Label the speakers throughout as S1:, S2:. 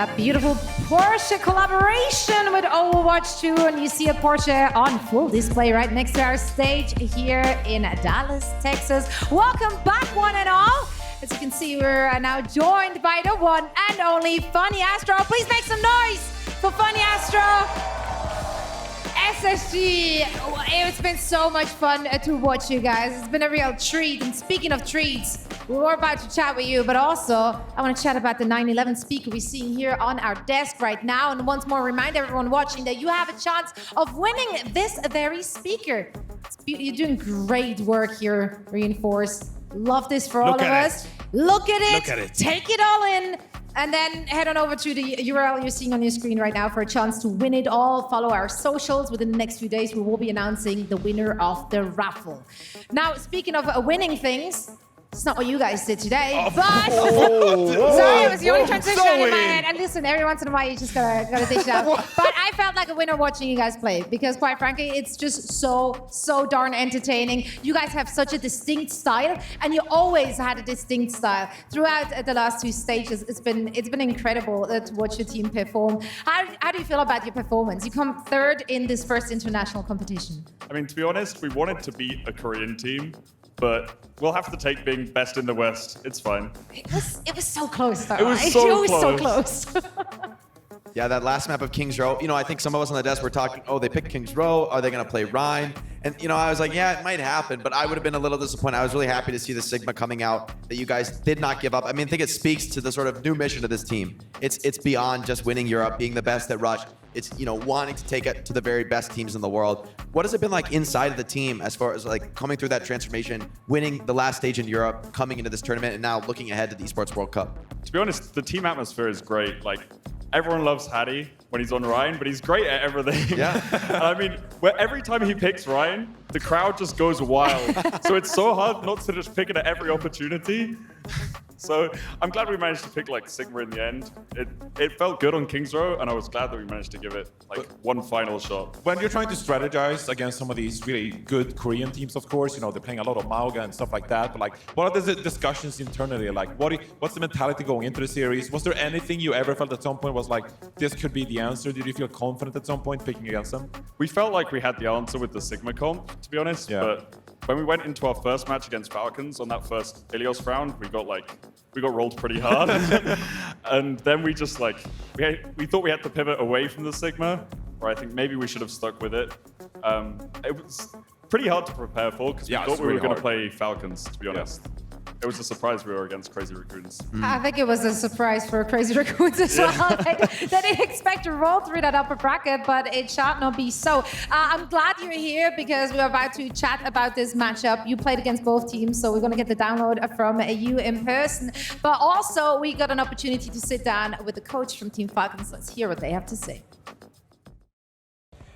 S1: A beautiful Porsche collaboration with Overwatch 2, and you see a Porsche on full display right next to our stage here in Dallas, Texas. Welcome back, one and all. As you can see, we're now joined by the one and only Funny Astro. Please make some noise for Funny Astro. SSG, it's been so much fun to watch you guys. It's been a real treat. And speaking of treats, we were about to chat with you, but also I want to chat about the 911 speaker we're seeing here on our desk right now. And once more, remind everyone watching that you have a chance of winning this very speaker. You're doing great work here, Reinforce. Love this for all of us. Look at it. Take it all in. And then head on over to the URL you're seeing on your screen right now for a chance to win it all. Follow our socials. Within the next few days, we will be announcing the winner of the raffle. Now, speaking of winning things, it's not what you guys did today, but sorry, it was the only transition in my head. And listen, every once in a while, you just gotta dish it out. But I felt like a winner watching you guys play because, quite frankly, it's just so darn entertaining. You guys have such a distinct style, and you always had a distinct style throughout the last two stages. It's been incredible to watch your team perform. How do you feel about your performance? You come third in this first international competition.
S2: I mean, to be honest, we wanted to beat a Korean team, but we'll have to take being best in the West. It's fine.
S1: It was so close, though.
S2: It was so
S1: close.
S3: Yeah, that last map of King's Row, I think some of us on the desk were talking, they picked King's Row. Are they going to play Rhine? And, I was like, yeah, it might happen, but I would have been a little disappointed. I was really happy to see the Sigma coming out, that you guys did not give up. I mean, I think it speaks to the sort of new mission of this team. It's beyond just winning Europe, being the best at Rush. It's, wanting to take it to the very best teams in the world. What has it been like inside of the team as far as like coming through that transformation, winning the last stage in Europe, coming into this tournament, and now looking ahead to the Esports World Cup?
S2: To be honest, the team atmosphere is great. Like, everyone loves Hattie when he's on Ryan, but he's great at everything.
S3: Yeah.
S2: And I mean, every time he picks Ryan, the crowd just goes wild. So it's so hard not to just pick it at every opportunity. So I'm glad we managed to pick like Sigma in the end. It felt good on King's Row, and I was glad that we managed to give it like one final shot.
S4: When you're trying to strategize against some of these really good Korean teams, of course, they're playing a lot of Mauga and stuff like that. But like, what are the discussions internally? Like, what's the mentality going into the series? Was there anything you ever felt at some point was like, this could be the answer? Did you feel confident at some point picking against them?
S2: We felt like we had the answer with the Sigma comp, to be honest.
S4: Yeah.
S2: But when we went into our first match against Falcons on that first Ilios round, we got rolled pretty hard. And then we just we thought we had to pivot away from the Sigma, or I think maybe we should have stuck with it. It was pretty hard to prepare for because we thought we were going to play Falcons, to be honest. It was a surprise we were against Crazy Raccoons.
S1: I think it was a surprise for Crazy Raccoons as well. They didn't expect to roll through that upper bracket, but it shall not be so. I'm glad you're here because we're about to chat about this matchup. You played against both teams, so we're going to get the download from you in person. But also, we got an opportunity to sit down with the coach from Team Falcons. Let's hear what they have to say.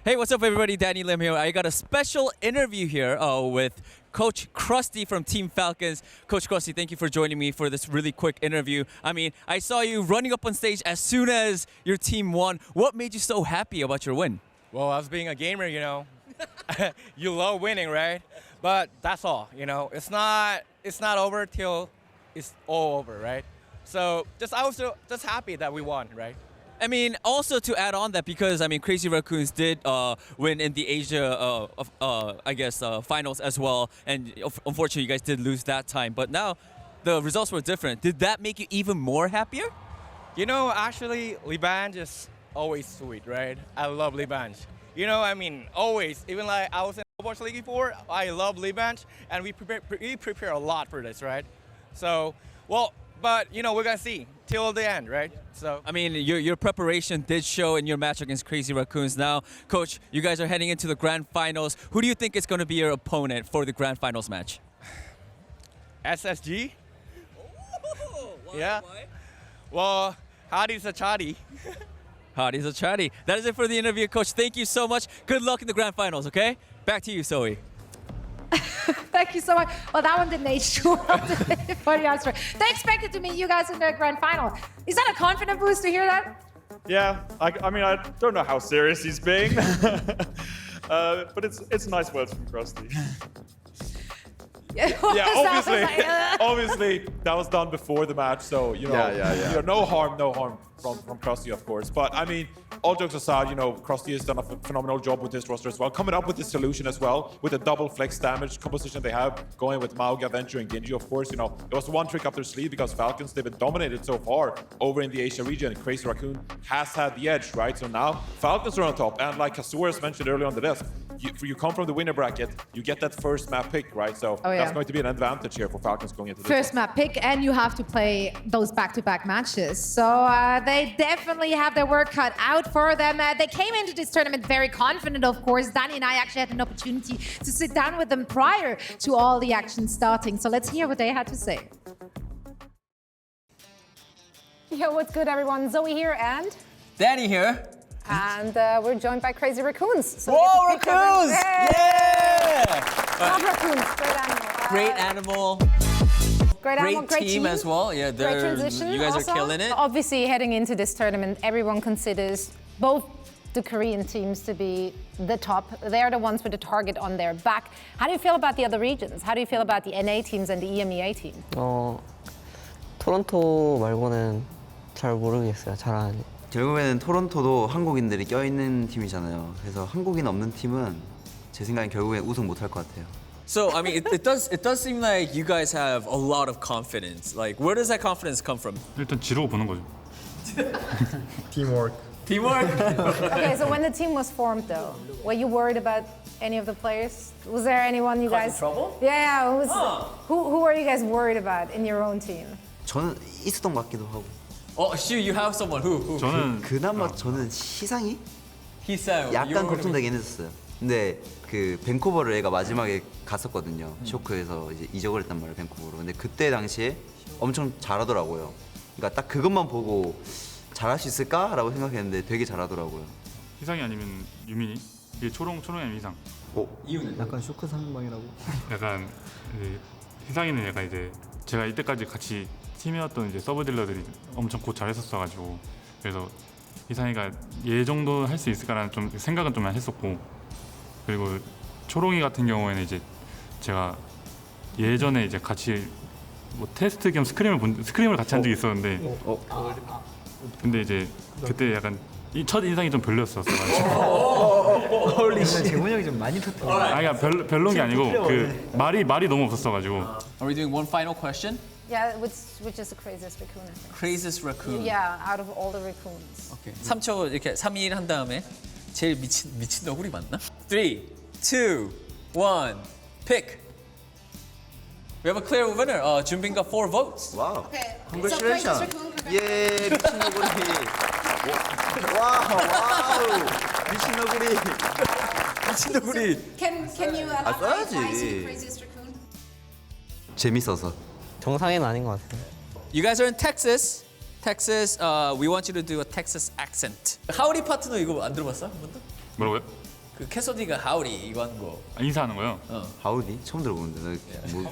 S5: Hey, what's up, everybody? Danny Lim here. I got a special interview here with Coach Krusty from Team Falcons. Coach Krusty, thank you for joining me for this really quick interview. I mean, I saw you running up on stage as soon as your team won. What made you so happy about your win?
S6: Well, as being a gamer, you love winning, right? But that's all, It's not over till it's all over, right? So I was just happy that we won, right?
S5: I mean, also to add on that, because Crazy Raccoons did win in the Asia, finals as well, and unfortunately, you guys did lose that time. But now, the results were different. Did that make you even more happier?
S6: Actually, Libanj is always sweet, right? I love Libanj. Always. Even like I was in Overwatch League before, I love Libanj, and we prepare a lot for this, right? So, but we're gonna see till the end, right? So
S5: I mean, your preparation did show in your match against Crazy Raccoons. Now, Coach, you guys are heading into the grand finals. Who do you think is going to be your opponent for the grand finals match?
S6: SSG.
S5: Why?
S6: Yeah.
S5: Why?
S6: Well, Hadi's a chatty.
S5: Hadi's a chatty. That is it for the interview, Coach. Thank you so much. Good luck in the grand finals. Okay, back to you, Zoe.
S1: Thank you so much. Well, that one didn't age too well for the answer. They expected to meet you guys in the grand final. Is that a confident boost to hear that?
S2: Yeah, I mean, I don't know how serious he's being, but it's nice words from Krusty.
S1: Yeah,
S4: Yeah,
S1: So I was
S4: obviously,
S1: like,
S4: obviously that was done before the match, so you know, no harm from Krusty, of course. But I mean, all jokes aside, you know, Krusty has done a phenomenal job with this roster as well, coming up with this solution as well, with the double flex damage composition they have, going with Mauga, Venture, and Genji. Of course, you know, there was one trick up their sleeve because Falcons, they've been dominated so far over in the Asia region. Crazy Raccoon has had the edge, right? So now Falcons are on top, and like Kazura mentioned earlier on the desk, you come from the winner bracket, you get that first map pick, right? So that's going to be an advantage here for Falcons going into this.
S1: First map pick, and you have to play those back-to-back matches. So they definitely have their work cut out for them. They came into this tournament very confident, of course. Danny and I actually had an opportunity to sit down with them prior to all the action starting. So let's hear what they had to say.
S7: Yo, what's good, everyone? Zoe here, and
S5: Danny here.
S7: we're joined by Crazy Raccoons. So
S5: Whoa,
S7: we get to pick
S5: Raccoons!
S7: every-
S5: Yeah!
S7: Love Raccoons, great animal.
S5: Great animal.
S7: Great
S5: Team
S7: team
S5: as well. Yeah,
S7: Great transition.
S5: you guys
S7: also.
S5: are killing it.
S7: Obviously, heading into this tournament, everyone considers both the Korean teams to be the top. They're the ones with the target on their back. How do you feel about the other regions? How do you feel about the NA teams and the EMEA team?
S8: 토론토 말고는 잘 모르겠어요. 잘 안.
S9: 결국에는 토론토도 한국인들이 껴있는 팀이잖아요. 그래서 한국인 없는 팀은 제 생각엔 결국엔 우승 못할 것 같아요.
S5: So I mean, it does seem like you guys have a lot of confidence. Like, where does that confidence come from?
S10: 일단 지르고 보는 거죠.
S5: Teamwork.
S7: Okay, so when the team was formed, though, were you worried about any of the players? Was there anyone you guys?
S5: trouble?
S7: Yeah. Who are you guys worried about in your own team?
S9: 저는 있었던 것 같기도 하고.
S5: Oh, Shu, you have someone who?
S10: 저는
S9: 그나마 저는 시상이
S5: Hisao.
S9: 약간 걱정되긴 했었어요. 근데 그 밴쿠버를 얘가 마지막에 갔었거든요. 쇼크에서 이제 이적을 했단 말이에요, 밴쿠버로. 근데 그때 당시에 엄청 잘하더라고요. 그러니까 딱 그것만 보고 잘할 수 있을까라고 생각했는데 되게 잘하더라고요.
S10: 희상이 아니면 유민이? 이게 초롱이 아니면 희상.
S5: 이유는?
S8: 약간 쇼크 상황이라고.
S10: 약간 이제 희상이는 약간 이제 제가 이때까지 같이 팀이었던 이제 서브 딜러들이 엄청 곧 잘했었어가지고 그래서 희상이가 얘 정도 할 수 있을까라는 좀 생각은 좀 했었고 그리고 초롱이 같은 경우에는 이제 제가 예전에 이제 같이 뭐 테스트 겸 스크림을 같이 한 적이 있었는데 근데 이제 그때 약간 첫 인상이 좀 별로였었어가지고
S8: 재훈이 형이 좀 많이 터뜨려.
S10: 아니 별로인 게 아니고 그 말이 너무 없었어가지고.
S5: Are we doing one final question?
S7: Yeah, which is the craziest raccoon, I think.
S5: Craziest raccoon.
S7: Yeah, out of all the raccoons.
S5: 오케이. 3초 이렇게 3일 한 다음에 제일 미친 너구리 맞나? 3, 2, 1, pick. We have a clear winner. 준빈 got 4 votes.
S9: 와우.
S1: Okay.
S9: Congratulations. 예, 미친 너구리. 와우. 미친 너구리.
S5: 미친 너구리.
S1: Can you elaborate
S9: 써야지.
S1: why is he the craziest raccoon?
S9: 재밌어서.
S8: 정상인 아닌 것 같아요.
S5: You guys are in Texas. Texas, we want you to do a Texas accent. 하우리 파트너 이거 안 들어봤어? 한 번도?
S10: 뭐라고요?
S5: 그 캐서디가 하우리 이거 하는 거.
S10: 인사하는 거요?
S9: 하우디? 처음 들어보는데. 뭐,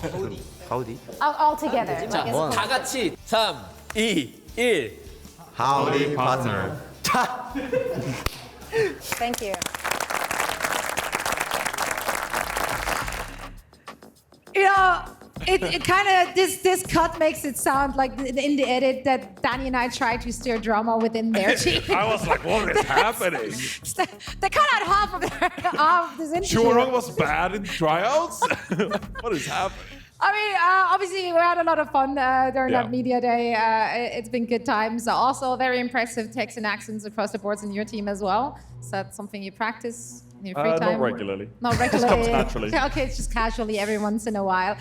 S9: 하우디?
S7: All together.
S5: 자,
S7: like as a
S5: 다 같이 3, 2, 1.
S9: 하우디 파트너.
S7: Thank you.
S1: You know, it kind of this cut makes it sound like in the edit that Danny and I tried to steer drama within their team.
S4: I was like, what is happening?
S1: They cut out half of this interview.
S4: Churong was bad in tryouts? What is happening?
S1: I mean, obviously, we had a lot of fun during that media day. It's been good times. Also, very impressive Texan accents across the boards in your team as well. Is that something you practice in your free time?
S2: Not regularly.
S1: Not
S2: It
S1: regularly.
S2: just comes naturally.
S1: Okay, it's just casually every once in a while.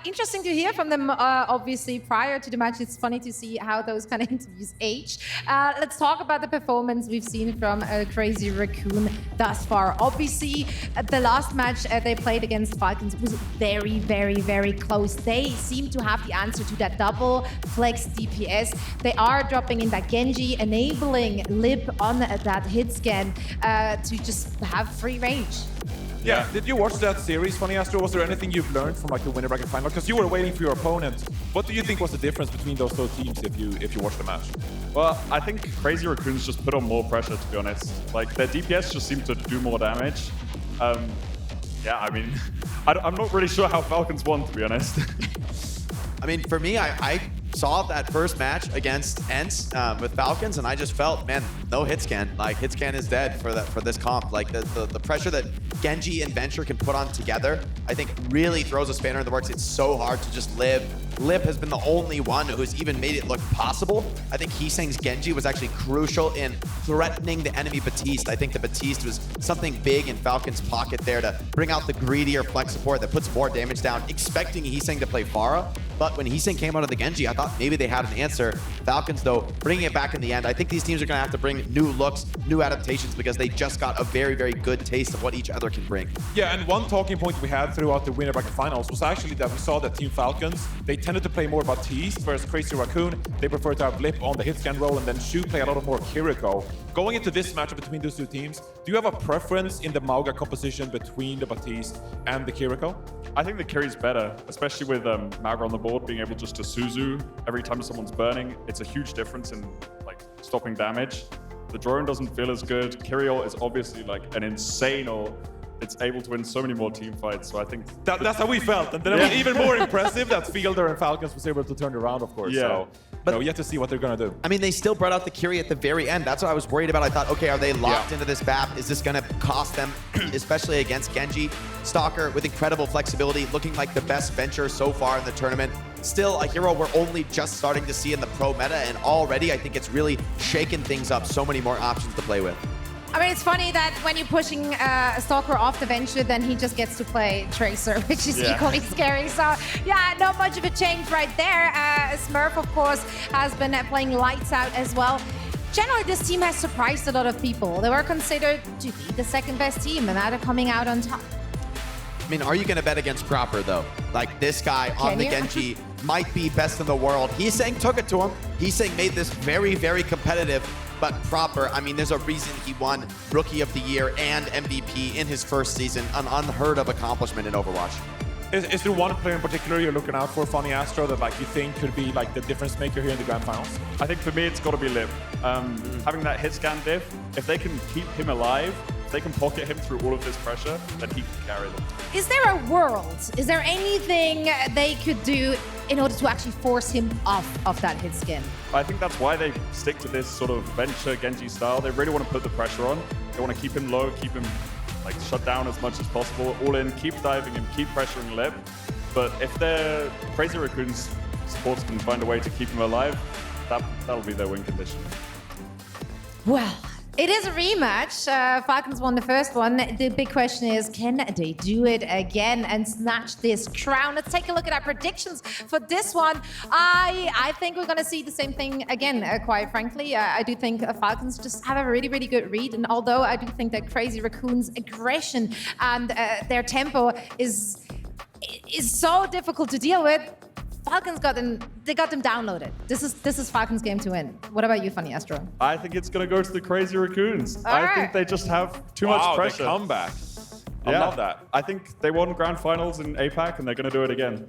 S1: Interesting to hear from them, obviously, prior to the match. It's funny to see how those kind of interviews age. Let's talk about the performance we've seen from Crazy Raccoon thus far. Obviously, the last match they played against Falcons was very, very, very close. They seem to have the answer to that double flex DPS. They are dropping in that Genji, enabling Lib on that hit scan to just have free range.
S4: Yeah. Did you watch that series, Funny Astro? Was there anything you've learned from like the winner bracket final? Because you were waiting for your opponent. What do you think was the difference between those two teams if you watched the match?
S2: Well, I think Crazy Raccoons just put on more pressure, to be honest. Like, their DPS just seemed to do more damage. Yeah, I mean, I'm not really sure how Falcons won, to be honest.
S3: I mean, for me, I saw that first match against Ents with Falcons, and I just felt, man, no hit scan. Like, hit scan is dead for this comp. Like, the pressure that Genji and Venture can put on together, I think really throws a spanner in the works. It's so hard to just live. Lip has been the only one who's even made it look possible. I think Heesang's Genji was actually crucial in threatening the enemy Batiste. I think the Batiste was something big in Falcon's pocket there to bring out the greedier flex support that puts more damage down, expecting Heesang to play Pharah. But when Heesang came out of the Genji, I thought maybe they had an answer. Falcons, though, bringing it back in the end. I think these teams are going to have to bring new looks, new adaptations, because they just got a very, very good taste of what each other can bring.
S4: Yeah, and one talking point we had throughout the winner bracket finals was actually that we saw that Team Falcons, they tended to play more Batiste versus Crazy Raccoon. They prefer to have Lip on the hit scan role, and then Shu play a lot more Kiriko. Going into this matchup between those two teams, do you have a preference in the Mauga composition between the Batiste and the Kiriko?
S2: I think the Kiri's better, especially with Mauga on the board, being able just to Suzu every time someone's burning. It's a huge difference in like stopping damage. The drone doesn't feel as good. Kiriol is obviously like an insane ult. It's able to win so many more team fights, so I think...
S4: That's how we felt, and then it was even more impressive that Fielder and Falcons was able to turn it around, of course.
S2: Yeah.
S4: So, but we yet to see what they're going to do.
S3: I mean, they still brought out the Kiri at the very end. That's what I was worried about. I thought, okay, are they locked into this map? Is this going to cost them, especially against Genji? Stalker with incredible flexibility, looking like the best venture so far in the tournament. Still a hero we're only just starting to see in the pro meta, and already I think it's really shaken things up. So many more options to play with.
S1: I mean, it's funny that when you're pushing Stalker off the venture, then he just gets to play Tracer, which is equally scary. So, yeah, not much of a change right there. Smurf, of course, has been playing lights out as well. Generally, this team has surprised a lot of people. They were considered to be the second best team, and now they're coming out on top.
S3: I mean, are you going to bet against Proper, though? Like, this guy on the Genji might be best in the world. Heesang took it to him. Heesang made this very, very competitive. But Proper, I mean, there's a reason he won Rookie of the Year and MVP in his first season. An unheard of accomplishment in Overwatch.
S4: Is there one player in particular you're looking out for, Funny Astro, that like you think could be like the difference maker here in the grand finals?
S2: I think for me, it's got to be Lip. Having that hit scan diff, if they can keep him alive, if they can pocket him through all of this pressure, then he can carry them.
S1: Is there a world? Is there anything they could do in order to actually force him off that hit skin?
S2: I think that's why they stick to this sort of venture Genji style. They really want to put the pressure on. They want to keep him low, keep him like shut down as much as possible, all in, keep diving and keep pressuring Lip. But if their Crazy Raccoons supports can find a way to keep him alive, that'll be their win condition.
S1: Well, it is a rematch. Falcons won the first one. The big question is, can they do it again and snatch this crown? Let's take a look at our predictions for this one. I think we're going to see the same thing again, quite frankly. I do think Falcons just have a really, really good read. And although I do think that Crazy Raccoon's aggression and their tempo is so difficult to deal with, Falcons got them downloaded. This is Falcons' game to win. What about you, Funny Astro?
S2: I think it's going to go to the Crazy Raccoons. I think they just have too much pressure.
S4: Wow, the comeback. I love that.
S2: I think they won grand finals in APAC, and they're going to do it again.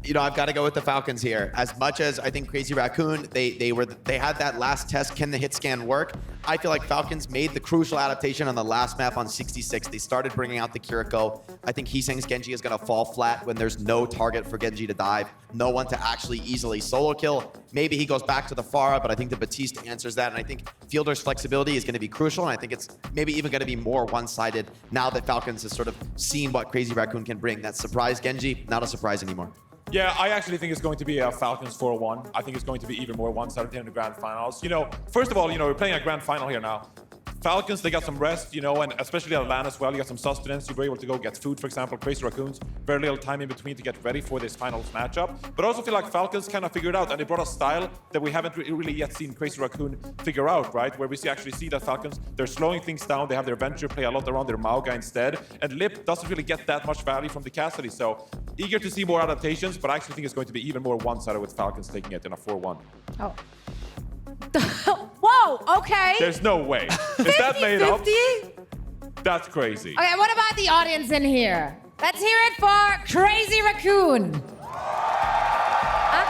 S3: You know, I've got to go with the Falcons here. As much as I think Crazy Raccoon, they had that last test, can the hit scan work? I feel like Falcons made the crucial adaptation on the last map on 66. They started bringing out the Kiriko. I think Heesang's Genji is going to fall flat when there's no target for Genji to dive, no one to actually easily solo kill. Maybe he goes back to the Pharah, but I think the Batiste answers that, and I think Fielder's flexibility is going to be crucial, and I think it's maybe even going to be more one-sided now that Falcons has sort of seen what Crazy Raccoon can bring. That surprise Genji, not a surprise anymore.
S4: Yeah, I actually think it's going to be a Falcons 4-1. I think it's going to be even more one-sided here in the grand finals. You know, first of all, you know, we're playing a grand final here now. Falcons, they got some rest, you know, and especially at LAN as well, you got some sustenance. You were able to go get food, for example. Crazy Raccoons, very little time in between to get ready for this finals matchup. But I also feel like Falcons kind of figured out, and they brought a style that we haven't really yet seen Crazy Raccoon figure out, right? Where we actually see that Falcons, they're slowing things down. They have their venture play a lot around their Mauga instead. And Lip doesn't really get that much value from the Cassidy. So eager to see more adaptations, but I actually think it's going to be even more one-sided with Falcons taking it in a 4-1.
S1: Oh. Whoa, okay.
S4: There's no way. Is that made up? That's crazy.
S1: Okay, what about the audience in here? Let's hear it for Crazy Raccoon. Okay.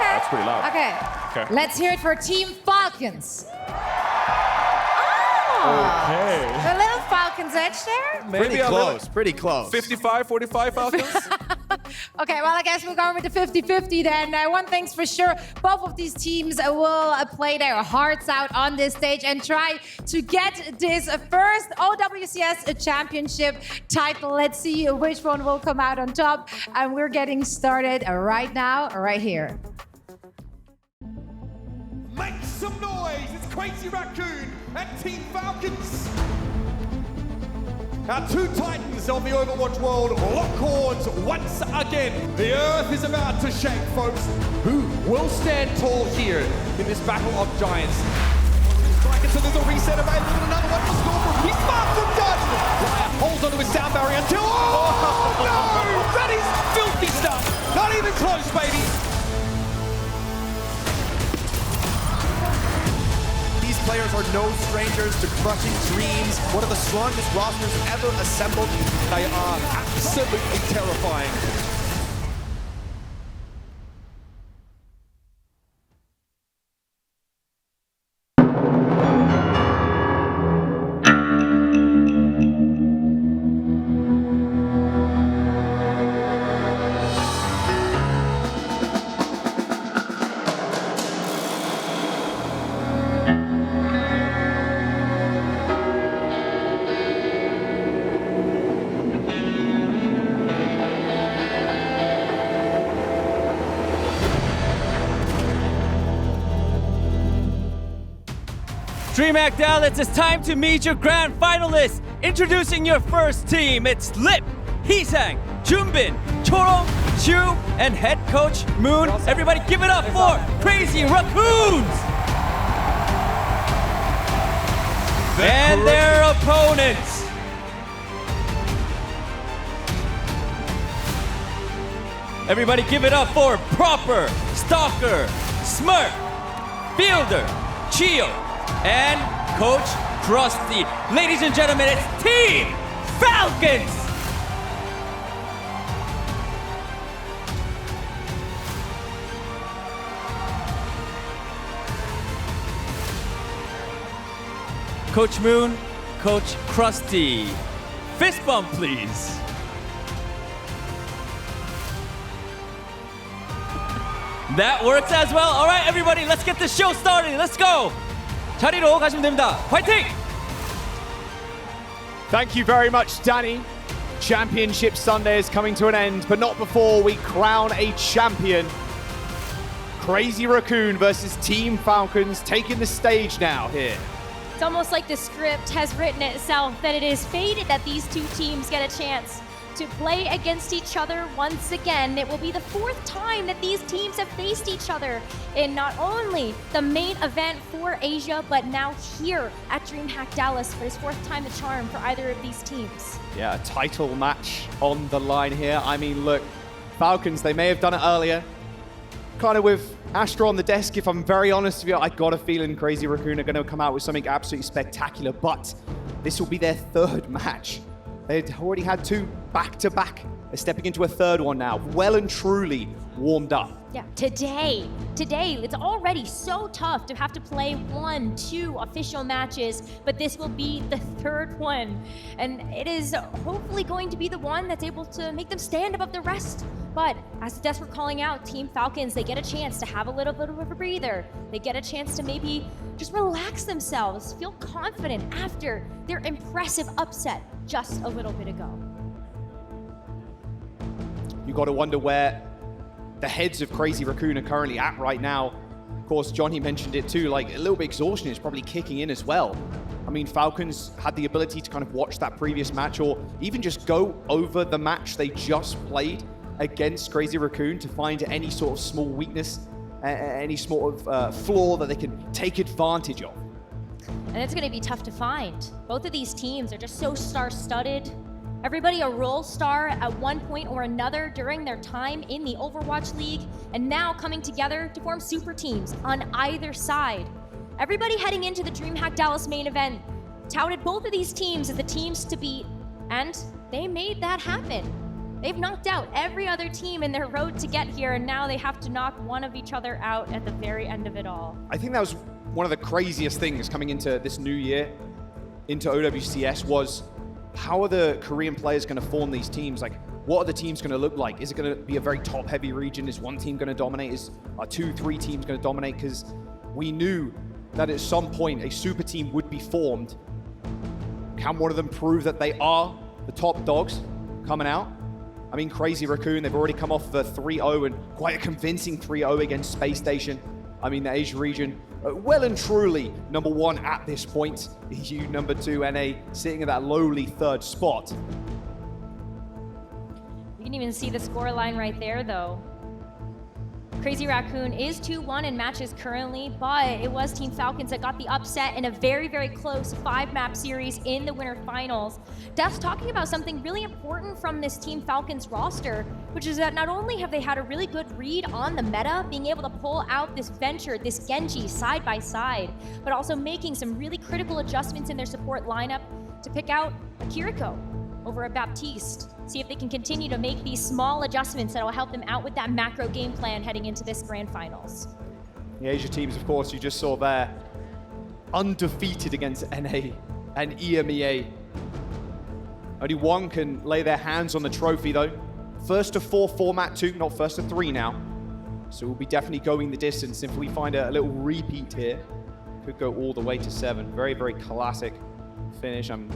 S4: That's pretty loud.
S1: Okay. Let's hear it for Team Falcons.
S2: Okay.
S1: The little Falcons Falcons' edge there?
S3: Pretty close. Pretty close.
S4: 55-45 Falcons.
S1: Okay, well, I guess we're going with the 50-50 then. One thing's for sure, both of these teams will play their hearts out on this stage and try to get this first OWCS championship title. Let's see which one will come out on top. And we're getting started right now, right here.
S11: Make some noise! It's Crazy Raccoon and Team Falcons. Our two titans of the Overwatch world lock horns once again. The earth is about to shake, folks. Who will stand tall here in this battle of giants? Strike it, so there's a reset available and another one to score from. He's far from done. Ryan holds onto his sound barrier until. Oh no! That is filthy stuff. Not even close, baby.
S3: These players are no strangers to crushing dreams. One of the strongest rosters ever assembled.
S11: They are absolutely terrifying.
S5: DreamHack Dallas, it's time to meet your grand finalists. Introducing your first team, it's Lip, Hisang, Junbin, Choro, Chu, and head coach Moon. Everybody give it up for Crazy Raccoons! And their opponents. Everybody give it up for Proper, Stalker, Smurf, Fielder, Chio, and Coach Krusty. Ladies and gentlemen, it's Team Falcons! Coach Moon, Coach Krusty. Fist bump, please. That works as well. All right, everybody, let's get this show started. Let's go. 자리로 가시면 됩니다. 화이팅!
S12: Thank you very much, Danny. Championship Sunday is coming to an end, but not before we crown a champion. Crazy Raccoon versus Team Falcons taking the stage now here.
S13: It's almost like the script has written itself that it is fated that these two teams get a chance to play against each other once again. It will be the fourth time that these teams have faced each other in not only the main event for Asia, but now here at DreamHack Dallas for this fourth time the charm for either of these teams.
S12: Yeah, a title match on the line here. I mean, look, Falcons, they may have done it earlier. Kind of with Astra on the desk, if I'm very honest with you, I got a feeling Crazy Raccoon are going to come out with something absolutely spectacular, but this will be their third match. They'd already had two back-to-back. They're stepping into a third one now, well and truly warmed up.
S13: Yeah, today, it's already so tough to have to play 1-2 official matches, but this will be the third one. And it is hopefully going to be the one that's able to make them stand above the rest. But as the devs were calling out, Team Falcons, they get a chance to have a little bit of a breather. They get a chance to maybe just relax themselves, feel confident after their impressive upset just a little bit ago.
S12: You got to wonder where the heads of Crazy Raccoon are currently at right now. Of course, Johnny mentioned it too, like a little bit of exhaustion is probably kicking in as well. I mean, Falcons had the ability to kind of watch that previous match or even just go over the match they just played against Crazy Raccoon to find any sort of small weakness, any sort of flaw that they can take advantage of.
S13: And it's going to be tough to find. Both of these teams are just so star-studded. Everybody a role star at one point or another during their time in the Overwatch League, and now coming together to form super teams on either side. Everybody heading into the DreamHack Dallas main event touted both of these teams as the teams to beat, and they made that happen. They've knocked out every other team in their road to get here, and now they have to knock one of each other out at the very end of it all.
S12: I think that was one of the craziest things coming into this new year, into OWCS, was how are the Korean players going to form these teams? Like, what are the teams going to look like? Is it going to be a very top-heavy region? Is one team going to dominate? Are 2-3 teams going to dominate? Because we knew that at some point a super team would be formed. Can one of them prove that they are the top dogs coming out? I mean, Crazy Raccoon, they've already come off the 3-0 and quite a convincing 3-0 against Space Station. I mean, the Asia region, well and truly #1 at this point. EU #2, NA sitting at that lowly 3rd spot.
S13: You can even see the score line right there, though. Crazy Raccoon is 2-1 in matches currently, but it was Team Falcons that got the upset in a very, very close 5-map series in the winter finals. Def's talking about something really important from this Team Falcons roster, which is that not only have they had a really good read on the meta, being able to pull out this Venture, this Genji side by side, but also making some really critical adjustments in their support lineup to pick out a Kiriko over a Baptiste. See if they can continue to make these small adjustments that will help them out with that macro game plan heading into this grand finals.
S12: The Asia teams, of course, you just saw there, undefeated against NA and EMEA. Only one can lay their hands on the trophy, though. First to 4 format 2, not first to 3 now. So we'll be definitely going the distance. If we find a little repeat here, could go all the way to 7. Very, very classic finish. I'm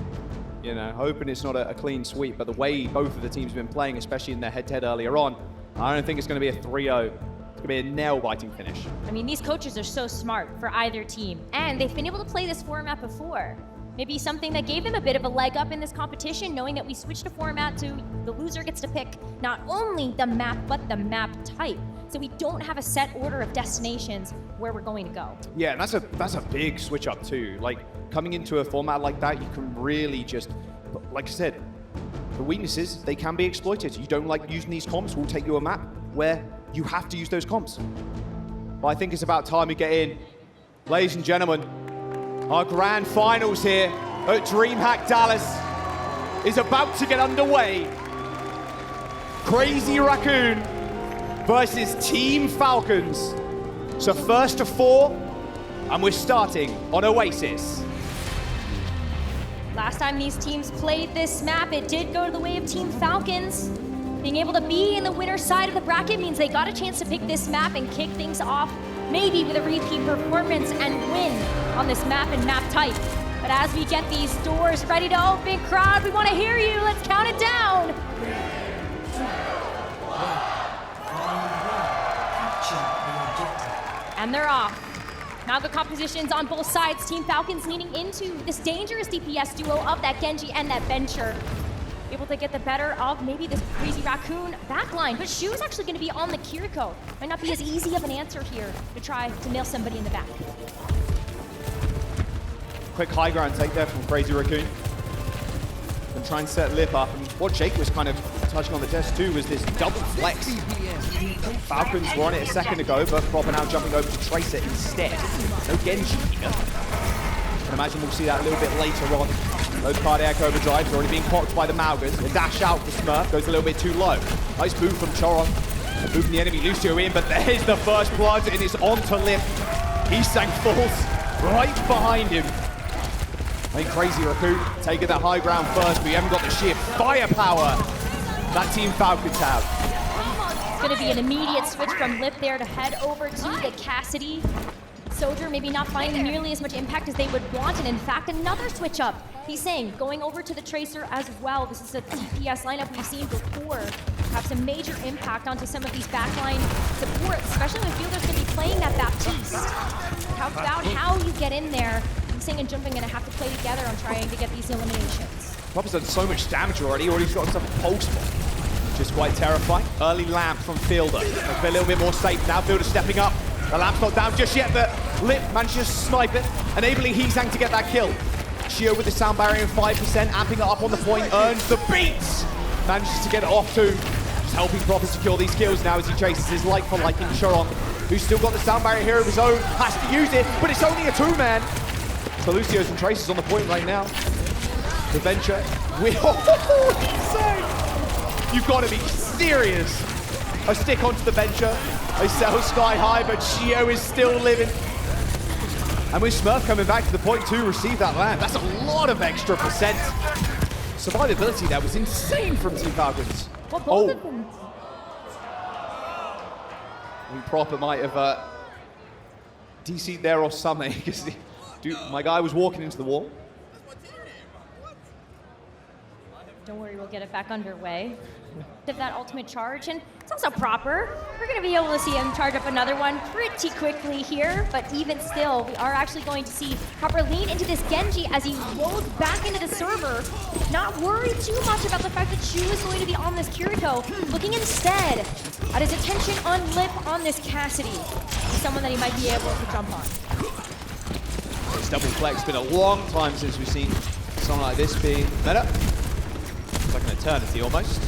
S12: hoping it's not a clean sweep, but the way both of the teams have been playing, especially in their head-to-head earlier on, I don't think it's going to be a 3-0. It's going to be a nail-biting finish.
S13: I mean, these coaches are so smart for either team, and they've been able to play this format before. Maybe something that gave them a bit of a leg up in this competition, knowing that we switched a format to the loser gets to pick not only the map, but the map type. So we don't have a set order of destinations where we're going to go.
S12: Yeah, and that's a big switch up too. Like, coming into a format like that, you can really just, like I said, the weaknesses, they can be exploited. You don't like using these comps, we'll take you a map where you have to use those comps. But I think it's about time we get in. Ladies and gentlemen, our grand finals here at DreamHack Dallas is about to get underway. Crazy Raccoon versus Team Falcons. So first to 4, and we're starting on Oasis.
S13: Last time these teams played this map, it did go to the way of Team Falcons. Being able to be in the winner's side of the bracket means they got a chance to pick this map and kick things off, maybe with a repeat performance and win on this map and map type. But as we get these doors ready to open, crowd, we want to hear you. Let's count it down. And they're off. Now the compositions on both sides. Team Falcons leaning into this dangerous DPS duo of that Genji and that Venture. Able to get the better of maybe this Crazy Raccoon backline. But Shu is actually going to be on the Kiriko. Might not be as easy of an answer here to try to nail somebody in the back.
S12: Quick high ground take there from Crazy Raccoon. And try and set Lip up. And what Jake was kind of touching on the test too was this double flex. Falcons were on it a second ago, but propping out, jumping over to Tracer instead. No Genji here. I can imagine we'll see that a little bit later on. Those cardiac overdrives are already being popped by the Malgas. The dash out for Smurf goes a little bit too low. Nice move from Choron. Moving the enemy Lucio in, but there's the first blood, and it's on to Lip. Heesang falls right behind him. I think Crazy Raccoon taking that high ground first, but we haven't got the sheer firepower that Team Falcons have.
S13: It's going to be an immediate switch from Lip there to head over to the Cassidy. Soldier maybe not finding nearly as much impact as they would want, and in fact, another switch up. He's saying going over to the Tracer as well. This is a DPS lineup we've seen before. Have some major impact onto some of these backline supports, especially when Fielder's going to be playing that Baptiste. Talk about how you get in there. Sing and Jumping going to have to play together on trying to get these eliminations.
S12: Pop has done so much damage already. Already got himself a pulse bomb, which is quite terrifying. Early lamp from Fielder. Makes me a little bit more safe now. Fielder stepping up. The lamp's not down just yet, but Lip manages to snipe it, enabling Heesang to get that kill. Shio with the sound barrier in 5%, amping it up on the point, earns the beats. Manages to get it off too. Just helping Proper secure these kills now as he chases his like-for-like in Choron, who's still got the sound barrier here of his own. Has to use it, but it's only a 2-man. So Lucio's and Tracer's on the point right now. The Venture. Insane! You've got to be serious. A stick onto the Venture. They settle sky high, but Shio is still living. And with Smurf coming back to the point to receive that land, that's a lot of extra percent. survivability there was insane from Team Falcons.
S13: Well, both of them.
S12: I mean, Proper might have DC'd there or something, because my guy was walking into the wall.
S13: Don't worry, we'll get it back underway. Of that ultimate charge, and it's also Proper. We're going to be able to see him charge up another one pretty quickly here, but even still, we are actually going to see Proper lean into this Genji as he rolls back into the server, not worried too much about the fact that Shu is going to be on this Kiriko, looking instead at his attention on Lip on this Cassidy, someone that he might be able to jump on.
S12: This double flex, it's been a long time since we've seen something like this be meta. It's like an eternity almost.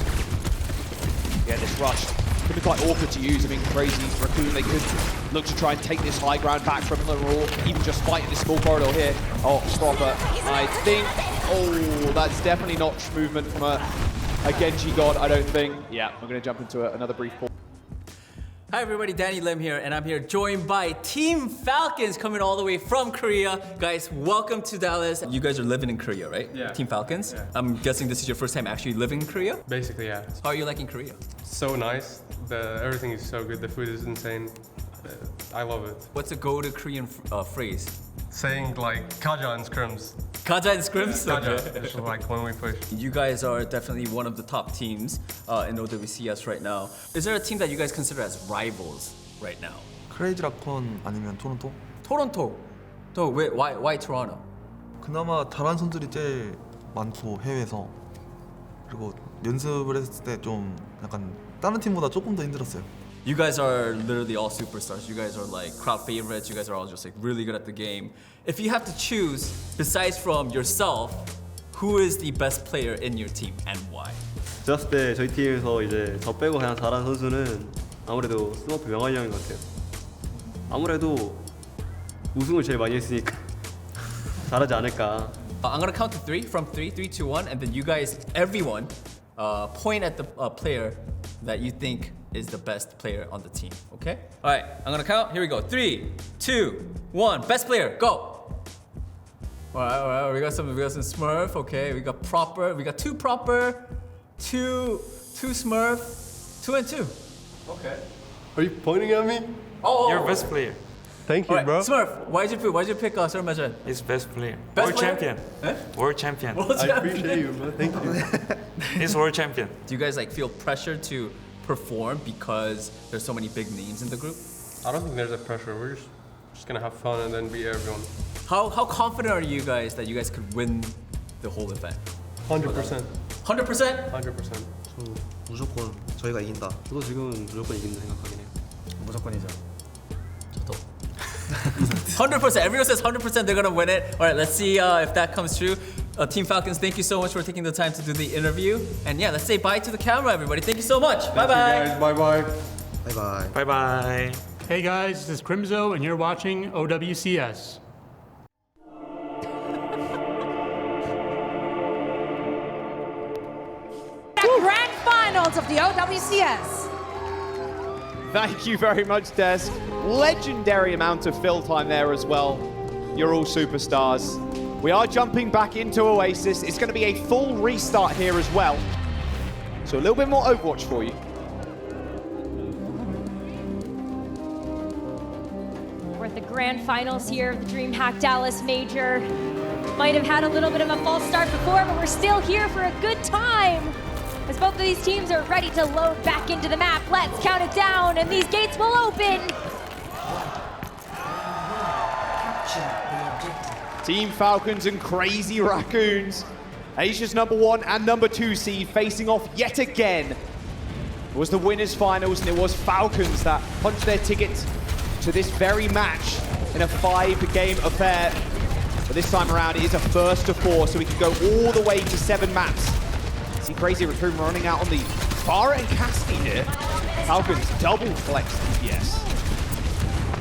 S12: Yeah, this rush could be quite awkward to use. I mean, crazy Raccoon, they could look to try and take this high ground back from them, or even just fight in this small corridor here. Oh, Proper, I think, oh, that's definitely not movement from a Genji god, I don't think. Yeah, we're going to jump into another brief pause.
S5: Hi everybody, Danny Lim here, and I'm here joined by Team Falcons coming all the way from Korea. Guys, welcome to Dallas. You guys are living in Korea, right?
S14: Yeah.
S5: Team Falcons?
S14: Yeah.
S5: I'm guessing this is your first time actually living in Korea?
S14: Basically, yeah.
S5: How are you liking Korea?
S14: So nice. Everything is so good. The food is insane. I love it.
S5: What's a go-to Korean phrase?
S14: Saying like kaja and scrims.
S5: Kaja and scrims?
S14: Yeah, kaja.
S5: Okay.
S14: It's like when we push.
S5: You guys are definitely one of the top teams in OWCS right now. Is there a team that you guys consider as rivals right now?
S15: 크레이지 라콘 아니면 토론토?
S5: 토론토. Why Toronto?
S15: 그나마 잘하는 선수들이 제일 많고 해외에서 그리고 연습을 했을 때 좀 약간 다른 팀보다 조금 더 힘들었어요.
S5: You guys are literally all superstars. You guys are like crowd favorites. You guys are all just like really good at the game. If you have to choose, besides from yourself, who is the best player in your team and why?
S16: 제가 봤을 때 저희 팀에서 이제 저 빼고 가장 잘하는 선수는 아무래도 스머프 명환이 형인 것 같아요. 아무래도 우승을 제일 많이 했으니까 잘하지 않을까.
S5: I'm gonna count to three, from 3, 2, 1, and then you guys, everyone, point at the player that you think is the best player on the team, okay? All right, I'm gonna count. Here we go. 3, 2, 1. Best player, go. All right. We got some Smurf. Okay, we got Proper. We got 2 Proper, 2 Smurf, 2 and 2.
S14: Okay. Are you pointing at me?
S5: Oh,
S17: You're best player.
S14: Thank you,
S5: right,
S14: bro.
S5: Smurf, why'd you pick Sir Majan?
S17: He's best player.
S5: Best
S17: world
S5: player?
S17: champion.
S5: Eh?
S17: World champion.
S5: World
S14: I
S5: champion.
S14: appreciate you, man. Thank you.
S17: He's world champion.
S5: Do you guys like feel pressure to perform because there's so many big names in the group?
S14: I don't think there's a pressure. We're just gonna have fun and then beat everyone.
S5: How confident are you guys that you guys could win the whole event?
S14: 100%.
S5: 100%?
S14: 100%.
S15: 무조건 저희가 이긴다.
S16: 저도 지금은 무조건 이긴다 생각하긴 해요.
S5: 무조건이죠. 저도. 100%. Everyone says 100% they're gonna win it. All right, let's see if that comes true. Team Falcons, thank you so much for taking the time to do the interview. And yeah, let's say bye to the camera, everybody. Thank you so much. Bye bye.
S14: Bye bye.
S15: Bye bye.
S17: Bye bye.
S18: Hey guys, this is Crimzo, and you're watching OWCS.
S1: The grand finals of the OWCS.
S12: Thank you very much, Des. Legendary amount of fill time there as well. You're all superstars. We are jumping back into Oasis. It's going to be a full restart here as well. So a little bit more Overwatch for you.
S13: We're at the grand finals here of the DreamHack Dallas Major. Might have had a little bit of a false start before, but we're still here for a good time. As both of these teams are ready to load back into the map. Let's count it down, and these gates will open.
S12: Team Falcons and Crazy Raccoons. Asia's #1 and #2 seed facing off yet again. It was the winners finals, and it was Falcons that punched their ticket to this very match in a 5-game affair. But this time around, it is a first to 4, so we can go all the way to 7 maps. See Crazy Raccoon running out on the Farah and Cassidy here. Falcons double flex DPS.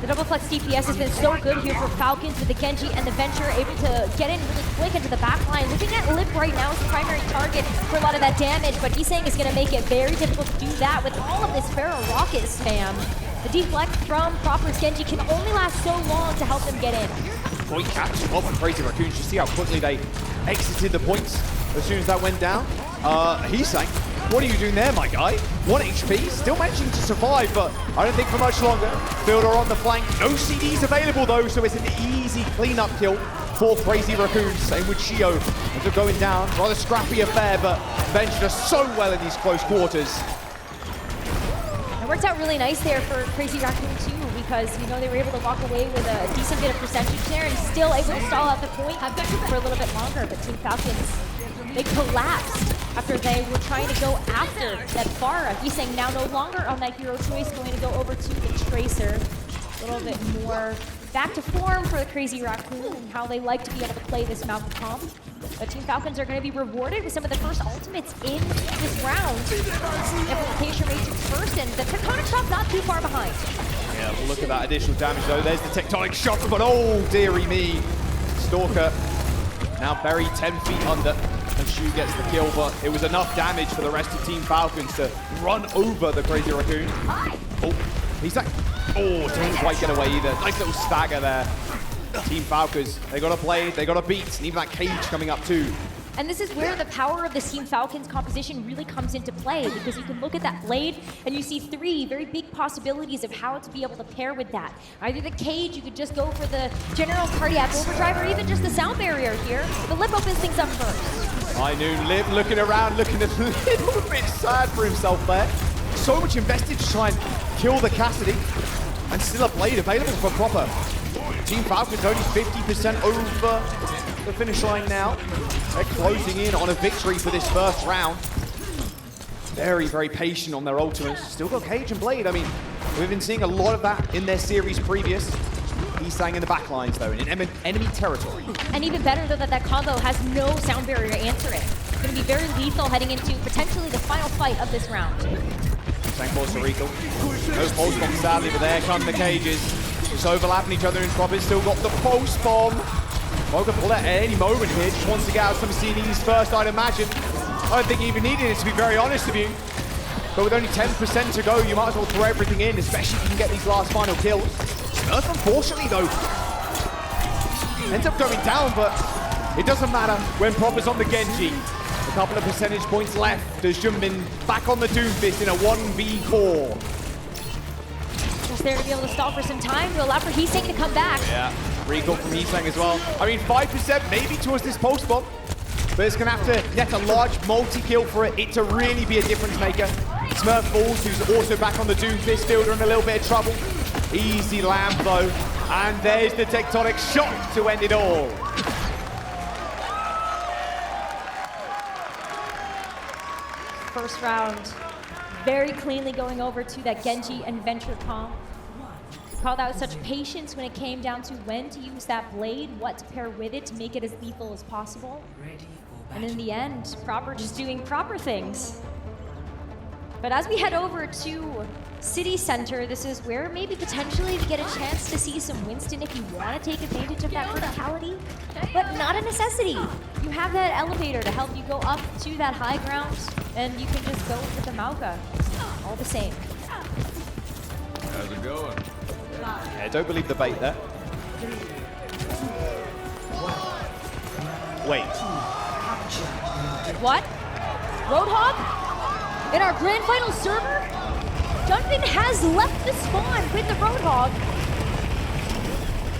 S13: The double flex DPS has been so good here for Falcons with the Genji and the Venture able to get in really quick into the back line. Looking at Lip right now as the primary target for a lot of that damage, but he's saying it's going to make it very difficult to do that with all of this Pharaoh rocket spam. The deflect from Proper's Genji can only last so long to help them get in.
S12: Great catch of Crazy Raccoons. You see how quickly they exited the points as soon as that went down. Hisang, what are you doing there, my guy? 1 HP, still managing to survive, but I don't think for much longer. Fielder on the flank, no CDs available though, so it's an easy cleanup kill for Crazy Raccoons. Same with Shio, as they're going down. Rather scrappy affair, but Bench does so well in these close quarters.
S13: It worked out really nice there for Crazy Raccoon too, because you know they were able to walk away with a decent bit of percentage there and still able to stall out the point for a little bit longer. But Team Falcons, they collapsed after they were trying to go after that Pharah. He's saying now no longer on that hero choice, going to go over to the Tracer. A little bit more back to form for the Crazy Raccoon and how they like to be able to play this map of comp. But Team Falcons are going to be rewarded with some of the first ultimates in this round. Amplification rates first, and the Tectonic Shock not too far behind.
S12: Yeah, we'll look at that additional damage though. There's the Tectonic Shock, but oh dearie me. Stalker now buried 10 feet under, and Shu gets the kill, but it was enough damage for the rest of Team Falcons to run over the Crazy Raccoon. Oh, he's like, oh, didn't quite get away either. Nice little stagger there. Team Falcons, they got to play, they got to beat, and even that cage coming up too.
S13: And this is where the power of this Team Falcons composition really comes into play, because you can look at that blade and you see 3 very big possibilities of how to be able to pair with that. Either the cage, you could just go for the general cardiac overdrive, or even just the sound barrier here. But Lip opens things up first.
S12: I knew Lip looking around, looking a little bit sad for himself there. So much invested to try and kill the Cassidy, and still a blade available for Proper. Team Falcons only 50% over the finish line now. They're closing in on a victory for this first round. Very, very patient on their ultimates. Still got Cage and Blade. I mean, we've been seeing a lot of that in their series previous. He's staying in the back lines though, in enemy territory.
S13: And even better though that combo has no sound barrier to answer it. It's going to be very lethal heading into potentially the final fight of this round.
S12: Thank Puerto Rico. No pulse bomb sadly, but there come the cages. Just overlapping each other, and Proper's still got the pulse bomb. Mocha pull that at any moment here. Just wants to get out some CDs first, I'd imagine. I don't think he even needed it, to be very honest with you. But with only 10% to go, you might as well throw everything in, especially if you can get these last final kills. Smurf, unfortunately, though, ends up going down, but it doesn't matter when Proper's on the Genji. A couple of percentage points left. Does Junmin back on the Doomfist in a 1v4?
S13: Just there to be able to stall for some time to allow for Hisang to come back.
S12: Yeah, recall from Hisang as well. I mean, 5% maybe towards this post bomb, but it's going to have to get a large multi-kill for it to really be a difference maker. Smurf falls, who's also back on the Doomfist, Fielder in a little bit of trouble. Easy lamp though, and there's the Tectonic Shock to end it all.
S13: First round, very cleanly going over to that Genji and Venture comp. Called out such patience when it came down to when to use that blade, what to pair with it to make it as lethal as possible. And in the end, Proper just doing proper things. But as we head over to City Center, this is where maybe potentially we get a chance to see some Winston if you want to take advantage of that verticality, but not a necessity. You have that elevator to help you go up to that high ground, and you can just go with the Mauka, all the same.
S11: How's it going?
S12: Yeah, don't believe the bait there. Wait.
S13: What? Roadhog? In our grand final server? Duncan has left the spawn with the Roadhog.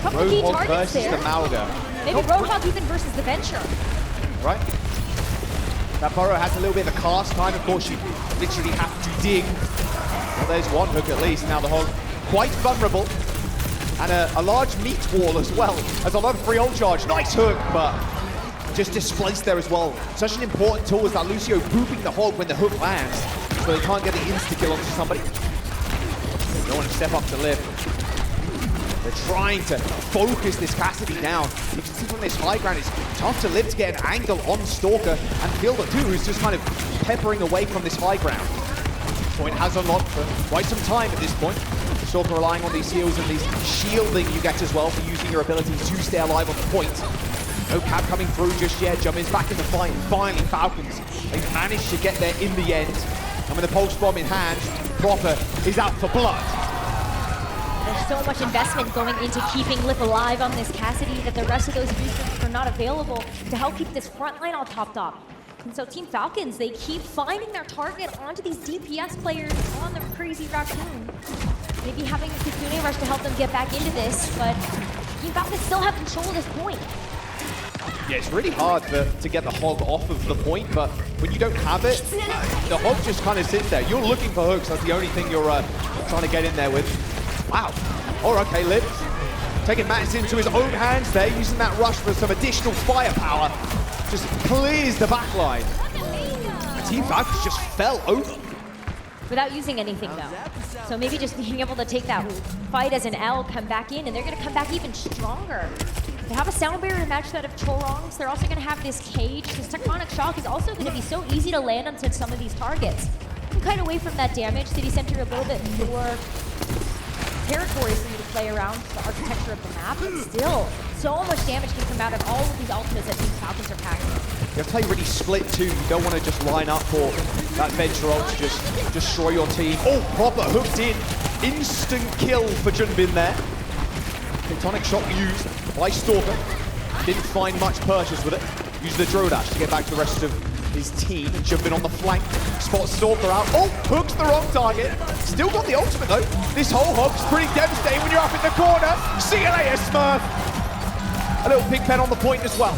S13: Couple key
S12: Roadhog
S13: targets
S12: versus
S13: there.
S12: the Mauga.
S13: Maybe Roadhog even versus the Venture.
S12: Right? That burrow has a little bit of a cast time. Of course, you literally have to dig. Well, there's one hook at least. Now the Hog quite vulnerable. And a large meat wall as well. Has a lot of free ult charge. Nice hook, but just displaced there as well. Such an important tool is that Lucio booping the Hog when the hook lands, so they can't get the insta-kill onto somebody. They don't want to step up to live. They're trying to focus this Cassidy down. You can see from this high ground, it's tough to live to get an angle on Stalker, and Fielder too, who's just kind of peppering away from this high ground. Point has unlocked for quite some time at this point. Stalker relying on these heals and these shielding you get as well for using your ability to stay alive on the point. No cap coming through just yet. Jumpin's back in the fight. Finally, Falcons, they've managed to get there in the end. And with the pulse bomb in hand, Proper is out for blood.
S13: The There's so much investment going into keeping Lip alive on this Cassidy that the rest of those resources are not available to help keep this front line all topped up. And so Team Falcons, they keep finding their target onto these DPS players on the crazy Raccoon. Maybe having a Kitsune Rush to help them get back into this, but Team Falcons still have control at this point.
S12: Yeah, it's really hard to get the hog off of the point, but when you don't have it, the hog just kind of sits there. You're looking for hooks, that's the only thing you're trying to get in there with. Wow. Oh, okay, Lip. Taking matters into his own hands there, using that rush for some additional firepower. Just clears the backline. Team Falcons just fell over.
S13: Without using anything though. So maybe just being able to take that fight as an L, come back in, and they're gonna come back even stronger. They have a sound barrier to match that of Chorongs. They're also gonna have this cage. This Tectonic Shock is also gonna be so easy to land onto some of these targets. You can kite away from that damage. City Center a little bit more territory for you to play around the architecture of the map, but still, so much damage can come out of all of these ultimates that Team Falcons are packing.
S12: You have to play really split too. You don't want to just line up for that Venture ult to just destroy your team. Oh, proper hooked in. Instant kill for Junbin there. Tectonic Shock used by Stalker. Didn't find much purchase with it. Used the Drow Dash to get back to the rest of his team. And Junbin on the flank. Spots Stalker out. Oh, hooks the wrong target. Still got the ultimate though. This whole hog's pretty devastating when you're up in the corner. See you later, Smurf. A little pig pen on the point as well.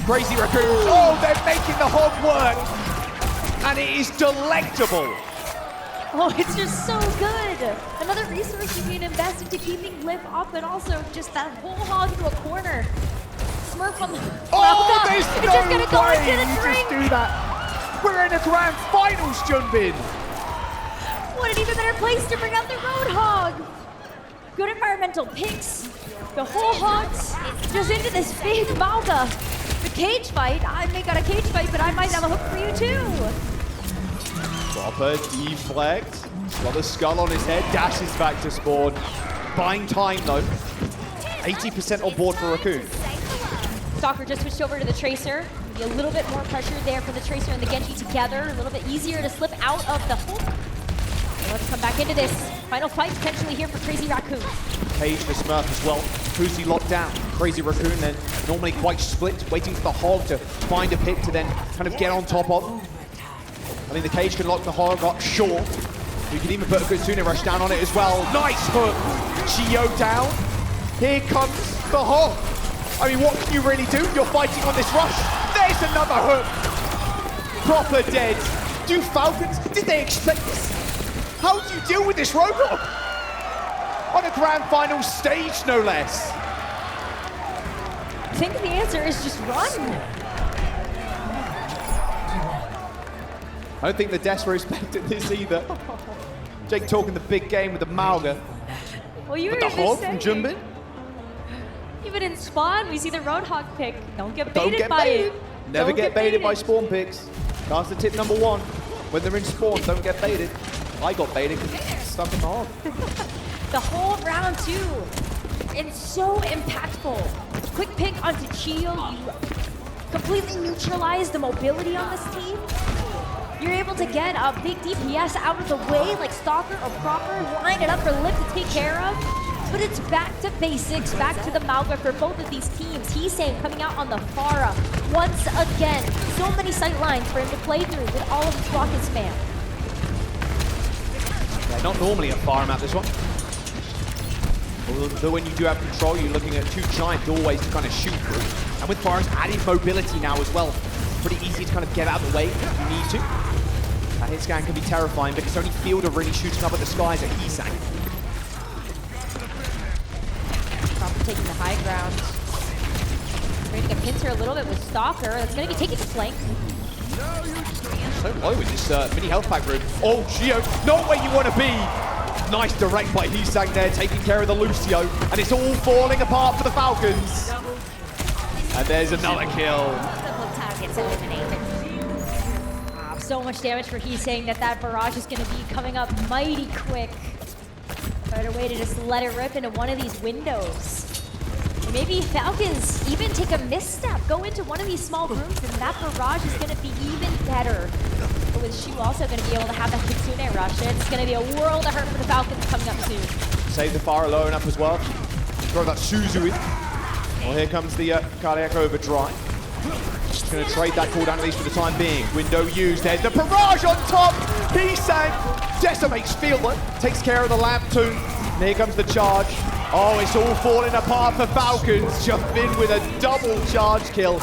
S12: Crazy Raccoons. Oh, they're making the hog work. And it is delectable.
S13: Oh, it's just so good. Another resource you can invest into keeping Lip up, and also just that whole hog into a corner. Smurf on the...
S12: Oh, there's
S13: it's
S12: no
S13: just gonna go
S12: way
S13: into the
S12: you
S13: drink.
S12: just do that. We're in the grand finals, Junbin.
S13: What an even better place to bring out the Roadhog. Good environmental picks. The whole hogs just into this big Malga. The cage fight. I may got a cage fight, but I might have a hook for you too.
S12: Proper deflect. Got the skull on his head. Dashes back to spawn. Buying time though. 80% on board for Raccoon.
S13: Stalker just switched over to the Tracer. Maybe a little bit more pressure there for the Tracer and the Genji together. A little bit easier to slip out of the hook. So let's come back into this. Final fight potentially here for Crazy Raccoon.
S12: Cage for Smurf as well. Pussy locked down. Crazy Raccoon then normally quite split, waiting for the hog to find a pick to then kind of get on top of. I mean, the cage can lock the hog up short. You can even put a good Kitsune Rush down on it as well. Nice hook. Geo down. Here comes the hog. I mean, what can you really do? You're fighting on this rush. There's another hook. Proper dead. Do Falcons, did they expect this? How do you deal with this Roadhog? On a grand final stage, no less.
S13: I think the answer is just run.
S12: I don't think the Des respected this either. Jake talking the big game with the Malga.
S13: Well, you
S12: But
S13: were
S12: the
S13: just
S12: hog
S13: saying.
S12: from Junbin?
S13: Even in spawn, we see the Roadhog pick. Don't get
S12: Don't
S13: baited
S12: get
S13: by
S12: baited.
S13: it.
S12: Never
S13: Don't
S12: get baited by spawn picks. That's the tip number one. When they're in spawn, don't get baited. I got baited because it's stuck in the hog.
S13: The whole round two. It's so impactful. Quick pick onto Chio. You completely neutralize the mobility on this team. You're able to get a big DPS out of the way like Stalker or Proper. Line it up for Lip to take care of. But it's back to basics, back to the Malga for both of these teams. He's saying coming out on the Pharah once again. So many sight lines for him to play through with all of his rocket spam.
S12: Yeah, not normally a Pharah map, this one. Although when you do have control, you're looking at two giant doorways to kind of shoot through. And with Pharah's added mobility now as well, pretty easy to kind of get out of the way if you need to. That hit scan can be terrifying because only Fielder really shooting up at the skies at Heesang.
S13: Proper taking the high ground. Creating a pincer a little bit with Stalker. That's going to be taking the flank.
S12: So low in this mini health pack room. Oh, Gio, not where you want to be. Nice direct by Heesang there, taking care of the Lucio. And it's all falling apart for the Falcons. And there's another kill.
S13: Targets eliminated. So much damage for Heesang that barrage is going to be coming up mighty quick. Right away to just let it rip into one of these windows. And maybe Falcons even take a misstep, go into one of these small rooms, and that barrage is going to be even better. But with Shu also going to be able to have that Kitsune Rush, it's going to be a world of hurt for the Falcons coming up soon.
S12: save the fire low enough as well. Throw that Suzu in. Well, here comes the cardiac overdrive. Just going to trade that cooldown at least for the time being. Window used. There's the barrage on top. Heesang decimates Fielder. Takes care of the lamp too. And here comes the charge. Oh, it's all falling apart for Falcons. Jump in with a double charge kill.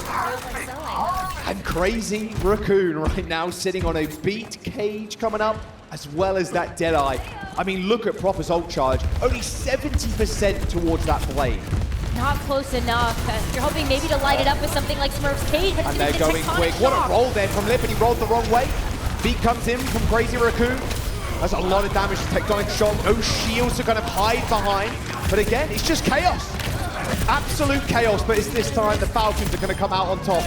S12: And Crazy Raccoon right now sitting on a beat cage coming up, as well as that Deadeye. I mean, look at Proper's ult charge. Only 70% towards that blade.
S13: Not close enough. You're hoping maybe to light it up with something like Smurf's Cage, but
S12: And they're going quick. What a roll there from Lip, and he rolled the wrong way. Beat comes in from Crazy Raccoon. That's a lot of damage to Tectonic Shock. No shields to kind of hide behind. But again, it's just chaos. Absolute chaos, but it's this time the Falcons are going to come out on top.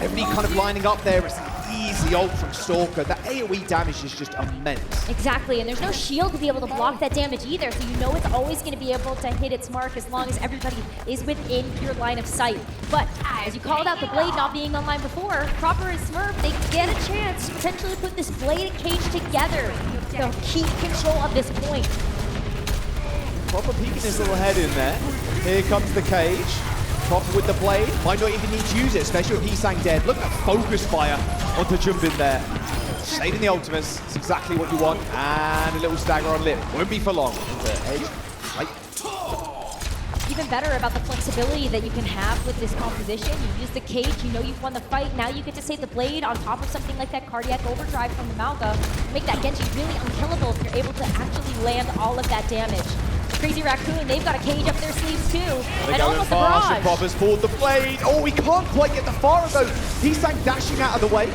S12: Everybody kind of lining up there. It's an easy ult from Stalker. The AoE damage is just immense.
S13: Exactly, and there's no shield to be able to block that damage either, so you know it's always going to be able to hit its mark as long as everybody is within your line of sight. But as you called out the blade not being online before, Proper and Smurf, they get a chance to potentially put this blade and cage together to keep control of this point.
S12: Proper peeking his little head in there. Here comes the cage. Proper with the blade. Might not even need to use it, especially with Heesang dead. Look at that focus fire onto Jumbin there. Saving the ultimates. It's exactly what you want. And a little stagger on Lip. Won't be for long. Edge. Right.
S13: Even better about the flexibility that you can have with this composition. You use the cage, you know you've won the fight. Now you get to save the blade on top of something like that cardiac overdrive from the Malga. Make that Genji really unkillable if you're able to actually land all of that damage. Crazy Raccoon, they've got a cage up their sleeves too.
S12: They're
S13: and
S12: going
S13: almost a
S12: fast,
S13: barrage.
S12: and Proper's pulled the blade. Oh, he can't quite get the far though. Heesang dashing out of the way.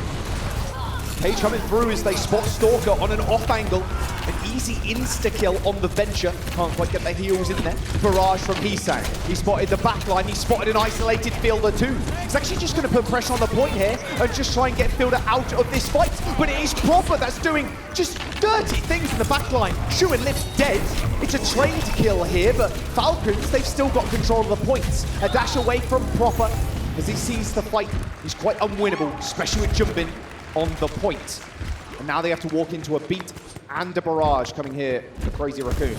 S12: Cage coming through as they spot Stalker on an off angle. An easy insta-kill on the Venture. Can't quite get the heals in there. Barrage from Heesang. He spotted the backline. He spotted an isolated Fielder too. He's actually just going to put pressure on the point here and just try and get Fielder out of this fight. But it is Proper that's doing just dirty things in the backline. Shu and Lip's dead. It's a trade kill here, but Falcons, they've still got control of the points. A dash away from Proper as he sees the fight. He's quite unwinnable, especially with Jumbin on the point. And now they have to walk into a beat and a barrage coming here for Crazy Raccoon.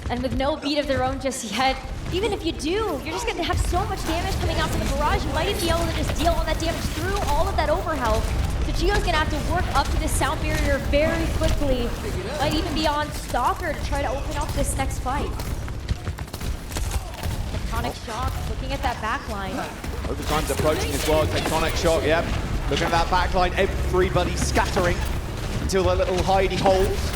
S13: And with no beat of their own just yet, even if you do, you're just going to have so much damage coming out from the barrage, you might even be able to just deal all that damage through all of that overhealth. So Gio's going to have to work up to this sound barrier very quickly, might even be on Stalker to try to open up this next fight. Tectonic Shock, looking at that backline.
S12: Overtime's approaching as well. Tectonic Shock, yep. Looking at that backline, everybody scattering until the little hidey holes.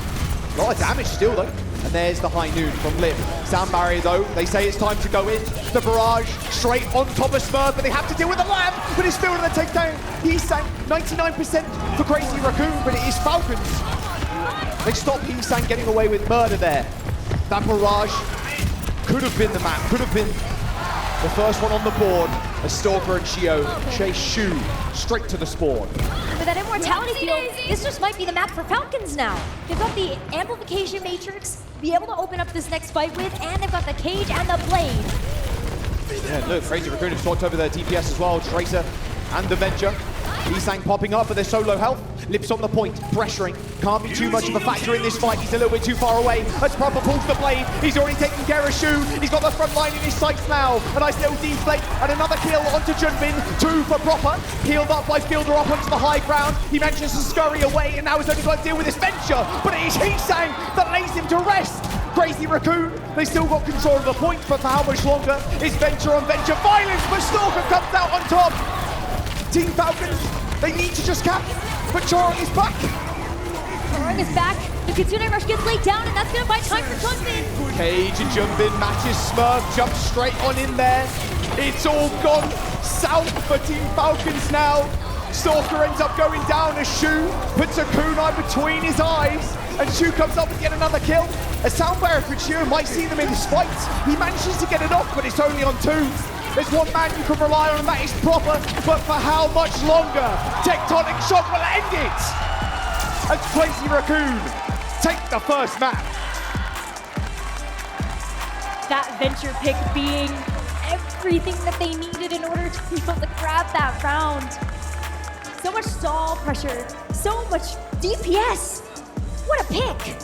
S12: A lot of damage still though. And there's the high noon from Lip. Sound barrier though, they say it's time to go in. The barrage straight on top of Smurf, but they have to deal with the lamp. But it's Fielder that takes down Heesang. 99% for Crazy Raccoon, but it is Falcons. They stop Heesang getting away with murder there. That barrage could have been the map, could have been the first one on the board as Stalker and Shio chase Shu straight to the spawn.
S13: With that immortality field, this just might be the map for Falcons now. They've got the amplification matrix to be able to open up this next fight with, and they've got the cage and the blade.
S12: Yeah, look, Crazy Raccoon have talked over their DPS as well. Tracer and the Venture. Heesang popping up, but they're so low health. Lips on the point, pressuring. Can't be too much of a factor in this fight. He's a little bit too far away. As Proper pulls the blade, he's already taken care of Shu. He's got the front line in his sights now. A nice little deflate and another kill onto Junbin. 2 for Proper. Healed up by Fielder up onto the high ground. He manages to scurry away, and now he's only got to deal with this Venture. But it is Heesang that lays him to rest. Crazy Raccoon, they still got control of the point, but for how much longer? It's Venture on Venture. Violence, but Stalker comes out on top. Team Falcons, they need to just cap, but Charang is back.
S13: Charang is back. The Kitsune Rush gets laid down, and that's going to buy time for Jumbin.
S12: Cage and Jumbin matches Smurf, jumps straight on in there. It's all gone south for Team Falcons now. Stalker ends up going down as Shu puts a kunai between his eyes, and Shu comes up with yet another kill. A sound barrier for Shu might see them in this fight. He manages to get it off, but it's only on 2. There's one man you can rely on, and that is Proper, but for how much longer? Tectonic Shock will end it! As Crazy Raccoon take the first map.
S13: That Venture pick being everything that they needed in order to be able to grab that round. So much stall pressure, so much DPS. What a pick!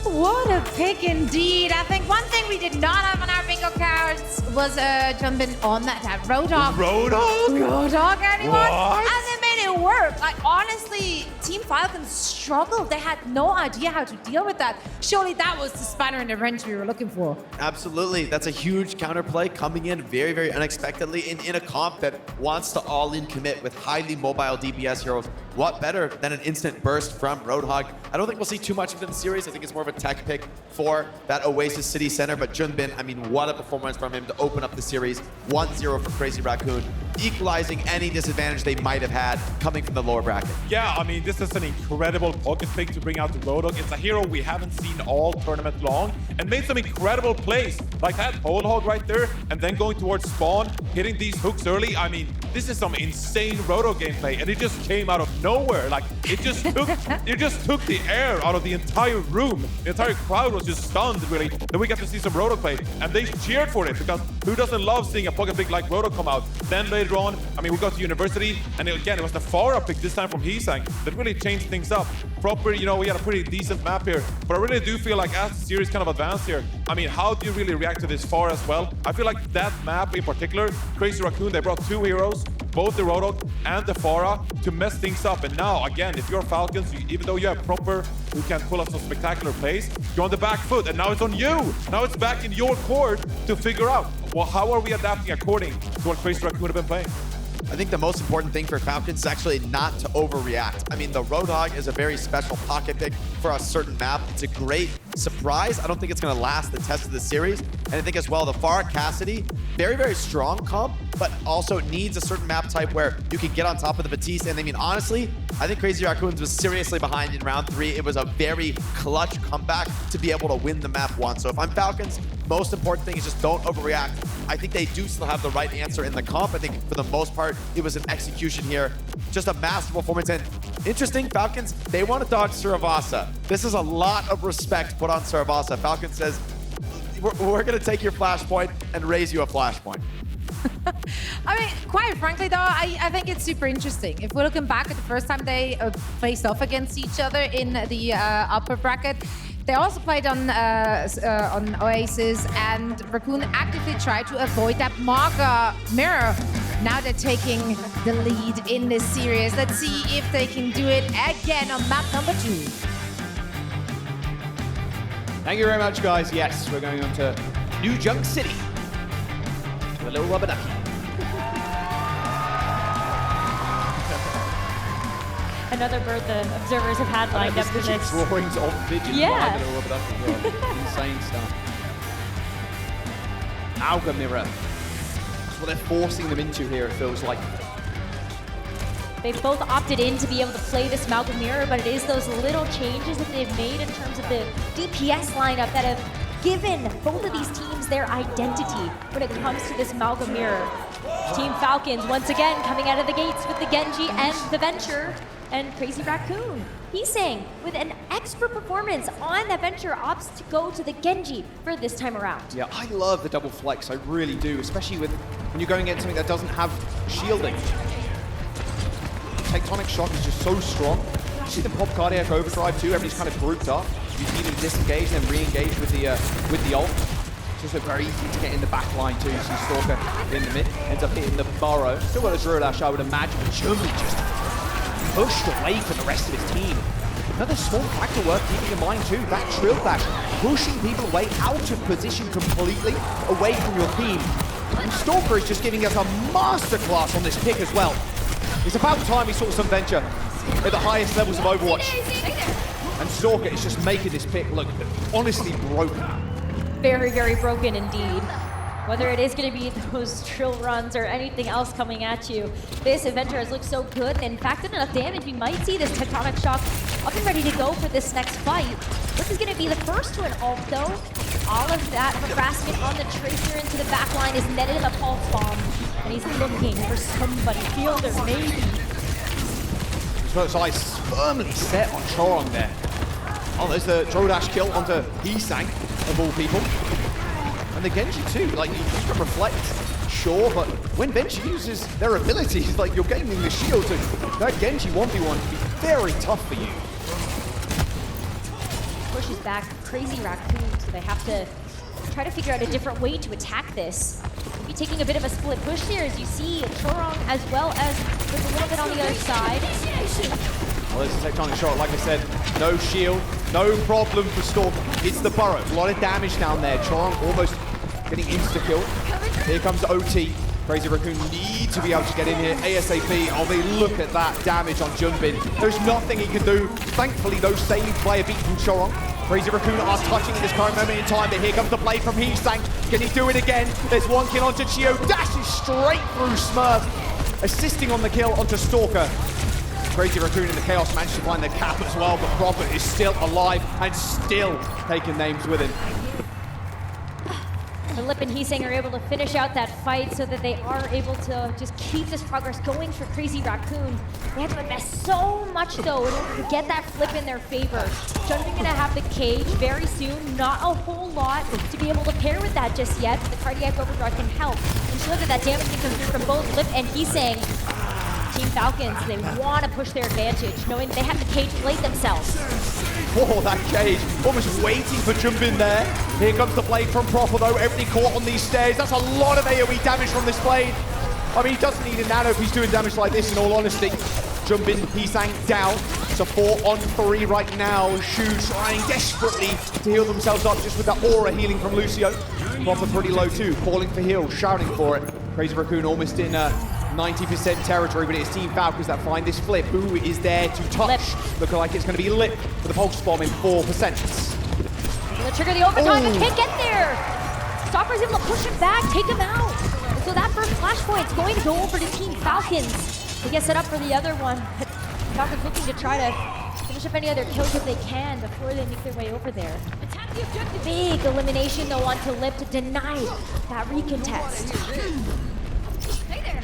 S1: What a pick indeed. I think one thing we did not have on our bingo cards was jumping on that Roadhog. Roadhog, anyone?
S4: What?
S1: And they made it work. Like, honestly, Team Falcons struggled. They had no idea how to deal with that. Surely that was the spanner in the wrench we were looking for.
S3: Absolutely. That's a huge counterplay coming in very, very unexpectedly in a comp that wants to all-in commit with highly mobile DPS heroes. What better than an instant burst from Roadhog? I don't think we'll see too much of it in the series. I think it's more of a tech pick for that Oasis City Center. But Junbin, I mean, what a performance from him to open up the series. 1-0 for Crazy Raccoon, equalizing any disadvantage they might have had coming from the lower bracket.
S4: Yeah, I mean, this is an incredible pocket pick to bring out to Roadhog. It's a hero we haven't seen all tournament long and made some incredible plays. Like that Whole Hog right there, and then going towards spawn, hitting these hooks early. I mean, this is some insane Roadhog gameplay, and it just came out of nowhere. Like, it just took the air out of the entire room. The entire crowd was just stunned, really. Then we got to see some Roadhog play, and they cheered for it, because who doesn't love seeing a pocket pick like Roadhog come out? Then later on, I mean, we got to University, and again, it was the Farah pick this time from Hisang that really changed things up. Proper, you know, we had a pretty decent map here, but I really do feel like as the series kind of advanced here, I mean, how do you really react to this Farah as well? I feel like that map in particular, Crazy Raccoon, they brought two heroes, both the Roadhog and the Farah, to mess things up. And now, again, if you're Falcons, even though you have Proper, who can pull up some spectacular plays, you're on the back foot, and now it's on you. Now it's back in your court to figure out, well, how are we adapting according to what Crazy Raccoon have been playing?
S3: I think the most important thing for Falcons is actually not to overreact. I mean, the Roadhog is a very special pocket pick for a certain map. It's a great surprise. I don't think it's going to last the test of the series. And I think as well, the Farah Cassidy, very, very strong comp, but also needs a certain map type where you can get on top of the Batiste. And I mean, honestly, I think Crazy Raccoons was seriously behind in round 3. It was a very clutch comeback to be able to win the map once. So if I'm Falcons, most important thing is just don't overreact. I think they do still have the right answer in the comp. I think for the most part, it was an execution here. Just a massive performance. And interesting, Falcons, they want to dodge Suravasa. This is a lot of respect put on Suravasa. Falcons says, we're going to take your flashpoint and raise you a flashpoint.
S1: I mean, quite frankly, though, I think it's super interesting. If we're looking back at the first time they faced off against each other in the upper bracket, they also played on Oasis, and Raccoon actively tried to avoid that Maga mirror. Now they're taking the lead in this series. Let's see if they can do it again on map number 2.
S12: Thank you very much, guys. Yes, we're going on to New Junk City. A little rubber ducky.
S13: Another bird the observers have had lined up for this.
S12: Drawings of Vision.
S13: Yeah.
S12: Rubber ducky. Insane stuff. Alga Mirror. That's what they're forcing them into here, it feels like.
S13: They've both opted in to be able to play this Malcolm Mirror, but it is those little changes that they've made in terms of the DPS lineup that have given both of these teams their identity when it comes to this Malcolm Mirror. Team Falcons, once again, coming out of the gates with the Genji and the Venture, and Crazy Raccoon. He's saying, with an expert performance on that Venture, opts to go to the Genji for this time around.
S12: Yeah, I love the double flex, I really do, especially when you're going against something that doesn't have shielding. Tectonic Shock is just so strong. You see the pop cardiac overdrive too, everybody's kind of grouped up. You see them disengage and re-engage with the ult. It's just very easy to get in the back line too. You see Stalker in the mid, ends up hitting the burrow. Still got a Zero Dash, I would imagine, but Germany just pushed away from the rest of his team. Another small factor worth keeping in mind too, that Trill Dash, pushing people away out of position completely, away from your team. And Stalker is just giving us a masterclass on this pick as well. It's about time we saw some Venture at the highest levels of Overwatch. And Stalker is just making this pick look honestly broken.
S13: Very, very broken indeed. Whether it is going to be those drill runs or anything else coming at you, this Adventure has looked so good, and in fact, did enough damage. We might see this Tectonic Shock up and ready to go for this next fight. This is going to be the first to an ult, though. All of that harassment on the Tracer into the back line is netted in a pulse bomb, and he's looking for somebody. Fielder, maybe.
S12: So his eyes firmly set on Chorong there. Oh, there's the Zero Dash kill onto Hisang, of all people. And the Genji too, like, you can reflect, sure, but when Venture uses their abilities, like, you're gaining the shield, so that Genji 1v1 can be very tough for you.
S13: pushes back Crazy Raccoon, so they have to try to figure out a different way to attack this. Maybe taking a bit of a split push here, as you see Chorong as well as there's a little bit on the other side.
S12: Well, there's a tectonic shot, like I said, no shield, no problem for Storm. It's the burrow, a lot of damage down there. Chorong almost getting insta-killed. Here comes OT. Crazy Raccoon need to be able to get in here ASAP. Oh, they look at that damage on Junbin. There's nothing he can do. Thankfully, no save by a beat from Chorong. Crazy Raccoon are touching at this current moment in time, but here comes the blade from Heesang. Can he do it again? There's one kill onto Chio, dashes straight through Smurf, assisting on the kill onto Stalker. Crazy Raccoon in the chaos managed to find the cap as well, but Prophet is still alive and still taking names with him.
S13: So Lip and Heesang are able to finish out that fight so that they are able to just keep this progress going for Crazy Raccoon. They had to invest so much though in order to get that flip in their favor. Junbin gonna have the cage very soon, not a whole lot to be able to pair with that just yet. The cardiac overdrive can help ensure that that damage can come through from both Lip and Heesang. Team Falcons, they want to push their advantage, knowing they have the cage blade themselves.
S12: Oh, that cage, almost waiting for Junbin there. Here comes the blade from Proper though, everybody caught on these stairs. That's a lot of AoE damage from this blade. I mean, he doesn't need a nano if he's doing damage like this, in all honesty. Junbin, Heesang down. It's a 4-on-3 right now. Shu trying desperately to heal themselves up just with that aura healing from Lucio. Proper pretty low too, calling for heal, shouting for it. Crazy Raccoon almost in 90% territory, but it's Team Falcons that find this flip. Who is there to touch? Looking like it's going to be Lip for the Pulse Bomb in 4%.
S13: Gonna trigger the overtime, but can't get there. Stalker's able to push him back, take him out. And so that first flashpoint's going to go over to Team Falcons. They get set up for the other one. Falcons looking to try to finish up any other kills if they can before they make their way over there. Attack the objective. Big elimination though onto Lip to deny that recontest. Stay there.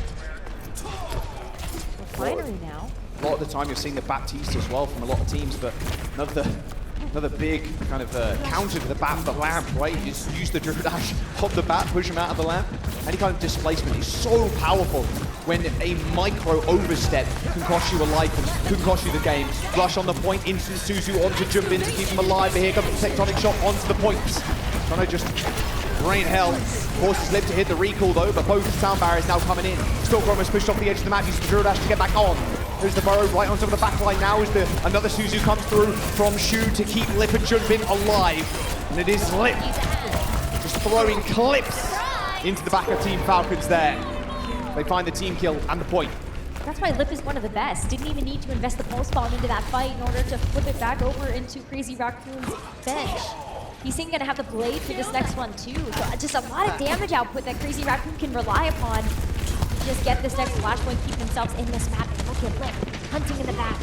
S13: Refinery now.
S12: A lot of the time you're seeing the Baptiste as well from a lot of teams, but another big kind of counter to the bat, the lamp, right? You just use the dribble dash of the bat, push him out of the lamp. Any kind of displacement is so powerful when a micro overstep can cost you a life and can cost you the game. Rush on the point, instant Suzu onto Junbin to keep him alive, but here comes the tectonic shot onto the points. Trying to just rain hell. Forces Lip to hit the recall though, but both sound barriers now coming in. Stalker almost pushed off the edge of the map, using the drill dash to get back on. There's the burrow right on top of the back line now as another Suzu comes through from Shu to keep Lip and Junbin alive. And it is Lip just throwing clips into the back of Team Falcons there. They find the team kill and the point.
S13: That's why Lip is one of the best. Didn't even need to invest the pulse bomb into that fight in order to flip it back over into Crazy Raccoon's bench. He's gonna have the blade for this next one too. So just a lot of damage output that Crazy Raccoon can rely upon to just get this next flashpoint, keep themselves in this map. And look at Lip hunting in the back.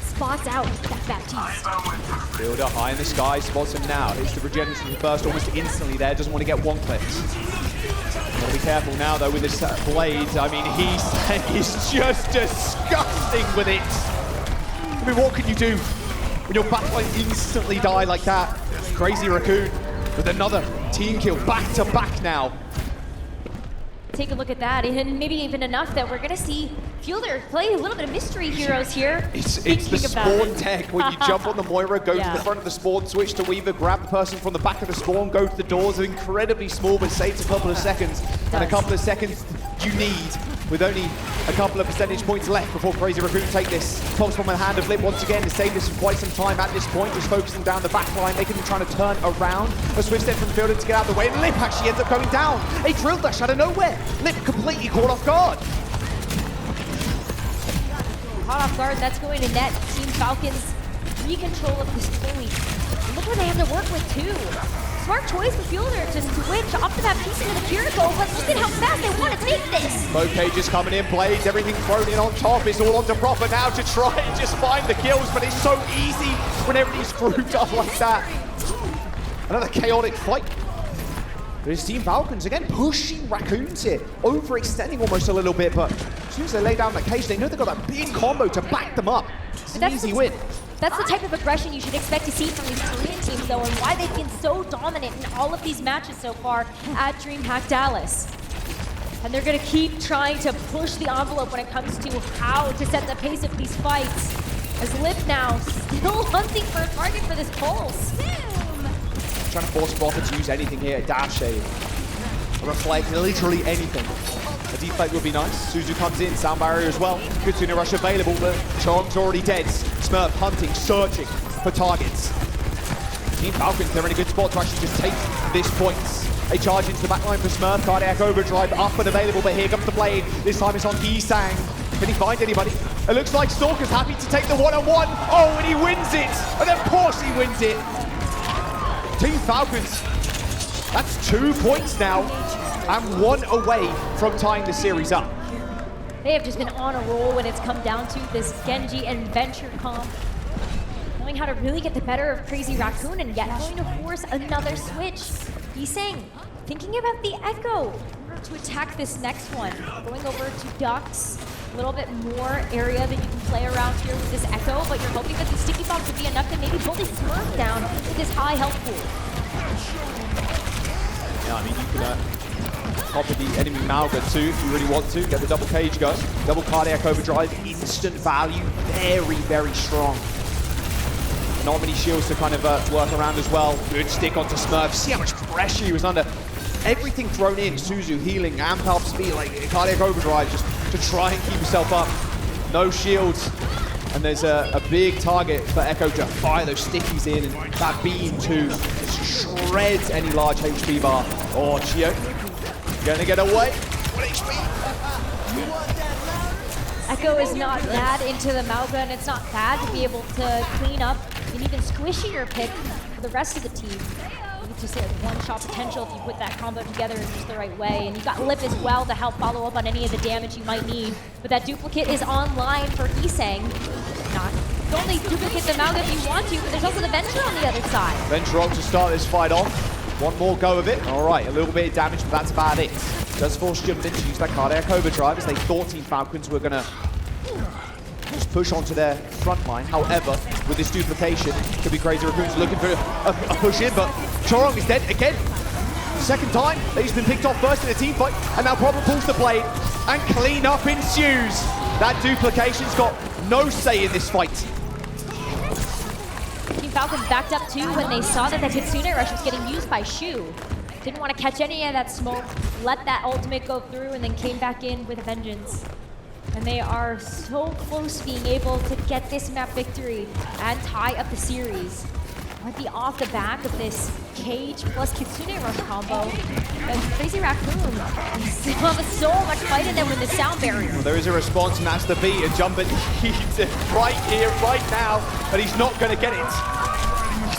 S13: Spots out that Baptiste.
S12: Builder high in the sky, spots him now. Hits the regeneration burst almost instantly there. Doesn't want to get one clip. Gotta be careful now though with this blade. I mean, he's just disgusting with it. I mean, what can you do when your backline instantly die like that? Crazy Raccoon with another team kill back to back now.
S13: Take a look at that, and maybe even enough that we're gonna see Fielder play a little bit of mystery heroes here.
S12: It's the spawn tech when you jump on the Moira, go to the front of the spawn, switch to Weaver, grab the person from the back of the spawn, go to the doors. They're incredibly small, but saves a couple of seconds. And a couple of seconds you need with only a couple of percentage points left before Crazy Raccoon take this. Pulse from the hand of Lip once again to save this for quite some time at this point, just focusing down the back line, making them trying to turn around. A swift step from Fielder to get out of the way, and Lip actually ends up going down. A drill dash out of nowhere. Lip completely caught off guard.
S13: Caught off guard, that's going to net Team Falcons re-control of this point. And look what they have to work with too. Smart choice for Fielder to switch up to that piece into the Curicle, but look at how fast they want to take this.
S12: Both cages coming in, blades, everything thrown in on top. It's all onto Proper now to try and just find the kills, but it's so easy when everything's grouped up like that. Another chaotic fight. There's Team Falcons again pushing Raccoons here, overextending almost a little bit, but as soon as they lay down that cage, they know they've got that big combo to back them up. It's an easy win.
S13: That's the type of aggression you should expect to see from these Korean teams, though, and why they've been so dominant in all of these matches so far at DreamHack Dallas. And they're going to keep trying to push the envelope when it comes to how to set the pace of these fights. As Lip now still hunting for a target for this pulse.
S12: Trying to force Prophet to use anything here. Dash shade. A reflect, literally anything. A deflect would be nice. Suzu comes in, sound barrier as well. Good Tuna Rush available, but Chorong's already dead. Smurf hunting, searching for targets. Team Falcons, they're in a good spot to actually just take this point. A charge into the backline for Smurf. Cardiac Overdrive up and available, but here comes the blade. This time it's on Isang. Can he find anybody? It looks like Stalker's happy to take the one-on-one. Oh, and he wins it! And of course he wins it! Team Falcons, that's 2 points now, and 1 away from tying the series up.
S13: They have just been on a roll when it's come down to this Genji and Venture comp. Knowing how to really get the better of Crazy Raccoon and yet going to force another switch. He's saying, thinking about the Echo in order to attack this next one. Going over to Ducks. A little bit more area that you can play around here with this Echo, but you're hoping that the sticky bomb could be enough to maybe pull this Smurf down with this high health pool.
S12: Yeah, I mean, you can pop with the enemy Malga too if you really want to. Get the double cage going. Double cardiac overdrive, instant value, very, very strong. Not many shields to kind of work around as well. Good stick onto Smurf. See how much pressure he was under. Everything thrown in. Suzu healing, amp up speed, like cardiac overdrive, just to try and keep himself up. No shields. And there's a big target for Echo to fire those stickies in, and that beam to shreds any large HP bar. Oh, Chio, gonna get away. What HP?
S13: Echo is not bad into the Malga, and it's not bad to be able to clean up an even squishier pick for the rest of the team. You get to say one-shot potential if you put that combo together in just the right way. And you've got Lip as well to help follow up on any of the damage you might need. But that duplicate is online for Isang. You can only duplicate the Malga if you want to, but there's also the Venture on the other side.
S12: Venture on to start this fight off. One more go of it. All right, a little bit of damage, but that's about it. Does force Jumden to use that cardiac overdrive as they thought Team Falcons were going to just push onto their front line. However, with this duplication, could be Crazy Raccoons looking for a push in, but Chorong is dead again. Second time that he's been picked off first in a team fight, and now Proper pulls the blade, and clean up ensues. That duplication's got no say in this fight.
S13: Team Falcons backed up too when they saw that the Kitsune Rush was getting used by Shu. Didn't want to catch any of that smoke, let that ultimate go through, and then came back in with a vengeance. And they are so close to being able to get this map victory and tie up the series. Might be off the back of this Cage plus Kitsune Rush combo. And Crazy Raccoon still have so much fight in them with the sound barrier.
S12: Well, there is a response, and that's the beat. And Jumpin needs it right here, right now, but he's not going to get it.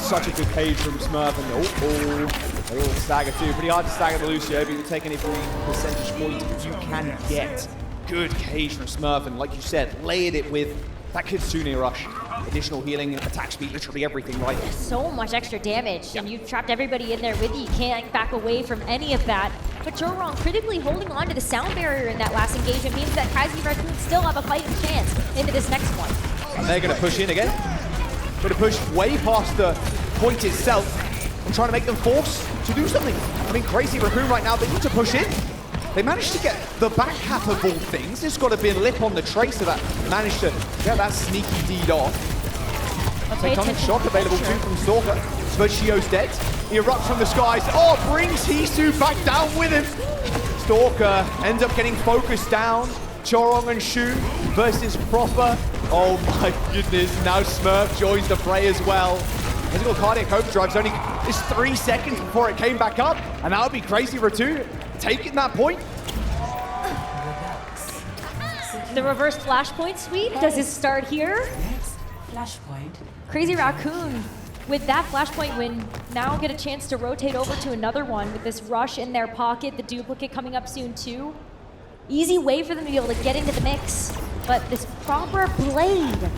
S12: Such a good cage from Smurf, and a little stagger too. Pretty hard to stagger the Lucio, but you take any percentage point you can get. Good cage from Smurf, and like you said, layered it with that Kitsune Rush. Additional healing, attack speed, literally everything, right?
S13: So much extra damage, and you've trapped everybody in there with you. You can't back away from any of that. But Chorong critically holding on to the sound barrier in that last engagement means that Crazy Raccoon still have a fighting chance into this next one.
S12: And they're going to push in again. Going to push way past the point itself and trying to make them force to do something. I mean, Crazy Raccoon right now, they need to push in. They managed to get the back half of all things. It's got to be a lip on the tracer that managed to get that sneaky deed off. Tectonic shock available too from Stalker. Smudgio's dead. He erupts from the skies. Oh, brings Hisu back down with him. Stalker ends up getting focused down. Chorong and Shu versus Proper. Oh my goodness, now Smurf joins the fray as well. Physical cardiac overdrive's only 3 seconds before it came back up, and that would be Crazy Raccoon taking that point.
S13: The reverse flashpoint sweep, does it start here?
S19: Flashpoint.
S13: Crazy Raccoon, with that flashpoint win, now get a chance to rotate over to another one with this rush in their pocket, the duplicate coming up soon too. Easy way for them to be able to get into the mix, but this Proper blade,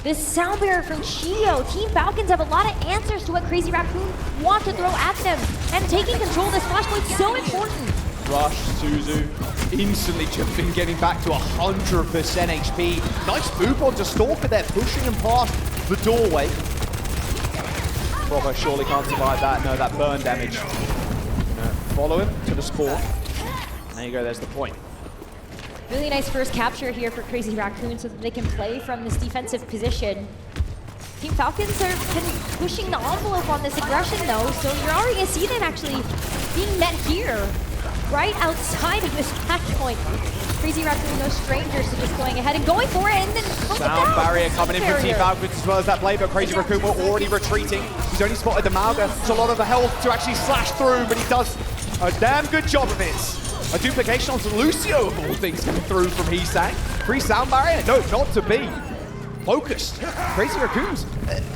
S13: this sound barrier from Shio, Team Falcons have a lot of answers to what Crazy Raccoon want to throw at them, and taking control of this flashpoint is so important.
S12: Rush, Suzu, instantly jumping, getting back to 100% HP. Nice move onto Stalker there, pushing him past the doorway. Proper surely can't survive that. No, that burn damage. Follow him to the spawn. There you go, there's the point.
S13: Really nice first capture here for Crazy Raccoon so that they can play from this defensive position. Team Falcons have been pushing the envelope on this aggression though, so you're already going to see them actually being met here, right outside of this match point. Crazy Raccoon, no strangers to just going ahead and going for it, and then
S12: Sound barrier coming in from Team Falcons as well as that play, but Crazy Raccoon were already retreating. He's only spotted the Mauga. It's a lot of the health to actually slash through, but he does a damn good job of it. A duplication onto Lucio, of all things, coming through from Heesang. Free sound barrier? No, not to be. Focused. Crazy Raccoons,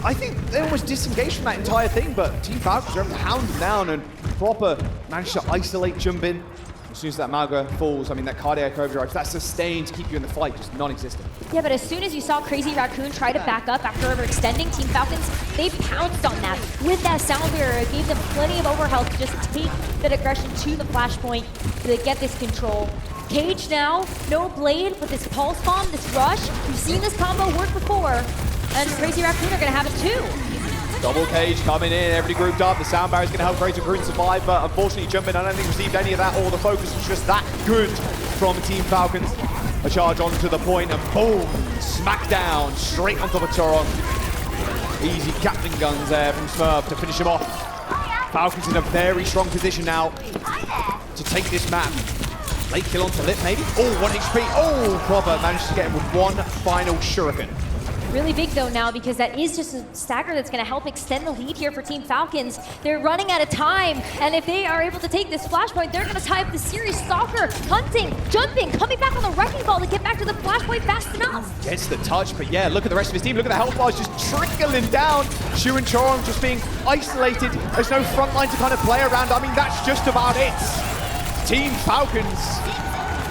S12: I think they almost disengaged from that entire thing, but Team Falcons are able to hound them down and proper manage to isolate jump in. As soon as that Mauga falls, I mean, that cardiac overdrive, that sustain to keep you in the fight, just non-existent.
S13: Yeah, but as soon as you saw Crazy Raccoon try to back up after overextending, Team Falcons, they pounced on that with that sound barrier. It gave them plenty of overhealth to just take that aggression to the flashpoint to get this control. Cage now, no blade, but this pulse bomb, this rush, we've seen this combo work before, and Crazy Raccoon are gonna have it too.
S12: Double Cage coming in, everybody grouped up. The sound barrier is going to help Crazy Raccoon survive, but unfortunately Jumpin, I don't think received any of that, or the focus was just that good from Team Falcons. A charge onto the point, and boom, smack down, straight onto the Torong. Easy captain guns there from Smurf to finish him off. Falcons in a very strong position now to take this map. Late kill onto Lip maybe? Oh, 1 HP, oh, proper, managed to get him with one final shuriken.
S13: Really big though now because that is just a stagger that's going to help extend the lead here for Team Falcons. They're running out of time, and if they are able to take this flashpoint, they're going to tie up the series. Stalker, hunting, jumping, coming back on the wrecking ball to get back to the flashpoint fast enough.
S12: Gets the touch, but yeah, look at the rest of his team. Look at the health bars just trickling down. Shu and Choron just being isolated. There's no front line to kind of play around. I mean, that's just about it. Team Falcons,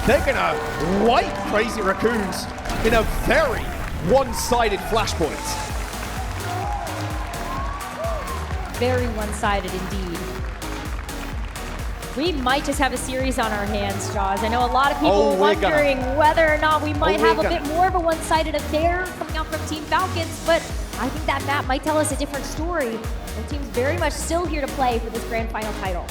S12: they're going to wipe Crazy Raccoons in a very one-sided flashpoint.
S13: Very one-sided indeed. We might just have a series on our hands, Jaws. I know a lot of people wondering whether or not we might have a bit more of a one-sided affair coming out from Team Falcons, but I think that map might tell us a different story. The team's very much still here to play for this grand final title.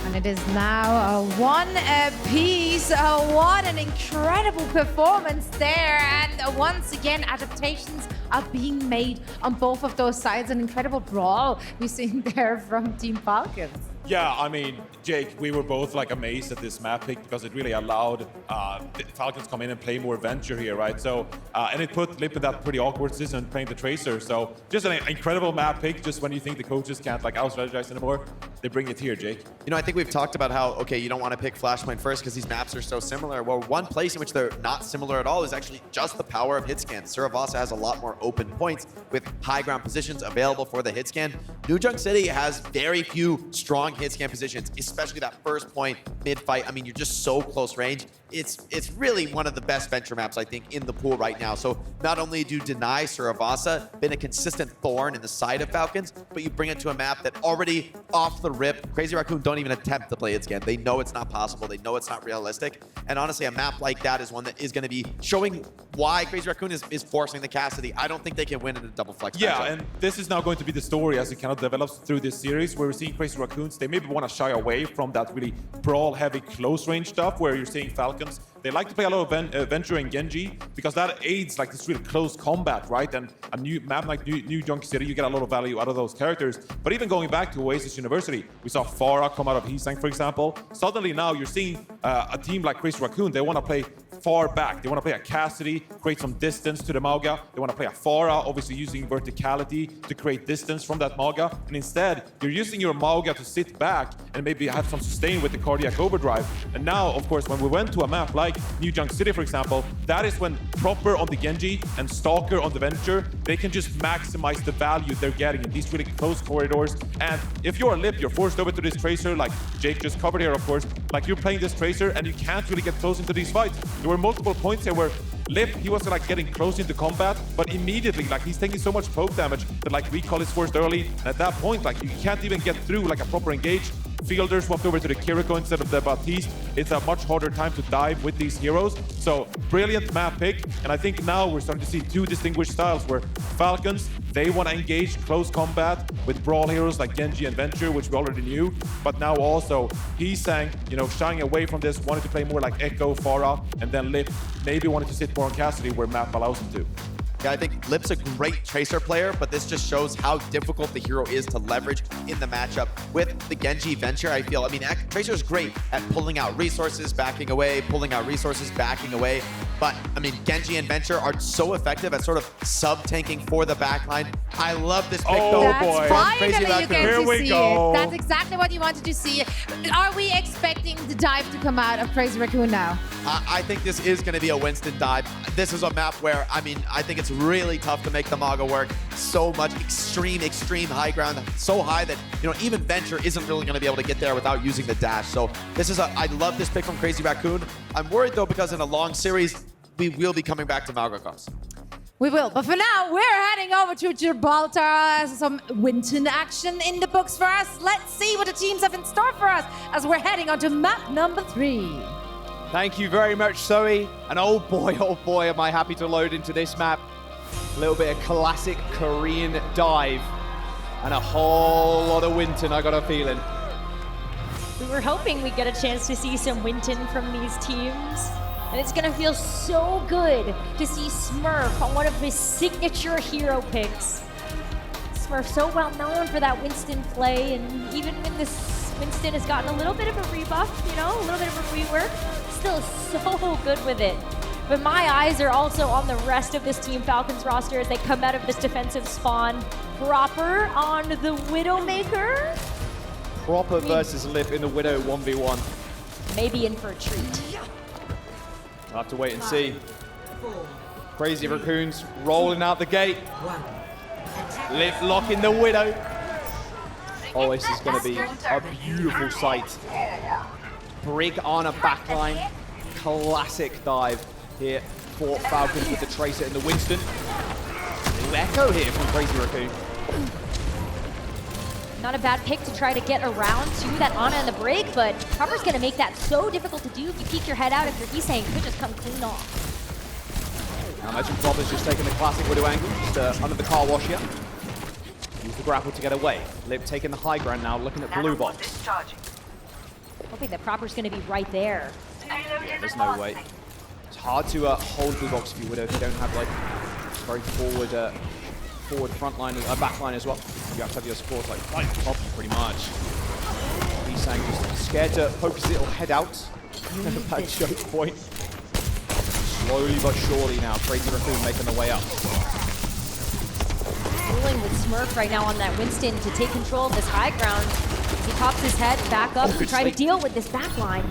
S1: And it is now a 1 apiece. What an incredible performance there. And once again, adaptations are being made on both of those sides. An incredible brawl we've seen there from Team Falcons.
S4: Yeah, I mean, Jake, we were both like amazed at this map pick because it really allowed the Falcons come in and play more Venture here, right? So, and it put Lip in that pretty awkward position playing the Tracer. So just an incredible map pick. Just when you think the coaches can't like out-strategize anymore, they bring it here, Jake.
S3: You know, I think we've talked about how, okay, you don't want to pick Flashpoint first because these maps are so similar. Well, one place in which they're not similar at all is actually just the power of hit scan. Suravasa has a lot more open points with high ground positions available for the hit scan. New Junk City has very few strong hit scan positions, especially that first point mid-fight. I mean, you're just so close range. It's really one of the best Venture maps, I think, in the pool right now. So not only do you deny Suravasa, been a consistent thorn in the side of Falcons, but you bring it to a map that already off the rip, Crazy Raccoon don't even attempt to play it again. They know it's not possible. They know it's not realistic. And honestly, a map like that is one that is going to be showing why Crazy Raccoon is forcing the Cassidy. I don't think they can win in a double flex
S4: Yeah,
S3: matchup.
S4: and this is now going to be the story as it kind of develops through this series where we're seeing Crazy Raccoons. They maybe want to shy away from that really brawl-heavy close-range stuff where you're seeing Falcons. They like to play a lot of Venture and Genji because that aids like this really close combat, right? And a new map like New Junk City, you get a lot of value out of those characters. But even going back to Oasis University, we saw Farah come out of Heesang, for example. Suddenly now you're seeing a team like Crazy Raccoon. They want to play far back. They want to play a Cassidy, create some distance to the Mauga. They want to play a Farah, obviously using verticality to create distance from that Mauga. And instead, you're using your Mauga to sit back and maybe have some sustain with the cardiac overdrive. And now, of course, when we went to a map like New Junk City, for example, that is when proper on the Genji and Stalker on the Venture, they can just maximize the value they're getting in these really close corridors. And if you're a Lip, you're forced over to this Tracer, like Jake just covered here, of course, like you're playing this Tracer and you can't really get close into these fights. There were multiple points here where Lip, he was like getting close into combat, but immediately, like he's taking so much poke damage that like recall is forced early. And at that point, like you can't even get through like a proper engage. Fielder swapped over to the Kiriko instead of the Baptiste. It's a much harder time to dive with these heroes. So brilliant map pick. And I think now we're starting to see two distinguished styles where Falcons, they want to engage close combat with brawl heroes like Genji and Venture, which we already knew. But now also Hisang, you know, shying away from this, wanted to play more like Echo, Pharah, and then Lip maybe wanted to sit more on Cassidy where map allows him to.
S3: Yeah, I think Lip's a great Tracer player, but this just shows how difficult the hero is to leverage in the matchup. With the Genji Venture, I feel, Tracer's great at pulling out resources, backing away, pulling out resources, backing away. But, Genji and Venture are so effective at sort of sub-tanking for the backline. I love this pick, though.
S1: That's finally you get
S3: Here
S1: to
S3: we
S1: see
S3: go.
S1: it. That's exactly what you wanted to see. Are we expecting the dive to come out of Crazy Raccoon now?
S3: I think this is going to be a Winston dive. This is a map where, I think it's really tough to make the Maga work. So much extreme high ground. So high that, even Venture isn't really going to be able to get there without using the dash. So I love this pick from Crazy Raccoon. I'm worried, though, because in a long series, we will be coming back to Maga Cross.
S1: We will, but for now, we're heading over to Gibraltar. Some Winton action in the books for us. Let's see what the teams have in store for us as we're heading on to map number 3.
S12: Thank you very much, Zoe. And oh boy, am I happy to load into this map. A little bit of classic Korean dive and a whole lot of Winton, I got a feeling.
S13: We were hoping we'd get a chance to see some Winton from these teams. And it's gonna feel so good to see Smurf on one of his signature hero picks. Smurf so well known for that Winston play, and even when this Winston has gotten a little bit of a rebuff, a little bit of a rework, still so good with it. But my eyes are also on the rest of this Team Falcons roster as they come out of this defensive spawn. Proper on the Widowmaker.
S12: Proper versus Lip in the Widow 1v1.
S13: Maybe in for a treat.
S12: We'll have to wait and see. Crazy Raccoons rolling out the gate. Lip locking the Widow. Oh, this is going to be a beautiful sight. Brig on a backline. Classic dive here for Falcons with the Tracer and the Winston. Little echo here from Crazy Raccoon.
S13: Not a bad pick to try to get around to that Ana and the Brig, but Proper's going to make that so difficult to do. If you peek your head out, if you're Hisang, could just come clean off.
S12: Now imagine Proper's just taking the classic Widow angle, just under the car wash here. Use the grapple to get away. Lip taking the high ground now, looking at blue box.
S13: Hoping that Proper's going to be right there.
S12: Yeah, there's no way. It's hard to hold blue box if you Widow if you don't have like very forward front line, back line as well. You have to have your support like right on top of you pretty much. Hisang just scared to poke his little head out. Bad choke point. Slowly but surely now, Crazy Raccoon making the way up.
S13: Dueling with Smurf right now on that Winston to take control of this high ground. He pops his head back up to try to deal with this back line.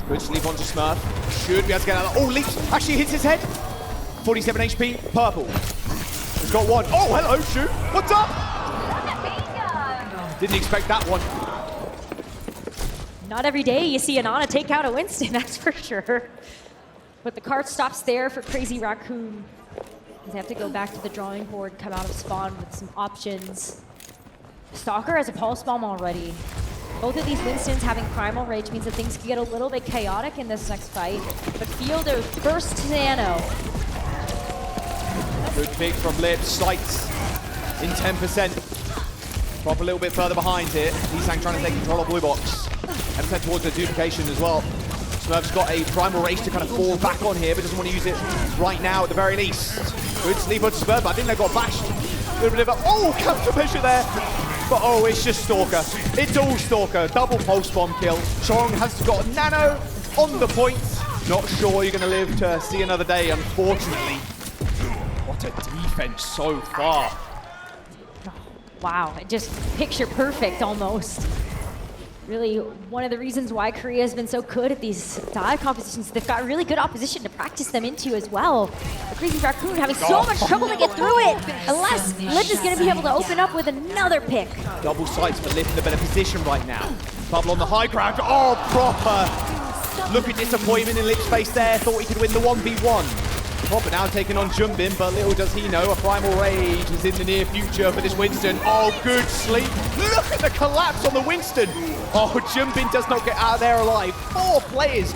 S12: Good sleep onto Smurf. Should be able to get out of leaps. Actually hits his head. 47 HP, purple. He's got one. Oh, hello, Shu. What's up? Didn't expect that one.
S13: Not every day you see an Ana take out a Winston, that's for sure. But the cart stops there for Crazy Raccoon. They have to go back to the drawing board, come out of spawn with some options. Stalker has a pulse bomb already. Both of these Winstons having Primal Rage means that things can get a little bit chaotic in this next fight. But Fielder first to Nano.
S12: Good pick from Lip. Sights in 10%. Drop a little bit further behind here. Hisang trying to take control of blue box. And sent towards the duplication as well. Smurf's got a Primal Rage to kind of fall back on here, but doesn't want to use it right now at the very least. Good sleep on Smurf, but I think they got bashed. A little bit of a, countermeasure there. But it's just Stalker. It's all Stalker. Double pulse bomb kill. Chong has got Nano on the point. Not sure you're going to live to see another day, unfortunately. What a defense so far.
S13: Wow, just picture perfect almost. Really, one of the reasons why Korea has been so good at these dive competitions, they've got really good opposition to practice them into as well. The Crazy Raccoon having so much trouble to get through it, unless Lip is going to be able to open up with another pick.
S12: Double sights, but Lip in a better position right now. Bubble on the high ground. Oh, Proper. Look at disappointment in Lip's face there. Thought he could win the 1v1. Proper now taking on Jumbin, but little does he know, a Primal Rage is in the near future for this Winston. Oh, good sleep. Look at the collapse on the Winston. Oh, Jumbin does not get out of there alive. 4 players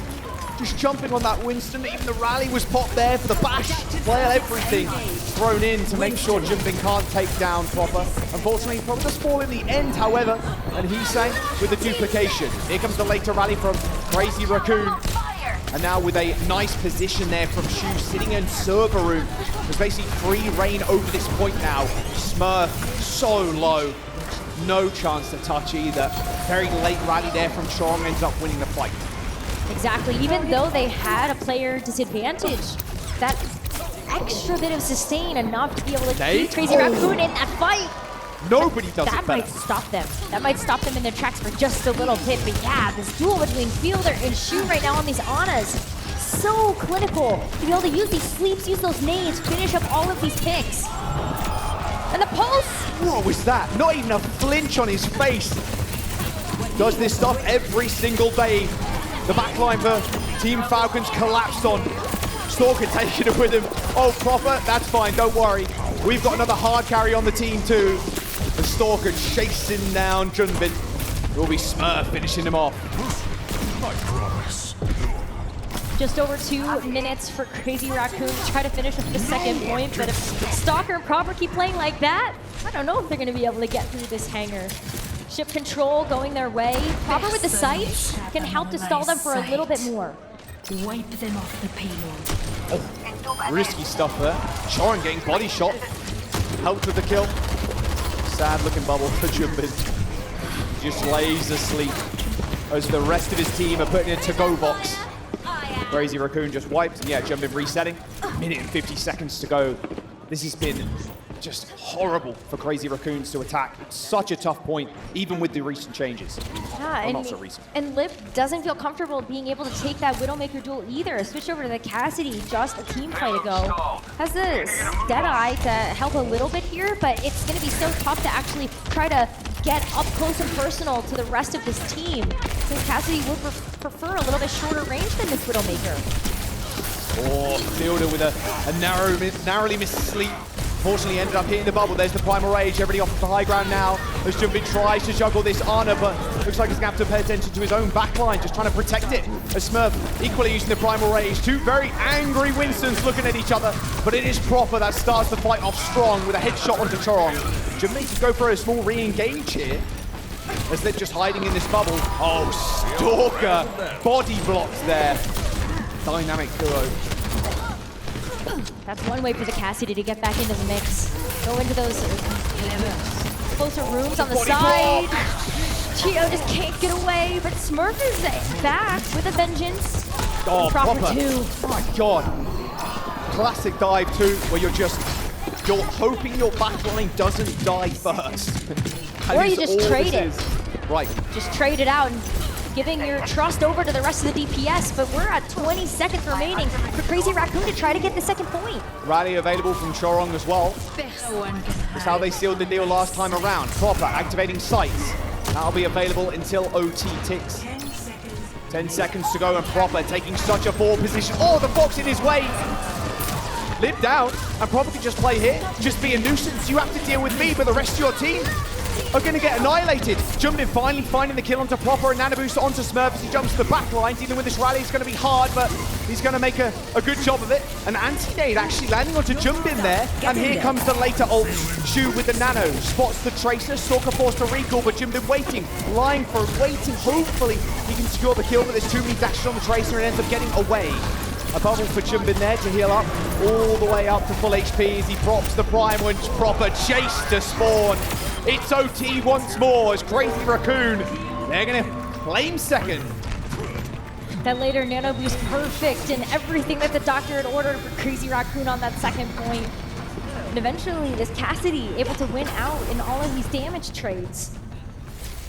S12: just jumping on that Winston. Even the rally was popped there for the bash. Well, everything thrown in to make sure Jumbin can't take down Proper. Unfortunately, Proper does fall in the end, however, and he sang with the duplication. Here comes the later rally from Crazy Raccoon. And now with a nice position there from Shu, sitting in server room. There's basically free reign over this point now. Smurf so low. No chance to touch either. Very late rally there from Chong, ends up winning the fight.
S13: Exactly, even though they had a player disadvantage, that extra bit of sustain enough to be able to keep Crazy Raccoon in that fight.
S12: Nobody does it
S13: That
S12: better.
S13: might stop them. That might stop them in their tracks for just a little bit. But yeah, this duel between Fielder and Shu right now on these Anas, so clinical to be able to use these sleeps, use those nades, finish up all of these picks. And the pulse!
S12: What was that? Not even a flinch on his face. Does this stuff every single day. The backline for Team Falcons collapsed on. Stalker taking it with him. Oh, Proper, that's fine, don't worry. We've got another hard carry on the team too. The Stalker chasing down Junbin. It will be Smurf finishing him off.
S11: I promise.
S13: Just over 2 minutes for Crazy Raccoon to try to finish up the second point, but if Stalker and Proper keep playing like that, I don't know if they're going to be able to get through this hangar. Ship control going their way. Proper with the sights can help to stall them for a little bit more.
S20: Wipe them off the payload.
S12: Risky stuff there. Choran getting body shot. Helped with the kill. Sad looking bubble for Jumbin. Just lays asleep as the rest of his team are putting in a to-go box. Crazy Raccoon just wiped, and yeah, Jumbin resetting. 1:50 seconds to go. This has been just horrible for Crazy Raccoons to attack. It's such a tough point, even with the recent changes.
S13: Yeah,
S12: well, not so recent.
S13: And Lip doesn't feel comfortable being able to take that Widowmaker duel either. Switch over to the Cassidy just a team fight ago. Has the Deadeye to help a little bit here, but it's going to be so tough to actually try to get up close and personal to the rest of this team, since Cassidy would prefer a little bit shorter range than this Widowmaker.
S12: Oh, Fielder with a narrowly missed sleep. Fortunately ended up hitting the bubble. There's the Primal Rage. Everybody off the high ground now as Jumbin tries to juggle this Ana, but looks like he's going to have to pay attention to his own backline, just trying to protect it. As Smurf equally using the Primal Rage. 2 very angry Winstons looking at each other, but it is Proper that starts the fight off strong with a headshot onto Chorong. Jumbin needs to go for a small re-engage here as they're just hiding in this bubble. Oh, Stalker body blocks there. Dynamic duo.
S13: That's one way for the Cassidy to get back into the mix. Go into those closer rooms on the side. Cheeto just can't get away, but Smurf is back with a vengeance.
S12: Oh,
S13: Proper
S12: Proper.
S13: too.
S12: Oh my god. Classic dive too, where you're hoping your backline doesn't die first.
S13: Or you just trade it.
S12: Right.
S13: Just trade it out and giving your trust over to the rest of the DPS, but we're at 20 seconds remaining for Crazy Raccoon to try to get the second point.
S12: Rally available from Chorong as well. That's how they sealed the deal last time around. Proper activating sights. That'll be available until OT ticks. 10 seconds to go, and Proper taking such a poor position. Oh, the Fox in his way. Lip down, and Proper can just play here. Just be a nuisance. You have to deal with me, but the rest of your team are going to get annihilated. Jumbin finally finding the kill onto Proper, and Nana boost onto Smurf as he jumps to the back line. Dealing with this rally is going to be hard, but he's going to make a good job of it. An anti-nade actually landing onto Jumbin there, and here comes the later ult. Shu with the nano, spots the Tracer, Stalker forced to recall, but Jumbin waiting, lying for waiting. Hopefully he can secure the kill, but there's too many dashes on the Tracer and ends up getting away. A bubble for Jumbin there to heal up, all the way up to full HP as he props the Prime when Proper chase to spawn. It's OT once more as Crazy Raccoon, they're going to claim second.
S13: That later nano boost perfect and everything that the doctor had ordered for Crazy Raccoon on that second point. And eventually this Cassidy able to win out in all of these damage trades.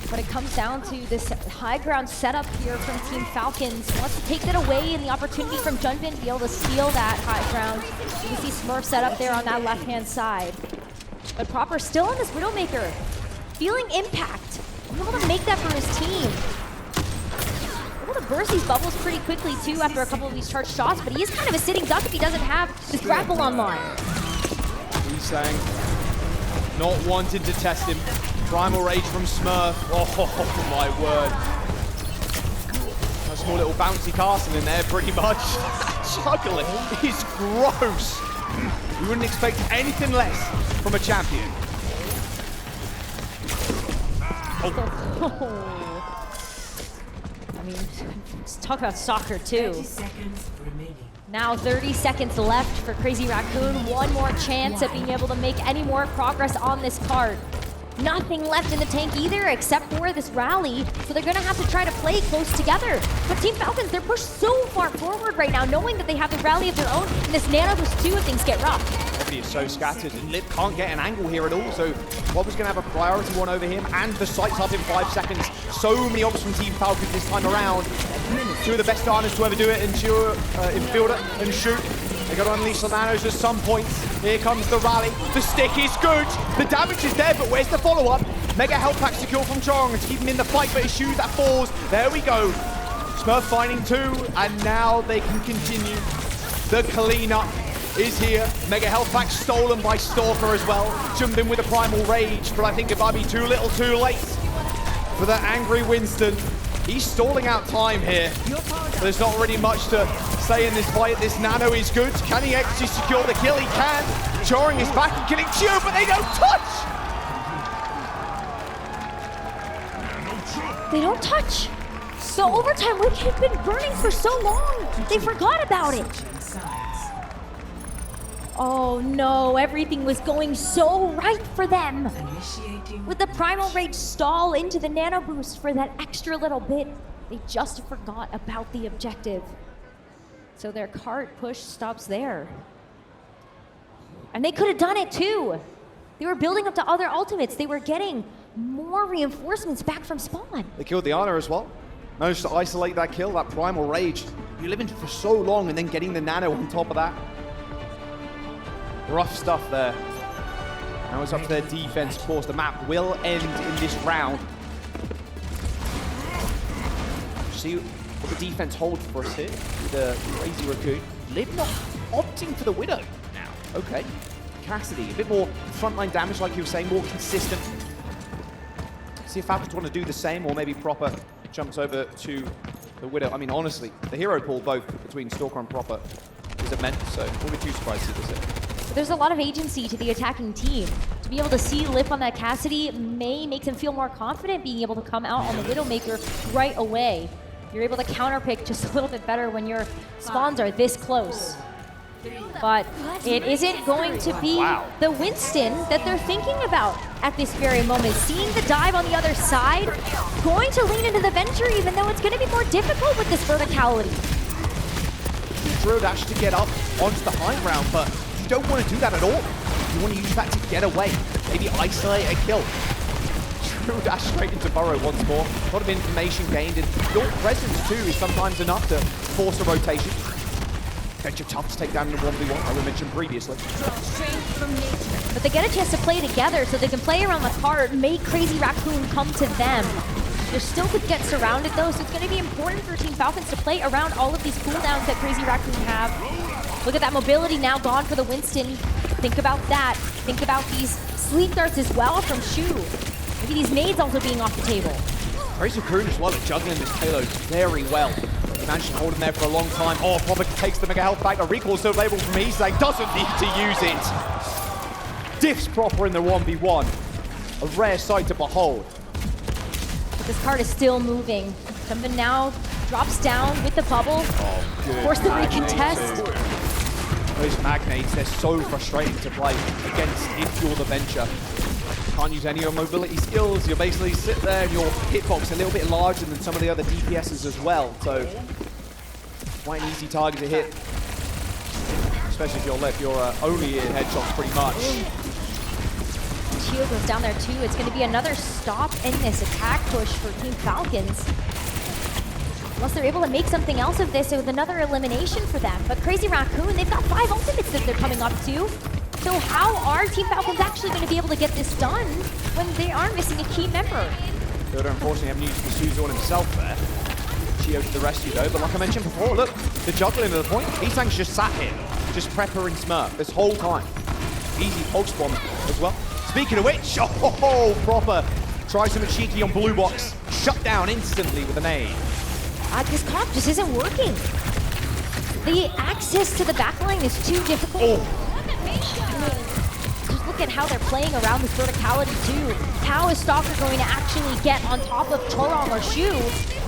S13: But it comes down to this high ground setup here from Team Falcons. Wants to take that away, and the opportunity from Junbin to be able to steal that high ground. You can see Smurf set up there on that left-hand side. But Proper still on this Widowmaker, feeling impact. Able to make that for his team. Able to burst these bubbles pretty quickly too after a couple of these charged shots, but he is kind of a sitting duck if he doesn't have this grapple online.
S12: He's saying, not wanting to test him. Primal Rage from Smurf. Oh my word. A small little bouncy castle in there, pretty much. Juggling is gross. You wouldn't expect anything less from a champion.
S13: I mean, let's talk about soccer too. Now 30 seconds left for Crazy Raccoon. One more chance at being able to make any more progress on this card. Nothing left in the tank either except for this rally, so they're gonna have to try to play close together. But Team Falcons, they're pushed so far forward right now, knowing that they have the rally of their own, and this Nano boost too if things get rough.
S12: Everybody is so scattered, and Lip can't get an angle here at all, so Bob is going to have a priority one over him, and the sight's up in 5 seconds. So many options from Team Falcons this time around. Two of the best starters to ever do it, Infielder and Shoot. They got to unleash the nanos at some point. Here comes the rally. The stick is good. The damage is there, but where's the follow-up? Mega health pack secure from Chong to keep him in the fight, but his shoe that falls. There we go. Smurf finding 2, and now they can continue. The cleanup is here. Mega health pack stolen by Stalker as well. Jumped in with a Primal Rage, but I think it might be too little too late for the angry Winston. He's stalling out time here. There's not really much to say in this fight. This Nano is good. Can he actually secure the kill? He can. Choring is back and killing Chew, but they don't touch!
S13: They don't touch. The overtime wake had been burning for so long, they forgot about it. Oh no, everything was going so right for them. With the Primal Rage stall into the Nano Boost for that extra little bit, they just forgot about the objective. So their cart push stops there. And they could have done it too. They were building up to other ultimates. They were getting more reinforcements back from spawn.
S12: They killed the Ana as well. Managed to isolate that kill, that Primal Rage. You're living for so long and then getting the Nano on top of that. Rough stuff there. Now it's up to their defense, of course. The map will end in this round. See what the defense holds for us here with the Crazy Raccoon. Lib not opting for the Widow now. Okay. Cassidy, a bit more frontline damage, like you were saying, more consistent. See if Falcons want to do the same, or maybe Proper jumps over to the Widow. I mean, honestly, the hero pool both between Stalker and Proper is immense, so we'll be too surprised to see this hit.
S13: There's a lot of agency to the attacking team. To be able to see Lip on that Cassidy may make them feel more confident being able to come out on the Widowmaker right away. You're able to counterpick just a little bit better when your spawns are this close. But it isn't going to be the Winston that they're thinking about at this very moment. Seeing the dive on the other side, going to lean into the venture even though it's going to be more difficult with this verticality.
S12: Drill dash to get up onto the high ground, but you don't want to do that at all. You want to use that to get away. Maybe isolate a kill. Drill dash straight into Burrow once more. A lot of information gained, and your presence too is sometimes enough to force a rotation. Venture tough to take down the 1v1, like we mentioned previously.
S13: But they get a chance to play together so they can play around the card, make Crazy Raccoon come to them. They still could get surrounded though, so it's going to be important for Team Falcons to play around all of these cooldowns that Crazy Raccoon have. Look at that mobility now gone for the Winston. Think about that. Think about these sleep darts as well from Shu. Maybe these nades also being off the table.
S12: Crazy Raccoon as well at juggling this payload very well. He managed to hold him there for a long time. Oh, Proper takes the Mega Health back. A recall still available from Eastlake. Doesn't need to use it. Diffs Proper in the 1v1. A rare sight to behold.
S13: But this card is still moving. Jumpin now drops down with the bubble.
S12: Oh, good.
S13: Force the recontest.
S12: Those Magnates, they're so frustrating to play against if you're the Venture. Can't use any of your mobility skills. You basically sit there and your hitbox a little bit larger than some of the other DPSs as well. So quite an easy target to hit. Especially if you're left, you're only in headshots pretty much.
S13: Shield goes down there too. It's going to be another stop in this attack push for Team Falcons. Unless they're able to make something else of this with another elimination for them. But Crazy Raccoon, they've got 5 ultimates that they're coming up to. So how are Team Falcons actually going to be able to get this done when they are missing a key member?
S12: Fielder unfortunately having used the Suzu on himself there. Chio to the rescue though, but like I mentioned before, look, the juggling to the point. Heesang's just sat here, just prepping Smurf this whole time. Easy pulse bomb as well. Speaking of which, oh, proper. Tries something cheeky on Blue Box. Shut down instantly with an nade.
S13: This comp just isn't working. The access to the backline is too difficult. Just look at how they're playing around this verticality too. How is Stalker going to actually get on top of Chorong or Shu?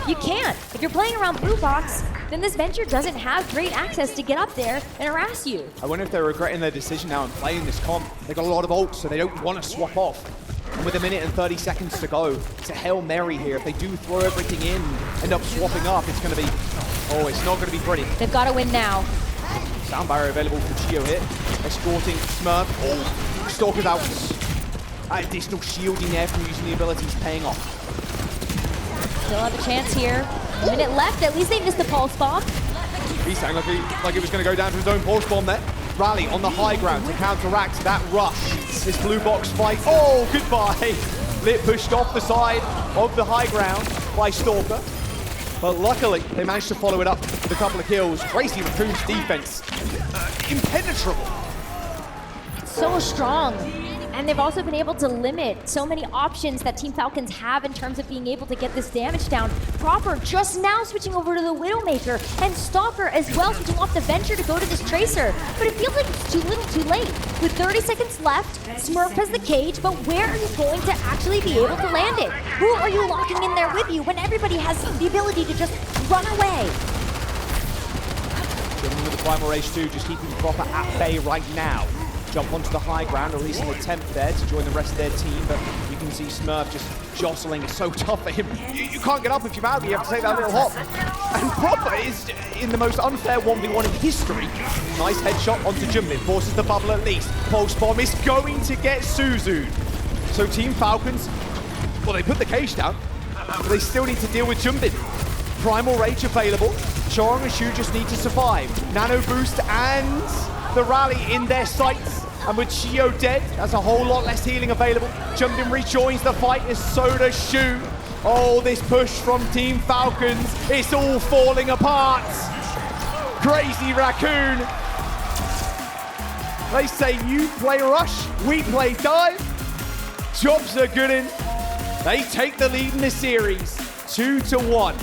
S13: You can't. If you're playing around Blue Box, then this Venture doesn't have great access to get up there and harass you.
S12: I wonder if they're regretting their decision now and playing this comp. They've got a lot of ults, so they don't want to swap off. And with 1 minute and 30 seconds to go, it's a Hail Mary here. If they do throw everything in, end up swapping up, it's going to be, oh, it's not going to be pretty.
S13: They've got to win now.
S12: Sound barrier available for Chio here. Escorting Smurf. Oh, Stalker's out. That additional shielding there from using the abilities paying off.
S13: Still have a chance here. 1 minute left, at least they missed the pulse bomb.
S12: He's saying like it was going to go down to his own pulse bomb there. Rally on the high ground to counteract that rush. This Blue Box fight. Oh, goodbye. Lit pushed off the side of the high ground by Stalker. But luckily, they managed to follow it up with a couple of kills. Crazy Raccoon's defense. Impenetrable.
S13: So strong. And they've also been able to limit so many options that Team Falcons have in terms of being able to get this damage down. Proper just now switching over to the Widowmaker, and Stalker as well switching off the Venture to go to this Tracer. But it feels like it's too little too late. With 30 seconds left, Smurf has the cage, but where are you going to actually be able to land it? Who are you locking in there with you when everybody has the ability to just run away?
S12: Getting with the Primal Rage 2, just keeping Proper at bay right now. Jump onto the high ground, at least an attempt there to join the rest of their team, but you can see Smurf just jostling. It's so tough for him. You can't get up if you're out, you have to take that little hop. And Proper is in the most unfair 1v1 in history. Nice headshot onto Jumbin, forces the bubble at least. Pulse bomb is going to get Suzu. So Team Falcons, well, they put the cage down, but they still need to deal with Jumbin. Primal Rage available. Chorong and Shu just need to survive. Nano boost and the rally in their sights. And with Chio dead, that's a whole lot less healing available. Jumbin rejoins the fight as so does Shu. Oh, this push from Team Falcons, it's all falling apart. Crazy Raccoon. They say you play rush, we play dive. Jobs are good in. They take the lead in the series, 2-1.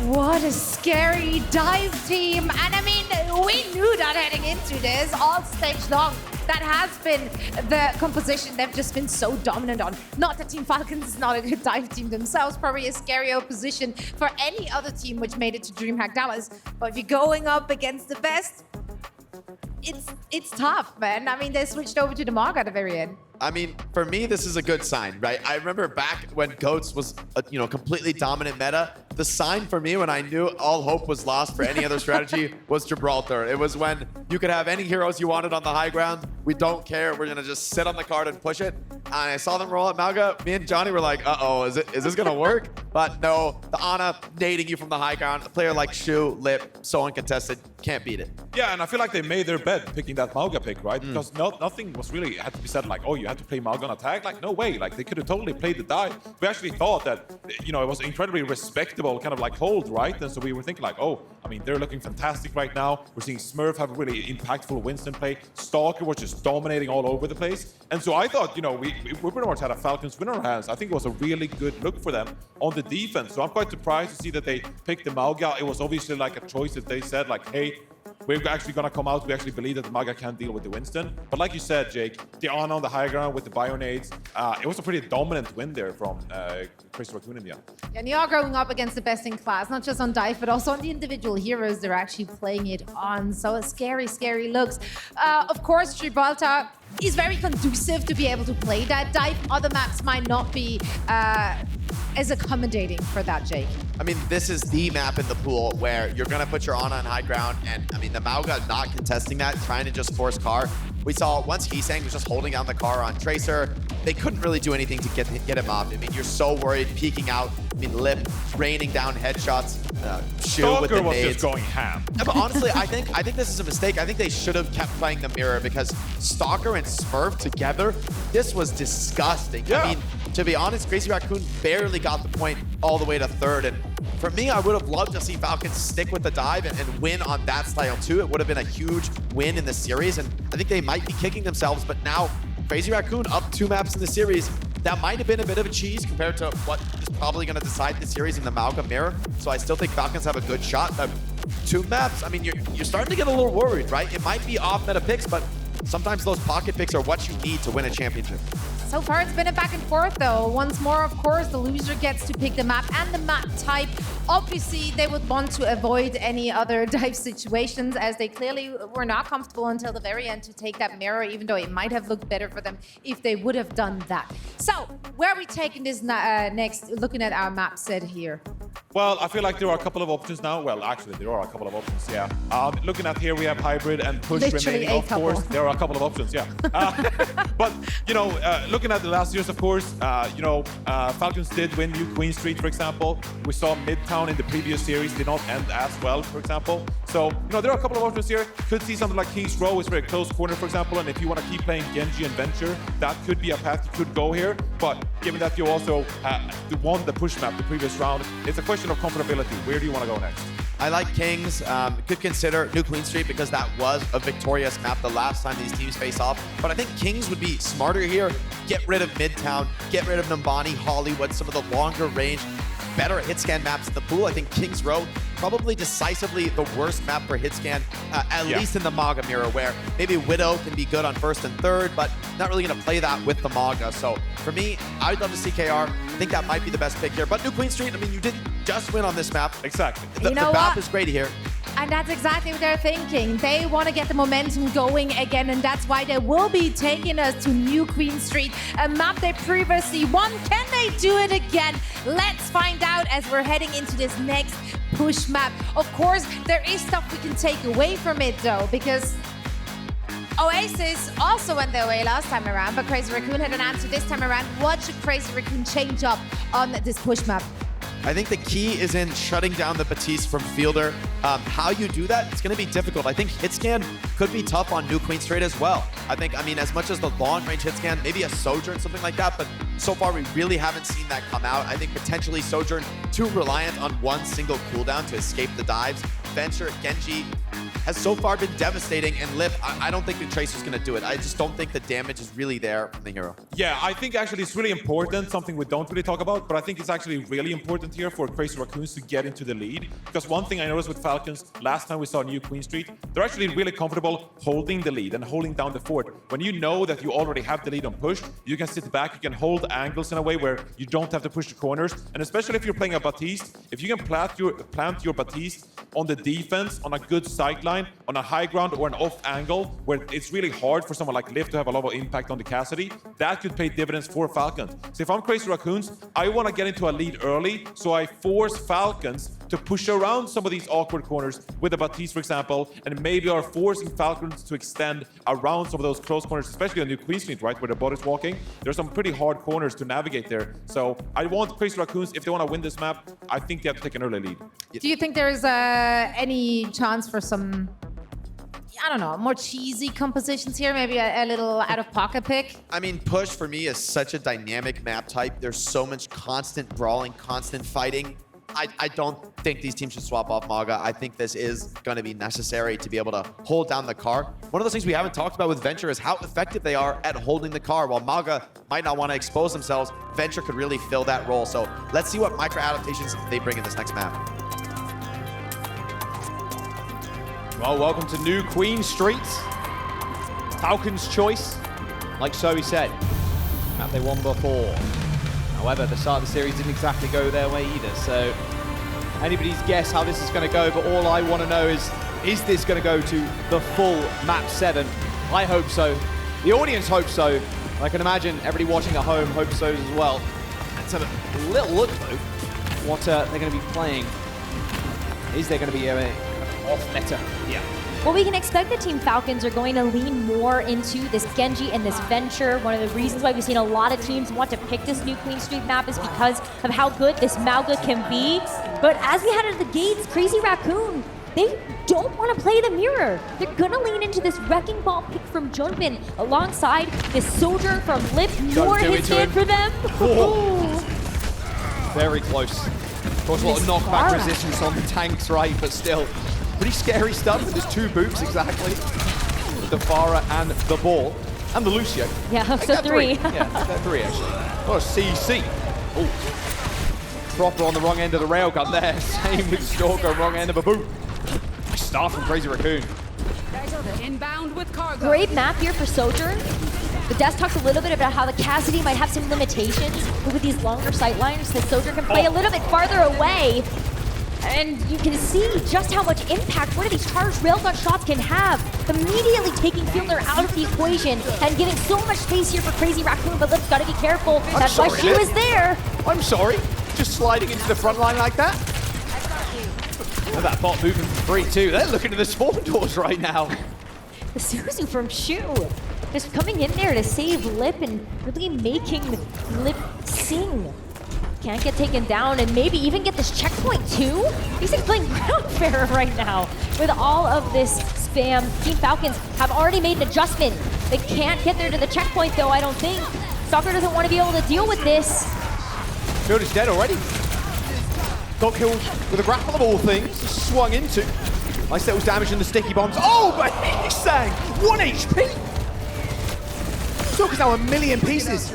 S1: What a scary dive team. And I mean, we knew that heading into this all stage long. That has been the composition they've just been so dominant on. Not that Team Falcons is not a good dive team themselves, probably a scary opposition for any other team which made it to DreamHack Dallas. But if you're going up against the best, it's tough, man. I mean, they switched over to the Mog at the very end.
S3: I mean, for me, this is a good sign, right? I remember back when Goats was a completely dominant meta, the sign for me when I knew all hope was lost for any other strategy was Gibraltar. It was when you could have any heroes you wanted on the high ground. We don't care. We're going to just sit on the card and push it. And I saw them roll at Malga. Me and Johnny were like, uh-oh, is this going to work? But no, the Ana nading you from the high ground. A player like Shu, Lip, so uncontested, can't beat it.
S4: Yeah, and I feel like they made their bet picking that Malga pick, right? Because nothing was really had to be said like, oh, you had to play Malga on attack. Like, no way. Like, they could have totally played the dive. We actually thought that, it was incredibly respectable kind of like hold, right? And so we were thinking like, oh, I mean, they're looking fantastic right now. We're seeing Smurf have a really impactful Winston play. Stalker was just dominating all over the place. And so I thought, we pretty much had a Falcons win in our hands. I think it was a really good look for them on the defense. So I'm quite surprised to see that they picked the Malga. It was obviously like a choice that they said like, hey, we're actually going to come out. We actually believe that the Malga can't deal with the Winston. But like you said, Jake, the Ana on the high ground with the Bionades, it was a pretty dominant win there from Chris Raccoon in the end.
S1: And you are going up against the best in class, not just on dive, but also on the individual heroes they're actually playing it on. So it's scary, scary looks. Of course, Gibraltar is very conducive to be able to play that dive. Other maps might not be as accommodating for that, Jake.
S3: I mean, this is the map in the pool where you're going to put your Ana on high ground. And I mean, the Malga not contesting that, trying to just force car. We saw once Heesang was just holding down the car on Tracer, they couldn't really do anything to get him up. I mean, you're so worried, peeking out. I mean, Lip raining down headshots. Shu with the
S4: Stalker was
S3: nades.
S4: just going ham.
S3: Yeah, but honestly, I think this is a mistake. I think they should have kept playing the mirror because Stalker and Smurf together, this was disgusting.
S4: Yeah.
S3: I mean, to be honest, Crazy Raccoon barely got the point all the way to third. And for me, I would have loved to see Falcons stick with the dive and win on that style too. It would have been a huge win in the series. And I think they might be kicking themselves, but now Crazy Raccoon up 2 maps in the series. That might have been a bit of a cheese compared to what is probably going to decide the series in the Malga Mirror. So I still think Falcons have a good shot. 2 maps, I mean, you're starting to get a little worried, right? It might be off meta picks, but sometimes those pocket picks are what you need to win a championship.
S1: So far, it's been a back and forth, though. Once more, of course, the loser gets to pick the map and the map type. Obviously, they would want to avoid any other dive situations, as they clearly were not comfortable until the very end to take that mirror, even though it might have looked better for them if they would have done that. So, where are we taking this next, looking at our map set here?
S4: Well, I feel like there are a couple of options now. Well, actually, there are a couple of options, yeah. Looking at here, we have hybrid and push
S1: Literally
S4: remaining, of
S1: couple.
S4: course. There are a couple of options, yeah. But, you know, looking at the last years, of course, Falcons did win New Queen Street, for example. We saw Midtown in the previous series did not end as well, for example. So, you know, there are a couple of options here. Could see something like King's Row is very close corner, for example. And if you want to keep playing Genji and Venture, that could be a path you could go here. But given that you also won the push map the previous round, it's a question of comfortability. Where do you want to go next?
S3: I like Kings. Could consider New Queen Street because that was a victorious map the last time these teams face off. But I think Kings would be smarter here. Get rid of Midtown, get rid of Nambani, Hollywood, some of the longer range, better hit scan maps in the pool. I think Kings Row, probably decisively the worst map for hit scan, at least in the Maga Mirror, where maybe Widow can be good on first and third, but not really going to play that with the Maga. So for me, I'd love to see KR. I think that might be the best pick here. But New Queen Street, I mean, you didn't just win on this map.
S4: Exactly.
S3: The map is great here.
S1: And that's exactly what they're thinking. They want to get the momentum going again, and that's why they will be taking us to New Queen Street, a map they previously won. Can they do it again? Let's find out as we're heading into this next push map. Of course, there is stuff we can take away from it, though, because Oasis also went their way last time around, but Crazy Raccoon had an answer this time around. What should Crazy Raccoon change up on this push map?
S3: I think the key is in shutting down the Batiste from Fielder. How you do that, it's going to be difficult. I think hit scan could be tough on New Queen Street as well. I mean, as much as the long range hit scan, maybe a Sojourn, something like that, but so far we really haven't seen that come out. I think potentially Sojourn too reliant on one single cooldown to escape the dives. Venture, Genji has so far been devastating, and Lip, I don't think the Tracer's going to do it. I just don't think the damage is really there from the hero.
S4: Yeah, I think actually it's really important, something we don't really talk about, but I think it's actually really important here for Crazy Raccoons to get into the lead. Because one thing I noticed with Falcons, last time we saw New Queen Street, they're actually really comfortable holding the lead and holding down the fort. When you know that you already have the lead on push, you can sit back, you can hold angles in a way where you don't have to push the corners. And especially if you're playing a Batiste, if you can plant your Batiste on the defense, on a good sideline, on a high ground or an off angle, where it's really hard for someone like Liv to have a lot of impact on the Cassidy, that could pay dividends for Falcons. So if I'm Crazy Raccoons, I want to get into a lead early, so I force Falcons to push around some of these awkward corners with a Batiste, for example, and maybe are forcing Falcons to extend around some of those close corners, especially on New Queen Street, right, where the bot is walking. There's some pretty hard corners to navigate there. So I want Crazy Raccoons, if they want to win this map, I think they have to take an early lead.
S1: Do you think there's any chance for some, I don't know, more cheesy compositions here? Maybe a little out-of-pocket pick?
S3: I mean, push for me is such a dynamic map type. There's so much constant brawling, constant fighting. I don't think these teams should swap off Maga. I think this is going to be necessary to be able to hold down the car. One of those things we haven't talked about with Venture is how effective they are at holding the car. While Maga might not want to expose themselves, Venture could really fill that role. So let's see what micro adaptations they bring in this next map.
S12: Well, welcome to New Queen Street. Falcons' choice, like Zoe said, map they won before. However, the start of the series didn't exactly go their way either, so anybody's guess how this is going to go, but all I want to know is this going to go to the full map 7? I hope so. The audience hopes so. I can imagine everybody watching at home hopes so as well. Let's have a little look, though, what they're going to be playing. Is there going to be an off-meta? Yeah.
S13: Well, we can expect the Team Falcons are going to lean more into this Genji and this Venture. One of the reasons why we've seen a lot of teams want to pick this New Queen Street map is because of how good this Malga can be. But as we head out of the gates, Crazy Raccoon, they don't want to play the mirror. They're going to lean into this Wrecking Ball pick from Junbin alongside this Soldier from Lip. More hit stand for them.
S12: Very close. Of course, a lot of knockback resistance on the tanks, right? But still, pretty scary stuff with his 2 boots exactly. The Farah and the Ball. And the Lucio.
S13: Yeah, so 3.
S12: Yeah, they're 3 actually. Oh, CC. Oh. Proper on the wrong end of the railgun there. Same with Stalker, wrong end of a boot. Nice start from Crazy Raccoon.
S21: Inbound with cargo.
S13: Great map here for Sojourn. The Des talks a little bit about how the Cassidy might have some limitations, but with these longer sight lines, the Sojourn can play a little bit farther away. And you can see just how much impact one of these charged railgun shots can have, immediately taking Fielder out of the equation and giving so much space here for Crazy Raccoon, but Lip's gotta be careful. That's why she was there.
S12: I'm sorry. Just sliding into the front line like that. And that bot moving for 3-2. They're looking at the spawn doors right now.
S13: The Suzu from Shu just coming in there to save Lip and really making Lip sing. Can't get taken down and maybe even get this checkpoint too. He's playing ground fair right now with all of this spam. Team Falcons have already made an adjustment. They can't get there to the checkpoint though, I don't think. Stalker doesn't want to be able to deal with this.
S12: Fielder's dead already. Got killed with a grapple of all things. Swung into. Nice little damage in the sticky bombs. Oh, but he's saying 1 HP. Stalker's now 1,000,000 pieces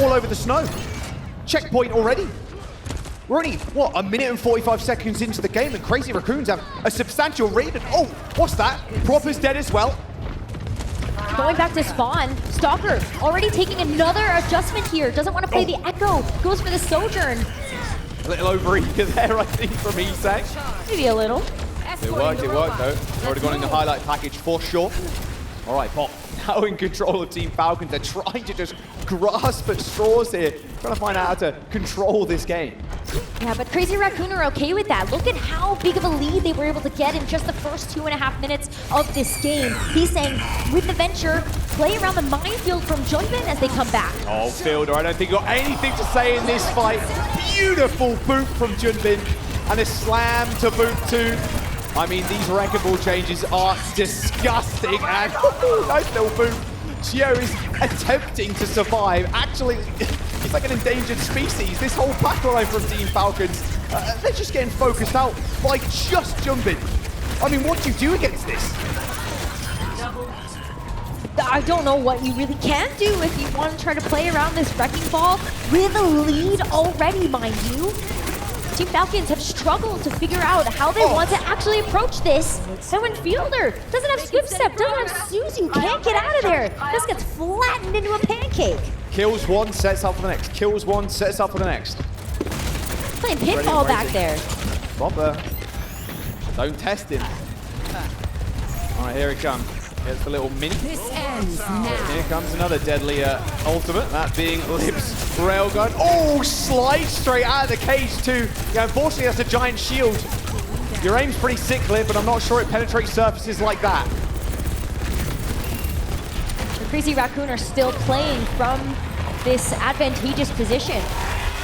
S12: all over the snow. Checkpoint already. We're only, what, 1 minute and 45 seconds into the game, and Crazy Raccoons have a substantial lead. And oh, what's that? Proper's dead as well.
S13: Going back to spawn, Stalker already taking another adjustment here. Doesn't want to play the Echo. Goes for the Sojourn.
S12: A little over-eager there, I think, from Isak.
S13: Maybe a little.
S12: It worked though. Already gone in the highlight package for sure. All right, Pop, now in control of Team Falcons. They're trying to just grasp at straws here, trying to find out how to control this game.
S13: Yeah, but Crazy Raccoon are okay with that. Look at how big of a lead they were able to get in just the first 2.5 minutes of this game. He's saying, with the venture, play around the minefield from Junbin as they come back.
S12: Oh, Fielder, I don't think you've got anything to say in this fight. Beautiful boot from Junbin, and a slam to boot 2. I mean, these wrecking ball changes are disgusting, and nice little boot. Chio is attempting to survive. Actually, he's like an endangered species. This whole pack line from Team Falcons, they're just getting focused out by just Junbin. I mean, what do you do against this?
S13: I don't know what you really can do if you want to try to play around this wrecking ball with a lead already, mind you. Team Falcons have struggled to figure out how they want to actually approach this. And when Fielder doesn't have Swift Step, doesn't have Suzu, can't get out of there. This gets flattened into a pancake.
S12: Kills one, sets up for the next. Kills one, sets up for the next.
S13: Playing pinball back there.
S12: Proper. Don't test him. All right, here he comes. Here's the little mini.
S21: This ends now.
S12: Here comes another deadly ultimate, that being Lip's railgun. Oh, slide straight out of the cage too. Yeah, unfortunately that's a giant shield. Your aim's pretty sick, Lip, but I'm not sure it penetrates surfaces like that.
S13: The Crazy Raccoon are still playing from this advantageous position.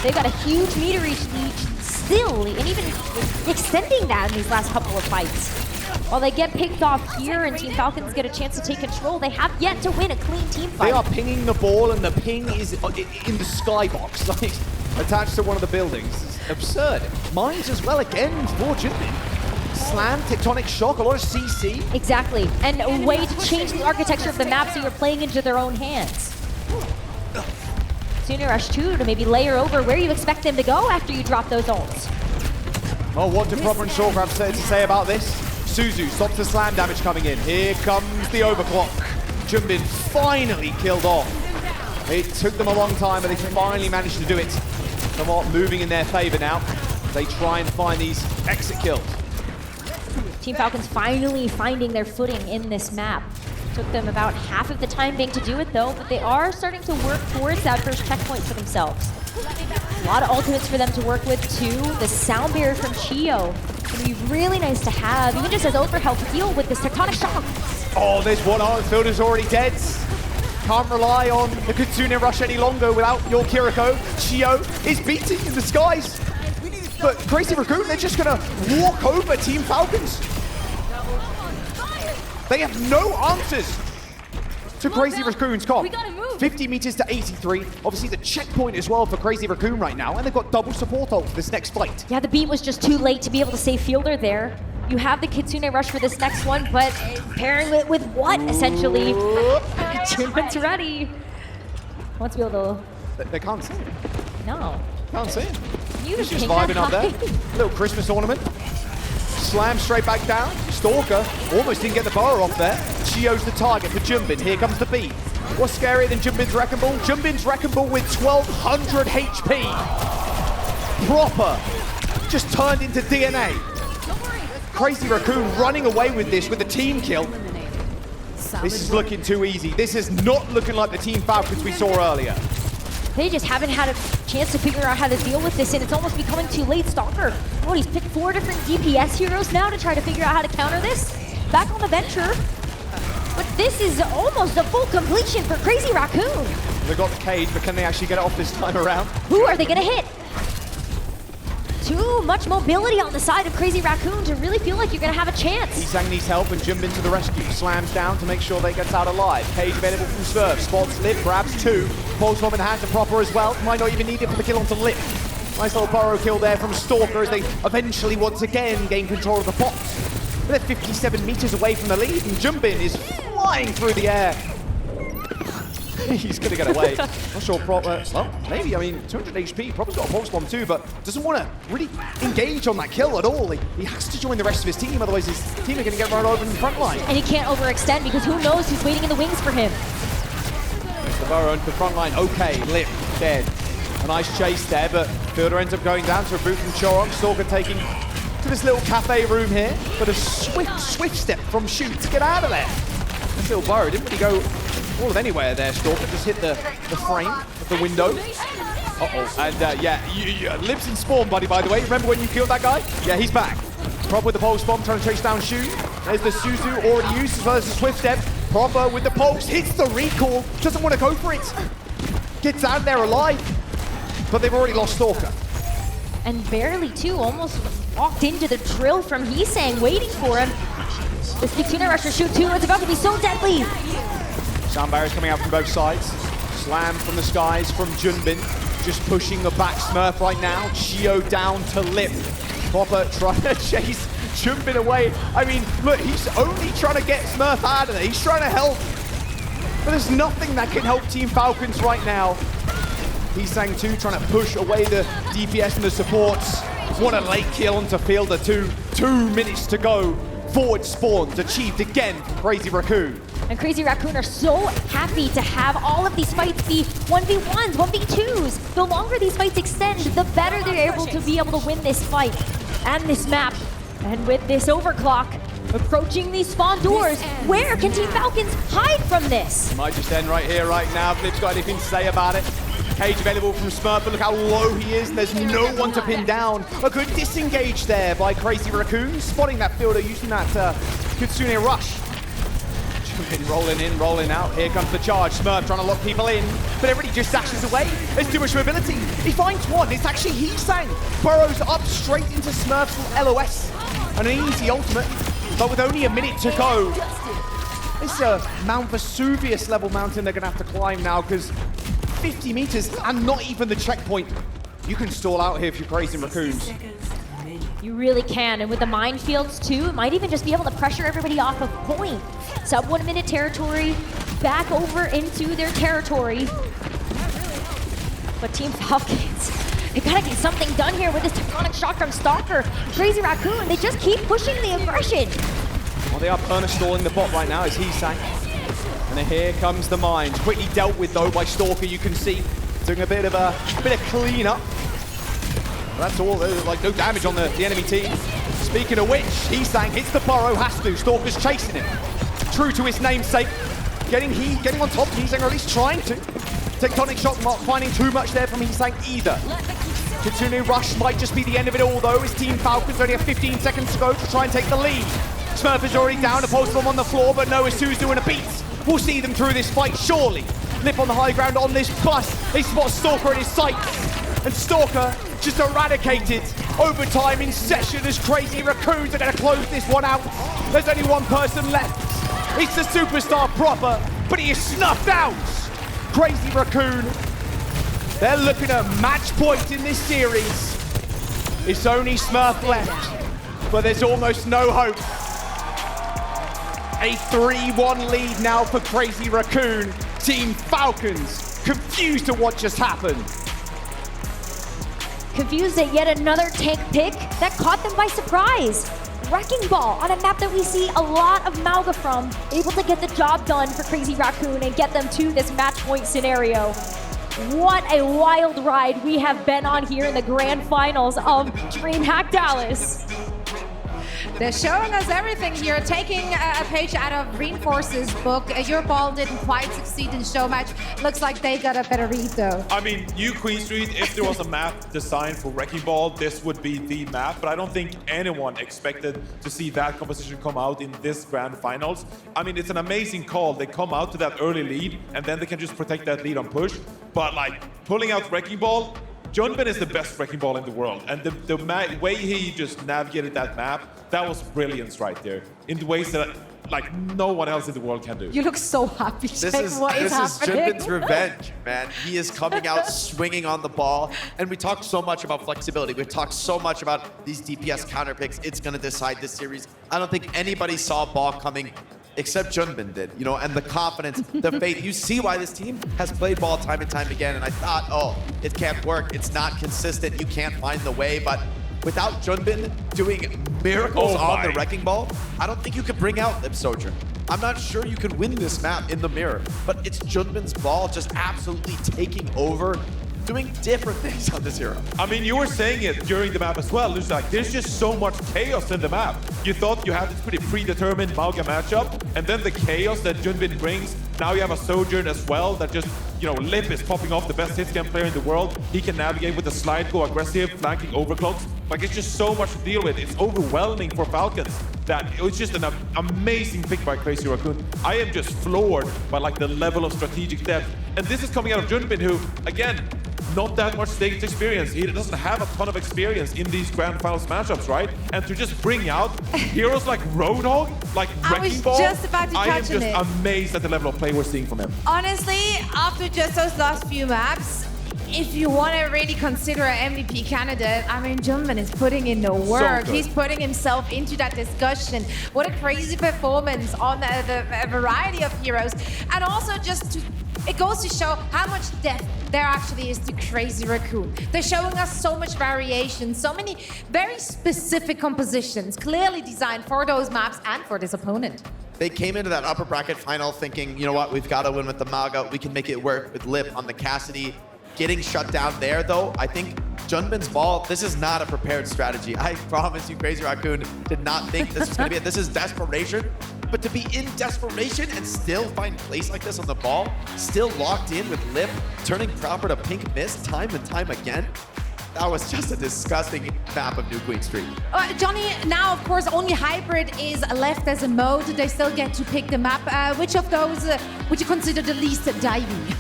S13: They've got a huge meter reach lead still, and even extending that in these last couple of fights. While they get picked off here and Team Falcons get a chance to take control, they have yet to win a clean team fight.
S12: They are pinging the ball, and the ping is in the skybox, like attached to one of the buildings. It's absurd. Mines as well again for Junbin. Slam, tectonic shock, a lot of CC.
S13: Exactly, and a way to change the architecture of the map so you're playing into their own hands. Sooner Rush 2 to maybe layer over where you expect them to go after you drop those ults.
S12: Oh, what do Proper and Short have to say about this? Suzu stops the slam damage coming in. Here comes the overclock. Junbin finally killed off. It took them a long time, but they finally managed to do it. Somewhat moving in their favor now. They try and find these exit kills.
S13: Team Falcons finally finding their footing in this map. Took them about half of the time being to do it though, but they are starting to work towards that first checkpoint for themselves. A lot of ultimates for them to work with too. The sound barrier from Chio would be really nice to have, even just as over health heal with this tectonic shock.
S12: Oh, there's one art fielder's already dead. Can't rely on the Kitsune Rush any longer without your Kiriko. Chio is beating in the skies. But Crazy Raccoon, they're just gonna walk over Team Falcons. They have no answers to Crazy Raccoon's comp.
S13: We gotta move.
S12: 50 meters to 83. Obviously the checkpoint as well for Crazy Raccoon right now, and they've got double support ult for this next fight.
S13: Yeah, the beat was just too late to be able to save fielder there. You have the Kitsune rush for this next one, but pairing it with what, essentially? Jimbin's ready. Wants to be able to...
S12: They can't see him.
S13: No.
S12: Can't see him.
S13: You
S12: He's just vibing up there. Little Christmas ornament. Slam straight back down. Stalker almost didn't get the bar off there. Chio's the target for Jimbin. Here comes the beat. What's scarier than Jimbin's Wrecking Ball? Jimbin's Wrecking Ball with 1200 HP. Proper. Just turned into DNA. Crazy Raccoon running away with this with the team kill. This is looking too easy. This is not looking like the Team Falcons we saw earlier.
S13: They just haven't had a chance to figure out how to deal with this, and it's almost becoming too late. Stalker, oh, he's picked 4 different DPS heroes now to try to figure out how to counter this. Back on the venture. But this is almost a full completion for Crazy Raccoon.
S12: They got the cage, but can they actually get it off this time around?
S13: Who are they gonna hit? Too much mobility on the side of Crazy Raccoon to really feel like you're gonna have a chance.
S12: Isang needs help and Jimbin to the rescue. Slams down to make sure they get out alive. Cage available from Swerve. Spots Lip, grabs 2. Pulse bomb in hand to Proper as well. Might not even need it for the kill onto Lip. Nice little burrow kill there from Stalker as they eventually once again gain control of the box. But they're 57 meters away from the lead and Jimbin is flying through the air. He's gonna get away. Not sure Proper, well, maybe, I mean, 200 HP, Proper's got a pulse bomb too, but doesn't want to really engage on that kill at all. He has to join the rest of his team, otherwise his team are gonna get run over in the front line.
S13: And he can't overextend because who knows who's waiting in the wings for him.
S12: The burrow into the front line, okay, Lip, dead. A nice chase there, but Fielder ends up going down to a boot from Chorong. Stalker taking to this little cafe room here, but a swift step from Shoot to get out of there. This little burrow didn't really go all of anywhere there, Stalker just hit the frame of the window. Uh-oh, and yeah, Lips in spawn, buddy, by the way. Remember when you killed that guy? Yeah, he's back. Proper with the pulse bomb, trying to chase down Shoot. There's the Suzu already used, as well as the swift step. Proper with the pulse, hits the recall, doesn't want to go for it. Gets out there alive, but they've already lost Stalker.
S13: And barely too, almost walked into the drill from Hisang, waiting for him. This Kitsune Rusher Shoot 2 is about to be so deadly.
S12: Sound barriers coming out from both sides. Slam from the skies from Junbin. Just pushing the back Smurf right now. Chio down to Lip. Proper trying to chase Junbin away. I mean, look, he's only trying to get Smurf out of there. He's trying to help. But there's nothing that can help Team Falcons right now. Hisang 2 trying to push away the DPS and the supports. What a late kill onto Fielder 2. 2 minutes to go. Forward spawns achieved again from Crazy Raccoon.
S13: And Crazy Raccoon are so happy to have all of these fights be 1v1s, 1v2s. The longer these fights extend, the better they're able to win this fight and this map. And with this overclock approaching these spawn doors, where can Team Falcons hide from this?
S12: Might just end right here, right now. If Lip's got anything to say about it. Cage available from Smurf, but look how low he is, and there's no one to pin down. A good disengage there by Crazy Raccoon, spotting that Fielder using that Kitsune rush. Rolling in, rolling out. Here comes the charge. Smurf trying to lock people in, but everybody just dashes away. There's too much mobility. He finds one. It's actually Hisang. Burrows up straight into Smurf's LOS. And an easy ultimate, but with only a minute to go. It's a Mount Vesuvius level mountain they're going to have to climb now, because 50 meters and not even the checkpoint. You can stall out here if you're Crazy Raccoons.
S13: You really can, and with the minefields too, it might even just be able to pressure everybody off of point. Sub 1 minute territory, back over into their territory. But Team Falcons, they gotta get something done here with this tectonic shock from Stalker. Crazy Raccoon, they just keep pushing the aggression.
S12: Well, they are perma-stalling the bot right now as Hisang. And then here comes the mines. Quickly dealt with though by Stalker, you can see. Doing a bit of cleanup. That's all, like no damage on the enemy team. Speaking of which, Hisang hits the burrow, has to. Stalker's chasing him. True to his namesake. Getting on top of Hisang, or at least trying to. Tectonic shock, not finding too much there from Hisang either. Kitsune rush might just be the end of it all though, as Team Falcons only have 15 seconds to go to try and take the lead. Smurf is already down, a pulse bomb on the floor, but no, Isu's doing a beat. We'll see them through this fight, surely. Lip on the high ground on this bus. They spot Stalker in his sights. And Stalker just eradicated. Overtime in session as Crazy Raccoons are going to close this one out. There's only one person left. It's the superstar proper, but he is snuffed out. Crazy Raccoon. They're looking at match point in this series. It's only Smurf left, but there's almost no hope. A 3-1 lead now for Crazy Raccoon. Team Falcons confused at what just happened.
S13: Confused at yet another tank pick that caught them by surprise. Wrecking Ball on a map that we see a lot of Mauga from, able to get the job done for Crazy Raccoon and get them to this match point scenario. What a wild ride we have been on here in the grand finals of DreamHack Dallas.
S1: They're showing us everything here, taking a page out of Reinforce's book. Your ball didn't quite succeed in show match. Looks like they got a better read though.
S4: I mean, New Queen Street, if there was a map designed for Wrecking Ball, this would be the map, but I don't think anyone expected to see that composition come out in this grand finals. I mean, it's an amazing call. They come out to that early lead, and then they can just protect that lead on push. But like, pulling out Wrecking Ball, Junbin is the best Wrecking Ball in the world, and the way he just navigated that map, that was brilliance right there, in the ways that like no one else in the world can do.
S1: You look so happy.
S3: This
S1: Jake.
S3: is
S1: What is happening?
S3: Junbin's revenge, man. He is coming out swinging on the ball, and we talked so much about flexibility. We've talked so much about these DPS counter picks. It's going to decide this series. I don't think anybody saw ball coming except Junbin did, you know, and the confidence, the faith. You see why this team has played ball time and time again, and I thought, oh, it can't work. It's not consistent. You can't find the way, but without Junbin doing miracles on the Wrecking Ball, I don't think you could bring out Lip Sojourn. I'm not sure you could win this map in the mirror, but it's Junbin's ball just absolutely taking over, doing different things on this hero.
S4: I mean, you were saying it during the map as well. There's like, there's just so much chaos in the map. You thought you had this pretty predetermined Mauga matchup, and then the chaos that Junbin brings. Now you have a Sojourn as well that just, you know, Lip is popping off, the best hitscan player in the world. He can navigate with the slide, go aggressive, flanking overclocks. Like, it's just so much to deal with. It's overwhelming for Falcons. That it was just an amazing pick by Crazy Raccoon. I am just floored by like the level of strategic depth. And this is coming out of Junbin, who, again, not that much stage experience. He doesn't have a ton of experience in these grand finals matchups, right? And to just bring out heroes like Roadhog, like Wrecking Ball,
S1: just about to
S4: I am
S1: touch
S4: just
S1: on it.
S4: amazed at the level of play we're seeing from him.
S1: Honestly, after just those last few maps, if you want to really consider an MVP candidate, I mean, Junbin is putting in the work.
S6: good.
S1: He's putting himself into that discussion. What a crazy performance on the variety of heroes. And also it goes to show how much depth there actually is to Crazy Raccoon. They're showing us so much variation, so many very specific compositions, clearly designed for those maps and for this opponent.
S3: They came into that upper bracket final thinking, you know what, we've got to win with the Mauga. We can make it work with Lip on the Cassidy. Getting shut down there, though, I think Junbin's ball, this is not a prepared strategy. I promise you, Crazy Raccoon did not think this was going to be it. This is desperation. But to be in desperation and still find place like this on the ball, still locked in with Lip, turning proper to pink mist time and time again, that was just a disgusting map of New Queen Street.
S1: Johnny, now of course only Hybrid is left as a mode. They still get to pick the map. Which of those would you consider the least diving?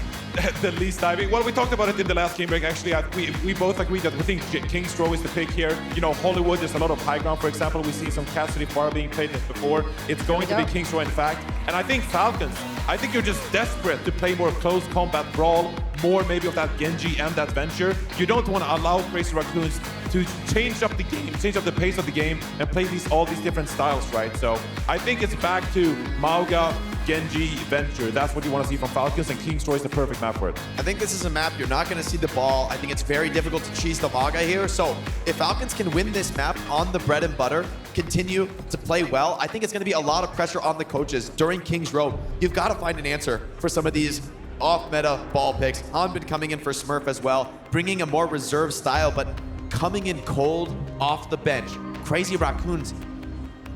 S4: The least diving. Well, we talked about it in the last game break. Actually, we both agreed that we think King's Row is the pick here. You know, Hollywood, there's a lot of high ground. For example, we see some Cassidy Far being played before. It's going to be King's Row, in fact. And I think Falcons, I think you're just desperate to play more close combat brawl, more maybe of that Genji and that Venture. You don't want to allow Crazy Raccoons to change up the game, change up the pace of the game, and play all these different styles, right? So I think it's back to Mauga, Genji, Venture. That's what you want to see from Falcons, and King's Row is the perfect map for it.
S3: I think this is a map you're not going to see the ball. I think it's very difficult to cheese the Mauga here. So if Falcons can win this map on the bread and butter, continue to play well, I think it's going to be a lot of pressure on the coaches during King's Row. You've got to find an answer for some of these off-meta ball picks. Hanbin coming in for Smurf as well, bringing a more reserved style, but coming in cold off the bench. Crazy Raccoons,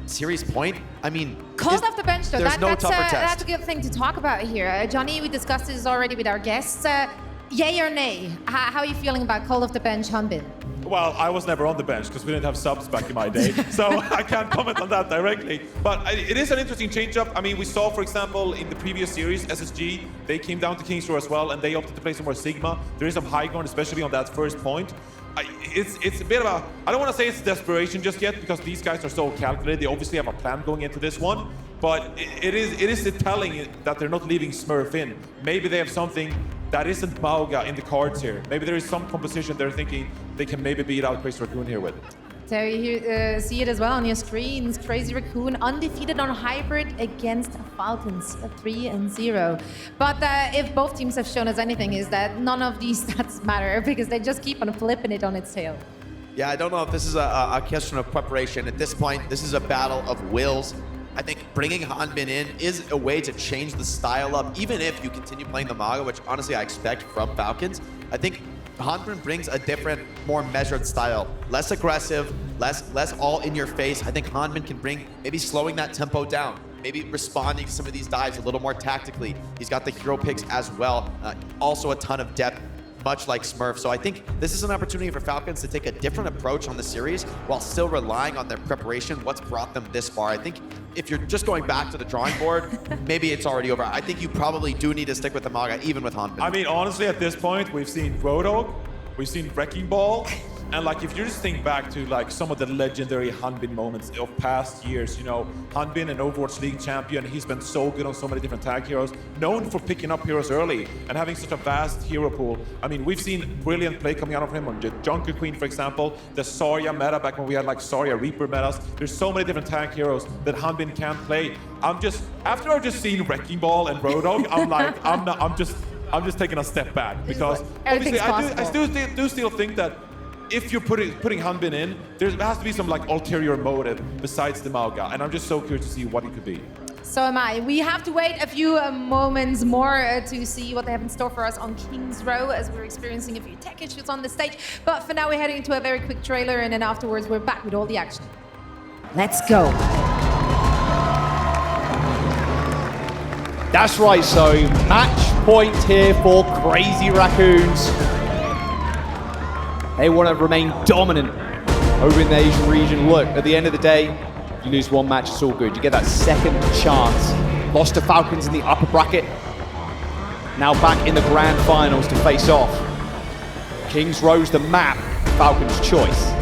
S3: series point, I mean,
S1: Cold off the bench, though.
S3: There's no tougher test.
S1: That's a good thing to talk about here. Johnny, we discussed this already with our guests. Yay or nay? How are you feeling about cold off the bench, Hanbin?
S4: Well, I was never on the bench because we didn't have subs back in my day, so I can't comment on that directly. But it is an interesting change-up. I mean, we saw, for example, in the previous series, SSG, they came down to King's Row as well, and they opted to play some more Sigma. There is some high ground, especially on that first point. It's a bit of a, I don't want to say it's desperation just yet because these guys are so calculated. They obviously have a plan going into this one. but it is telling that they're not leaving Smurf in. Maybe they have something that isn't Mauga in the cards here. Maybe there is some composition they're thinking they can maybe beat out Crazy Raccoon here with.
S1: So you see it as well on your screens. Crazy Raccoon undefeated on hybrid against Falcons, 3-0. But if both teams have shown us anything, is that none of these stats matter because they just keep on flipping it on its tail.
S3: Yeah, I don't know if this is a question of preparation. At this point, this is a battle of wills. I think bringing Hanbin in is a way to change the style up, even if you continue playing the Mauga, which honestly I expect from Falcons. I think Hanbin brings a different, more measured style. Less aggressive, less all in your face. I think Hanbin can bring maybe slowing that tempo down, maybe responding to some of these dives a little more tactically. He's got the hero picks as well. Also a ton of depth, much like Smurf. So I think this is an opportunity for Falcons to take a different approach on the series while still relying on their preparation, what's brought them this far. I think if you're just going back to the drawing board, maybe it's already over. I think you probably do need to stick with the Mauga, even with Hanbin.
S4: I mean, honestly, at this point, we've seen Roadhog, we've seen Wrecking Ball, and like if you just think back to like some of the legendary Hanbin moments of past years, you know, Hanbin, an Overwatch League champion, he's been so good on so many different tag heroes, known for picking up heroes early and having such a vast hero pool. I mean, we've seen brilliant play coming out of him on the Junker Queen, for example, the Zarya meta back when we had like Zarya Reaper metas. There's so many different tag heroes that Hanbin can play. After I've just seen Wrecking Ball and Roadhog, I'm just taking a step back because obviously I still think that if you're putting Hanbin in, there has to be some like ulterior motive besides the Mauga, and I'm just so curious to see what it could be.
S1: So am I. We have to wait a few moments more to see what they have in store for us on King's Row as we're experiencing a few tech issues on the stage. But for now, we're heading into a very quick trailer, and then afterwards, we're back with all the action. Let's go.
S12: That's right, so match point here for Crazy Raccoons. They want to remain dominant over in the Asian region. Look, at the end of the day, you lose one match, it's all good. You get that second chance. Lost to Falcons in the upper bracket. Now back in the grand finals to face off. Kings Row's the map, Falcons' choice.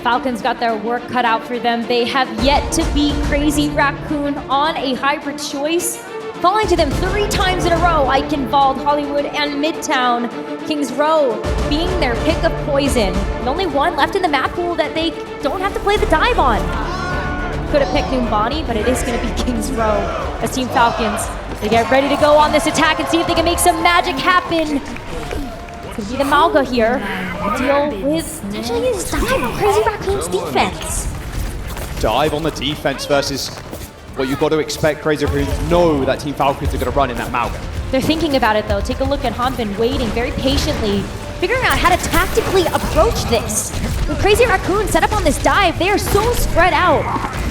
S13: Falcons got their work cut out for them. They have yet to beat Crazy Raccoon on a hybrid choice. Falling to them 3 times in a row, Eichenwald, Hollywood, and Midtown. Kings Row being their pick of poison. The only one left in the map pool that they don't have to play the dive on. Could have picked Numbani, but it is going to be Kings Row as Team Falcons. They get ready to go on this attack and see if they can make some magic happen. It's going to be the Mauga here. Deal with potentially his dive on Crazy Raccoon's defense.
S12: Dive on the defense versus what you've got to expect. Crazy Raccoons know that Team Falcons are going to run in that Mauga.
S13: They're thinking about it though. Take a look at Hanbin waiting very patiently, figuring out how to tactically approach this. With Crazy Raccoon set up on this dive, they are so spread out.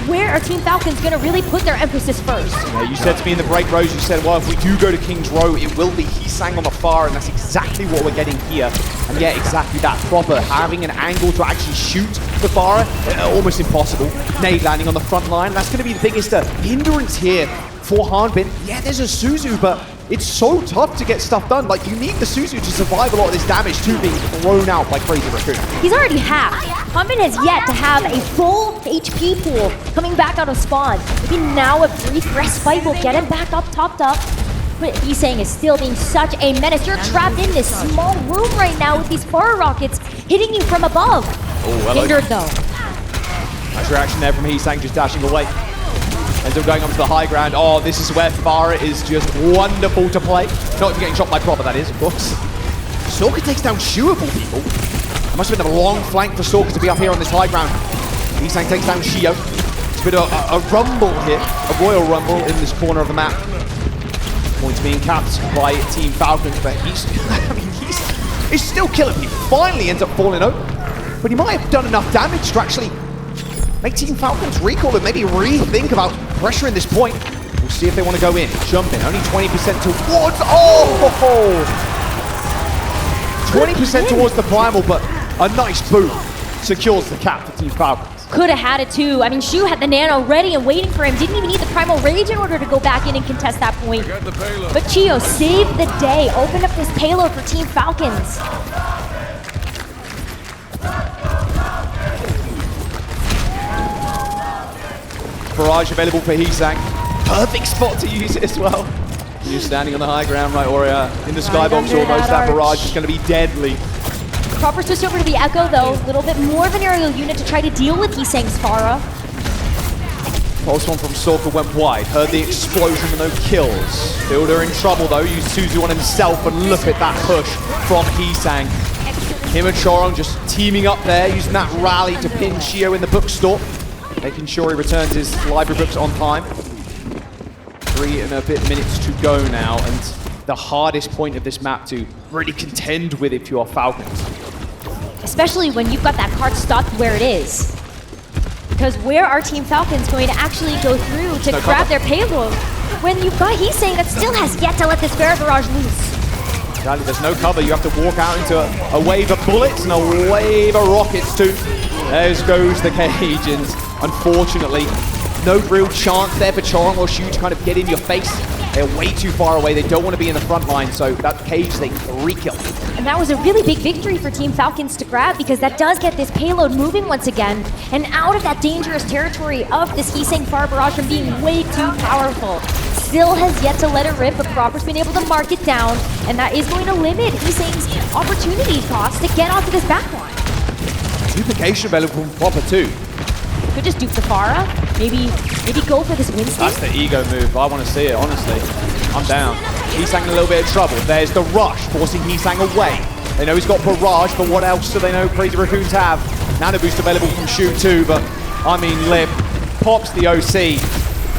S13: Where are Team Falcons going to really put their emphasis first?
S12: Yeah, you said to me in the break, Rose, you said, well, if we do go to King's Row, it will be Hisang on the far, and that's exactly what we're getting here. And yeah, exactly that, proper, having an angle to actually shoot the Farah, almost impossible. Nade landing on the front line, that's going to be the biggest hindrance here for Hanbin. Yeah, there's a Suzu, but it's so tough to get stuff done. Like, you need the Suzu to survive a lot of this damage to being thrown out by Crazy Raccoon.
S13: He's already halved. Hanbin has yet to have a full HP pool coming back out of spawn. Maybe now a brief respite will get him back up, topped up. But he's saying is still being such a menace. You're trapped in this small room right now with these fire rockets hitting you from above.
S12: Oh, well,
S13: hindered though.
S12: Nice reaction there from Hisang, just dashing away. Ends up going up to the high ground. Oh, this is where Farah is just wonderful to play. Not getting shot by Proper, that is, of course. Sorka takes down Shuable, people. It must have been a long flank for Sorka to be up here on this high ground. Hisang takes down Shio. It's been a rumble here, a royal rumble in this corner of the map. Points being capped by Team Falcons, but he's still killing people. Finally ends up falling over. But he might have done enough damage to actually make Team Falcons recall and maybe rethink about pressuring this point. We'll see if they want to go in. Jump in. Only 20% towards... Oh! 20% towards the primal, but a nice boot secures the cap for Team Falcons.
S13: Could have had it too. I mean, Shu had the nano ready and waiting for him. Didn't even need the primal rage in order to go back in and contest that point. But Chio saved the day. Opened up this payload for Team Falcons.
S12: barrage available for Heesang. Perfect spot to use it as well. You're standing on the high ground, right, or in the skybox almost. That barrage is going to be deadly.
S13: Proper switch over to the Echo, though. A little bit more of an aerial unit to try to deal with Heesang's Pharah.
S12: Pulse one from Sorka went wide. Heard the explosion with no kills. Fielder in trouble, though. Used Suzu on himself, and look at that push from Heesang. Him and Chorong just teaming up there, using that rally to pin Shio in the bookstore. Making sure he returns his library books on time. 3 and a bit minutes to go now, and the hardest point of this map to really contend with if you are Falcons.
S13: Especially when you've got that card stopped where it is. Because where are Team Falcons going to actually go through to grab their payload when you've got Heesang that still has yet to let this Bear Barrage loose?
S12: Exactly, there's no cover. You have to walk out into a wave of bullets and a wave of rockets too. There goes the cage, and unfortunately, no real chance there for Chorong or Shu to kind of get in your face. They're way too far away. They don't want to be in the front line, so that cage, they 3-kill.
S13: And that was a really big victory for Team Falcons to grab, because that does get this payload moving once again and out of that dangerous territory of this Heesang Pharah Barrage from being way too powerful. Still has yet to let it rip, but Proper's been able to mark it down, and that is going to limit Heesang's opportunity cost to get onto this backline.
S12: Duplication available from Proper too.
S13: Could just dupe the Pharah, maybe go for this Winston.
S12: That's the ego move. I want to see it, honestly. I'm down. Heesang in a little bit of trouble. There's the rush, forcing Heesang away. They know he's got Barrage, but what else do they know Crazy Raccoons have? Nano Boost available from Shu too, but I mean, Lip pops the OC.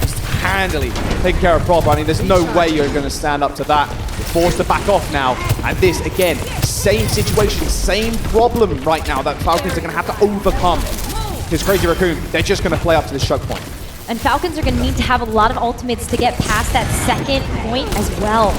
S12: Just handily taking care of Proper. I mean, there's no way you're going to stand up to that. You're forced to back off now. And this, again, same situation, same problem right now that Falcons are going to have to overcome. Because Crazy Raccoon, they're just going to play up to this choke point.
S13: And Falcons are going to need to have a lot of ultimates to get past that second point as well.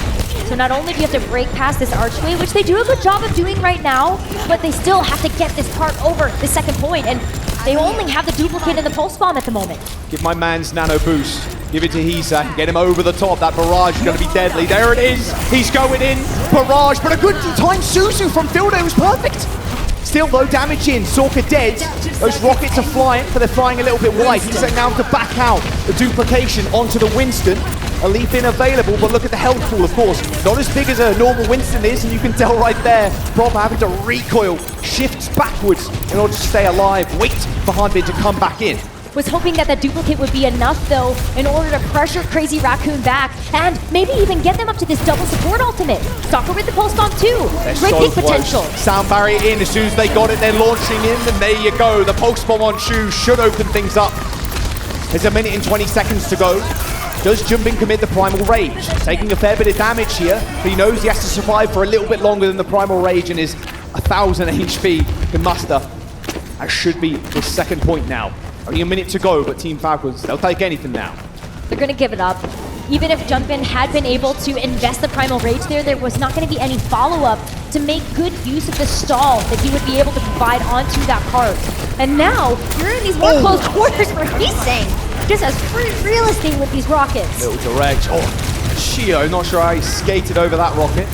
S13: So not only do you have to break past this archway, which they do a good job of doing right now, but they still have to get this part over the second point, and they only have the duplicate and the pulse bomb at the moment.
S12: Give my man's Nano Boost. Give it to Heesang. Get him over the top. That barrage is going to be deadly. There it is. He's going in. Barrage, but a good time Suzu from Fielder. It was perfect. Still low damage in. Sorka dead. Those rockets are flying, but they're flying a little bit wide. Heesang now to back out. The duplication onto the Winston. A leaf in available, but look at the health pool, of course. Not as big as a normal Winston is, and you can tell right there, Proper having to recoil, shifts backwards in order to stay alive, wait for Hanbin to come back in.
S13: Was hoping that that duplicate would be enough, though, in order to pressure Crazy Raccoon back, and maybe even get them up to this double support ultimate. Stalker with the pulse bomb too. Great pick potential.
S12: Sound barrier in, as soon as they got it, they're launching in, and there you go. The pulse bomb on Shu should open things up. There's a minute and 20 seconds to go. Does Jumbin commit the Primal Rage? Taking a fair bit of damage here, but he knows he has to survive for a little bit longer than the Primal Rage and his 1,000 HP can muster. That should be the second point now. Only a minute to go, but Team Falcons, they'll take anything now.
S13: They're going to give it up. Even if Jumbin had been able to invest the Primal Rage there was not going to be any follow-up to make good use of the stall that he would be able to provide onto that cart. And now, you're in these more close quarters where Heesang just has free real estate with these rockets.
S12: Little direct. Shio, not sure how he skated over that rocket,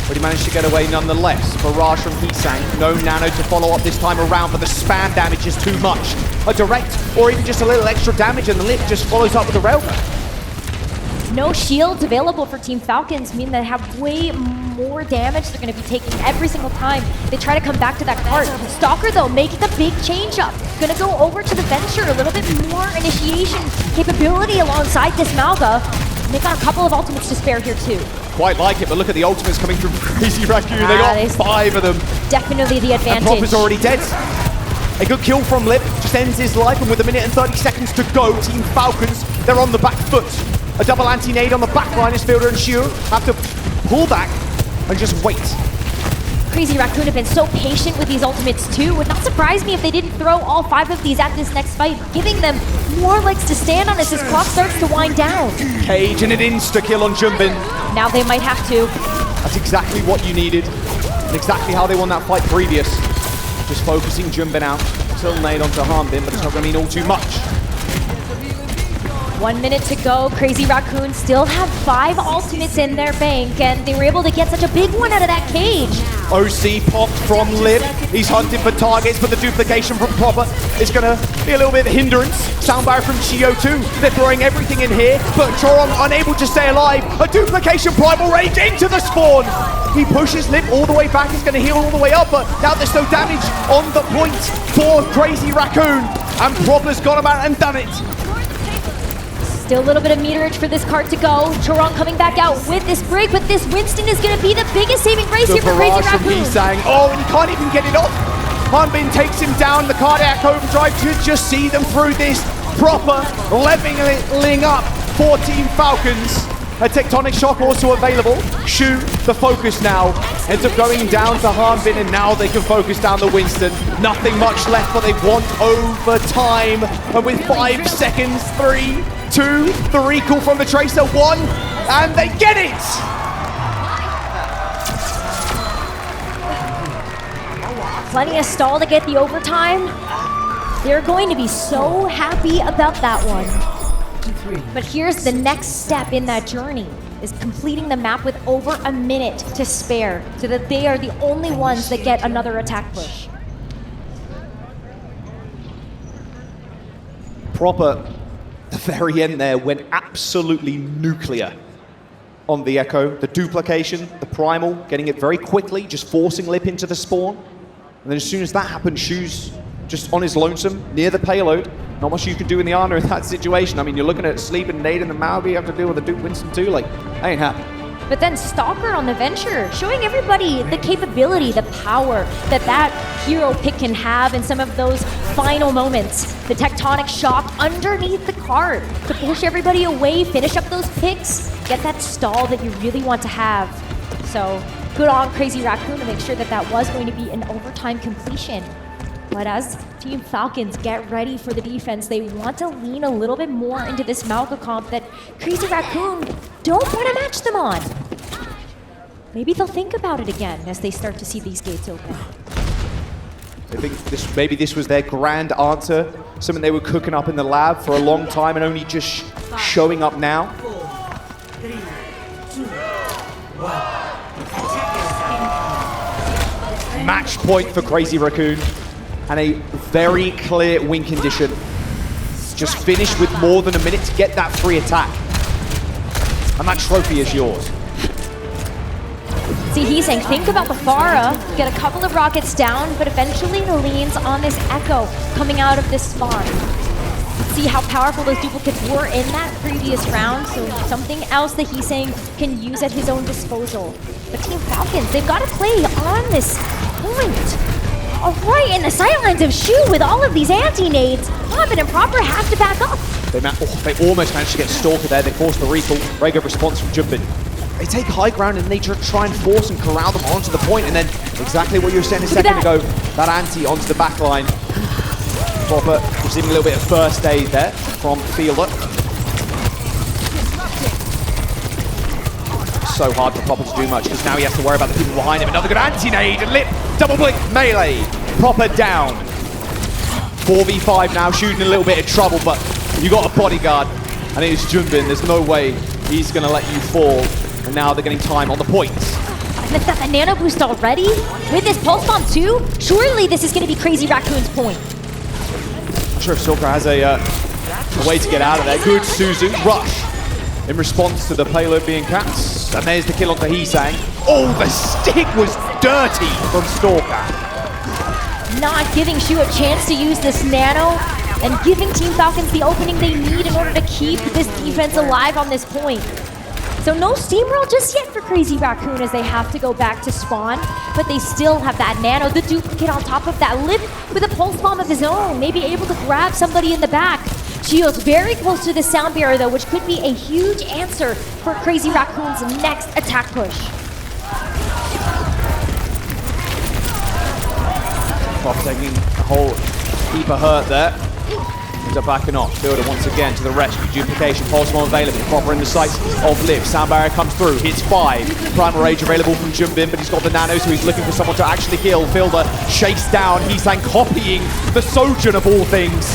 S12: but he managed to get away nonetheless. Barrage from Heesang. No Nano to follow up this time around, but the spam damage is too much. A direct, or even just a little extra damage, and the Lip just follows up with the Railgun.
S13: No shields available for Team Falcons mean they have way more damage they're going to be taking every single time they try to come back to that cart. Stalker, though, making the big change up. Going to go over to the Venture, a little bit more initiation capability alongside this Malga. And they got a couple of ultimates to spare here, too.
S12: Quite like it, but look at the ultimates coming from Crazy Raccoon. They got 5 of them.
S13: Definitely the advantage.
S12: And Proper's already dead. A good kill from Lip, just ends his life, and with a minute and 30 seconds to go, Team Falcons, they're on the back foot. A double anti-nade on the back line as Fielder and Shu have to pull back and just wait.
S13: Crazy Raccoon have been so patient with these ultimates too. Would not surprise me if they didn't throw all 5 of these at this next fight, giving them more legs to stand on as this clock starts to wind down.
S12: Cage and an insta-kill on Jumbin.
S13: Now they might have to.
S12: That's exactly what you needed, and exactly how they won that fight previous. Just focusing Jumbin out. Still nade onto Hanbin, but it's not going to mean all too much.
S13: 1 minute to go. Crazy Raccoon still have 5 ultimates in their bank, and they were able to get such a big one out of that cage.
S12: OC popped from Lib. He's hunting for targets, but the duplication from Proper is going to be a little bit of a hindrance. Soundbar from Chio too. They're throwing everything in here, but Choron unable to stay alive. A duplication Primal Rage into the spawn. He pushes Lib all the way back. He's going to heal all the way up, but now there's no damage on the point for Crazy Raccoon. And Proper's got him out and done it.
S13: Still a little bit of meterage for this cart to go. Choron coming back out with this break, but this Winston is going to be the biggest saving grace here for Crazy Raccoon.
S12: Saying, oh, and he can't even get it off. Hanbin takes him down. The cardiac overdrive should just see them through this. Proper leveling up for Team Falcons. A tectonic shock also available. Shu, the focus now, ends up going down to Hanbin, and now they can focus down the Winston. Nothing much left, but they want overtime. And with 5 seconds, 3, 2, the recall from the Tracer, 1, and they get it!
S13: Plenty of stall to get the overtime. They're going to be so happy about that one. But here's the next step in that journey, is completing the map with over a minute to spare, so that they are the only ones that get another attack push.
S12: Proper, the very end there, went absolutely nuclear on the Echo. The duplication, the Primal, getting it very quickly, just forcing Lip into the spawn. And then as soon as that happened, Shu's just on his lonesome, near the payload. Not much you can do in the Ana in that situation. I mean, you're looking at Sleep and Nade and the Malby, you have to deal with the Duke Winston too. Like, that ain't happening.
S13: But then Stalker on the Venture, showing everybody the capability, the power that hero pick can have in some of those final moments. The tectonic shock underneath the cart to push everybody away, finish up those picks, get that stall that you really want to have. So good on Crazy Raccoon to make sure that that was going to be an overtime completion. But as Team Falcons get ready for the defense, they want to lean a little bit more into this Malka comp that Crazy Raccoon don't want to match them on. Maybe they'll think about it again as they start to see these gates open.
S12: I think maybe this was their grand answer, something they were cooking up in the lab for a long time and only just showing up now.
S20: 4, 3, 2, 1.
S12: Match point for Crazy Raccoon. And a very clear win condition. Just finish with more than a minute to get that free attack. And that trophy is yours.
S13: See, he's saying, think about the Pharah, get a couple of rockets down, but eventually it leans on this Echo coming out of this spawn. See how powerful those duplicates were in that previous round, so something else that he's saying can use at his own disposal. But Team Falcons, they've got to play on this point. All right, and the sidelines of Shu with all of these anti-nades. Hanbin and Proper have to back up.
S12: They almost managed to get Stalker there. They forced the recall. Very good response from Jumpin. They take high ground and they try and force and corral them onto the point, and then exactly what you were saying a second ago, that anti onto the back line. Proper receiving a little bit of first aid there from Fielder. So hard for Proper to do much, because now he has to worry about the people behind him. Another good anti-nade, and Lip, double blink, melee. Proper down. 4v5 now, shooting a little bit of trouble, but you got a bodyguard, and it is Junbin. There's no way he's going to let you fall. And now they're getting time on the points.
S13: They've got the nano boost already? With this pulse bomb too? Surely this is going to be Crazy Raccoon's point.
S12: I'm sure if Stalker has a way to get out of there. Good Suzu, rush. In response to the payload being capped. And there's the kill onto Heesang. Oh, the stick was dirty from Stalker.
S13: Not giving Shu a chance to use this nano and giving Team Falcons the opening they need in order to keep this defense alive on this point. So no steamroll just yet for Crazy Raccoon as they have to go back to spawn, but they still have that nano, the duplicate on top of that. Lip with a pulse bomb of his own, maybe able to grab somebody in the back. Chio's very close to the sound barrier though, which could be a huge answer for Crazy Raccoon's next attack push.
S12: Pop taking a whole heap of hurt there. Ends up backing off. Fielder once again to the rescue. Duplication, pulse bomb available. Proper in the sights of Liv. Sound barrier comes through. Hits 5. Primal Rage available from Jumbin, but he's got the nano, so he's looking for someone to actually kill. Fielder chased down. Heesang copying the Sojourn of all things.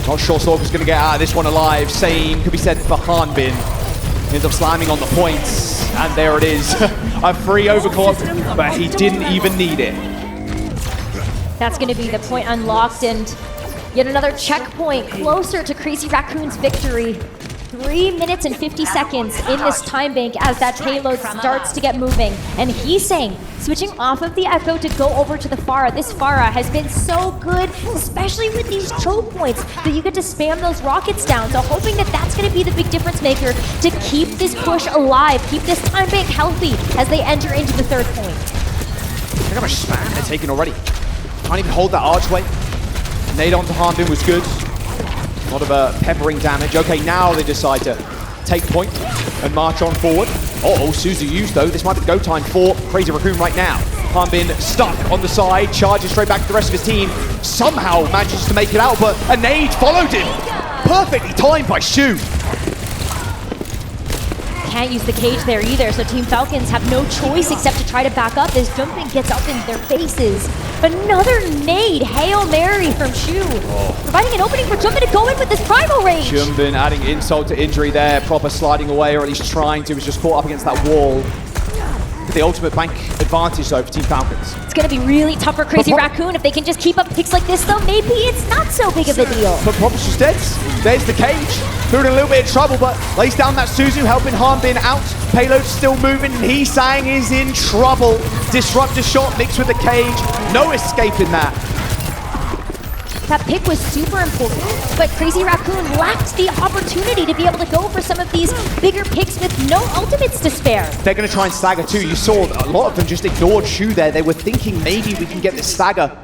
S12: Not sure Stalker's going to get out of this one alive. Same could be said for Hanbin. Ends up slamming on the points, and there it is. A free overclock, but he didn't even need it.
S13: That's going to be the point unlocked, and yet another checkpoint closer to Crazy Raccoon's victory. 3 minutes and 50 seconds in this time bank as that payload starts to get moving. And he's saying, switching off of the Echo to go over to the Pharah. This Pharah has been so good, especially with these choke points, that you get to spam those rockets down. So hoping that that's going to be the big difference maker to keep this push alive, keep this time bank healthy as they enter into the third point.
S12: Look how much spam they're taking already. Can't even hold that archway. Nade onto Harbin was good. A lot of peppering damage. Okay, now they decide to take point and march on forward. Oh, Suzu used though. This might be the go time for Crazy Raccoon right now. Harbin stuck on the side, charges straight back to the rest of his team. Somehow manages to make it out, but a nade followed him. Perfectly timed by Shu.
S13: Can't use the cage there either, so Team Falcons have no choice except to try to back up as Jumpin gets up in their faces. Another nade, Hail Mary from Shu, providing an opening for Jumpin to go in with this primal rage.
S12: Jumpin adding insult to injury there, proper sliding away, or at least trying to, was just caught up against that wall. The ultimate bank advantage though for Team Falcons.
S13: It's going to be really tough for Crazy Raccoon. If they can just keep up picks like this though, maybe it's not so big of a deal.
S12: But Prop's just dead. There's the cage. They're in a little bit of trouble, but lays down that Suzu, helping Harbin out. Payload's still moving, and Heesang is in trouble. Disruptor shot mixed with the cage. No escaping that.
S13: That pick was super important, but Crazy Raccoon lacked the opportunity to be able to go for some of these bigger picks with no ultimates to spare.
S12: They're going to try and stagger too. You saw a lot of them just ignored Shu there. They were thinking maybe we can get this stagger.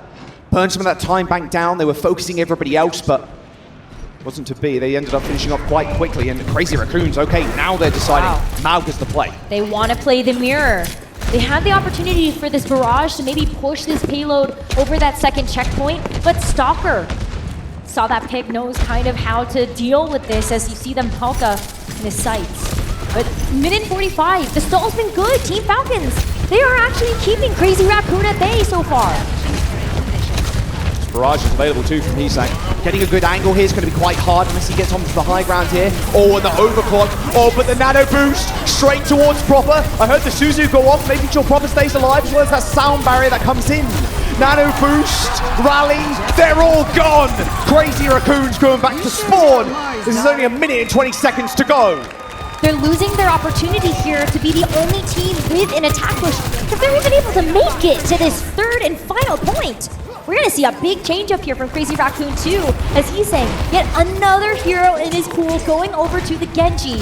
S12: Burn some of that time bank down. They were focusing everybody else, but wasn't to be. They ended up finishing off quite quickly, and Crazy Raccoons, okay, now they're deciding Malga's the play.
S13: They want to play the mirror. They had the opportunity for this barrage to maybe push this payload over that second checkpoint, but Stalker saw that pick, knows kind of how to deal with this as you see them Palka in his sights. But minute 45, the stall's been good. Team Falcons, they are actually keeping Crazy Raccoon at bay so far.
S12: Barrage is available too from Heesang. Getting a good angle here is going to be quite hard unless he gets onto the high ground here. Oh, and the overclock. Oh, but the nano boost straight towards Proper. I heard the Suzu go off, making sure Proper stays alive, as well as that sound barrier that comes in. Nano boost, rally, they're all gone. Crazy Raccoons going back to spawn. This is only a minute and 20 seconds to go.
S13: They're losing their opportunity here to be the only team with an attack push. If they're even able to make it to this third and final point, we're going to see a big change up here from Crazy Raccoon too, as he's saying, yet another hero in his pool going over to the Genji.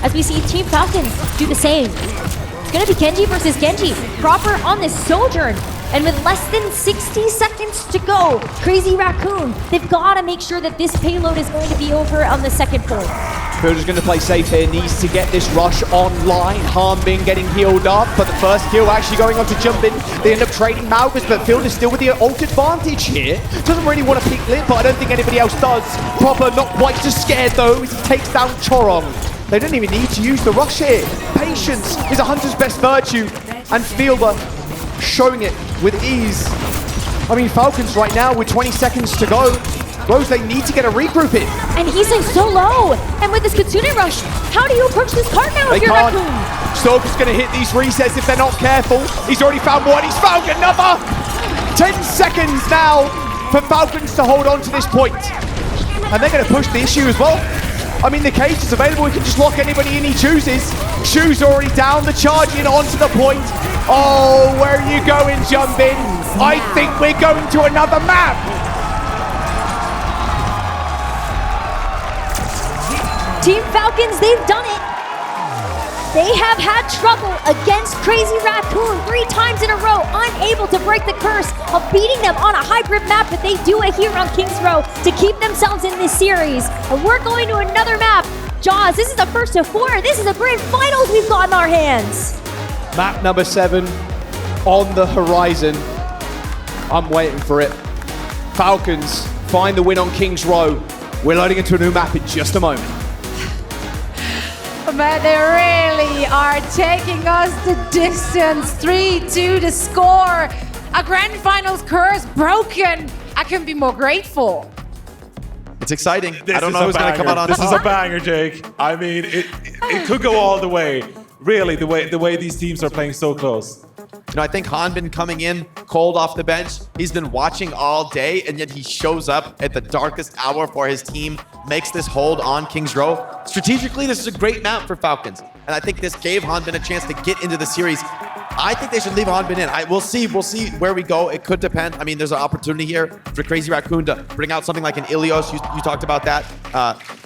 S13: As we see Team Falcons do the same. It's going to be Genji versus Genji, proper on this Sojourn. And with less than 60 seconds to go, Crazy Raccoon, they've got to make sure that this payload is going to be over on the second point.
S12: Builder's going to play safe here, needs to get this rush online. Harbin getting healed up, but the first kill actually going on to Jumpin. They end up trading Malgus, but Fielder's still with the ult advantage here. Doesn't really want to peek lit, but I don't think anybody else does. Proper not quite just scared though, as he takes down Chorong. They don't even need to use the rush here. Patience is a hunter's best virtue, and Fielder showing it with ease. I mean, Falcons right now with 20 seconds to go. Rose, they need to get a regroup in.
S13: And he's so low. And with this Kitsune rush, how do you approach this card now if you're Raccoon?
S12: Stalker's going to hit these resets if they're not careful. He's already found one. He's found another. 10 seconds now for Falcons to hold on to this point. And they're going to push the issue as well. I mean, the cage is available. He can just lock anybody in he chooses. Shu's already down. The charge in onto the point. Oh, where are you going, Jumpin? I think we're going to another map.
S13: Team Falcons, they've done it. They have had trouble against Crazy Raccoon 3 times in a row, unable to break the curse of beating them on a hybrid map, but they do it here on Kings Row to keep themselves in this series. And we're going to another map. Jaws, this is the first of 4. This is the grand finals we've got in our hands.
S12: Map number 7 on the horizon. I'm waiting for it. Falcons find the win on Kings Row. We're loading into a new map in just a moment.
S1: But they really are taking us the distance. 3-2 to score. A grand finals curse broken. I couldn't be more grateful.
S3: It's exciting.
S4: This
S3: I don't
S4: is
S3: know
S4: a
S3: who's going to come
S4: banger.
S3: out on
S4: This
S3: top.
S4: is a banger, Jake. I mean, it could go all the way. Really, the way these teams are playing so close.
S3: You know, I think Hanbin coming in cold off the bench. He's been watching all day, and yet he shows up at the darkest hour for his team, makes this hold on Kings Row. Strategically, this is a great map for Falcons, and I think this gave Hanbin a chance to get into the series. I think they should leave Hanbin in. We'll see where we go. It could depend. I mean, there's an opportunity here for Crazy Raccoon to bring out something like an Ilios. You talked about that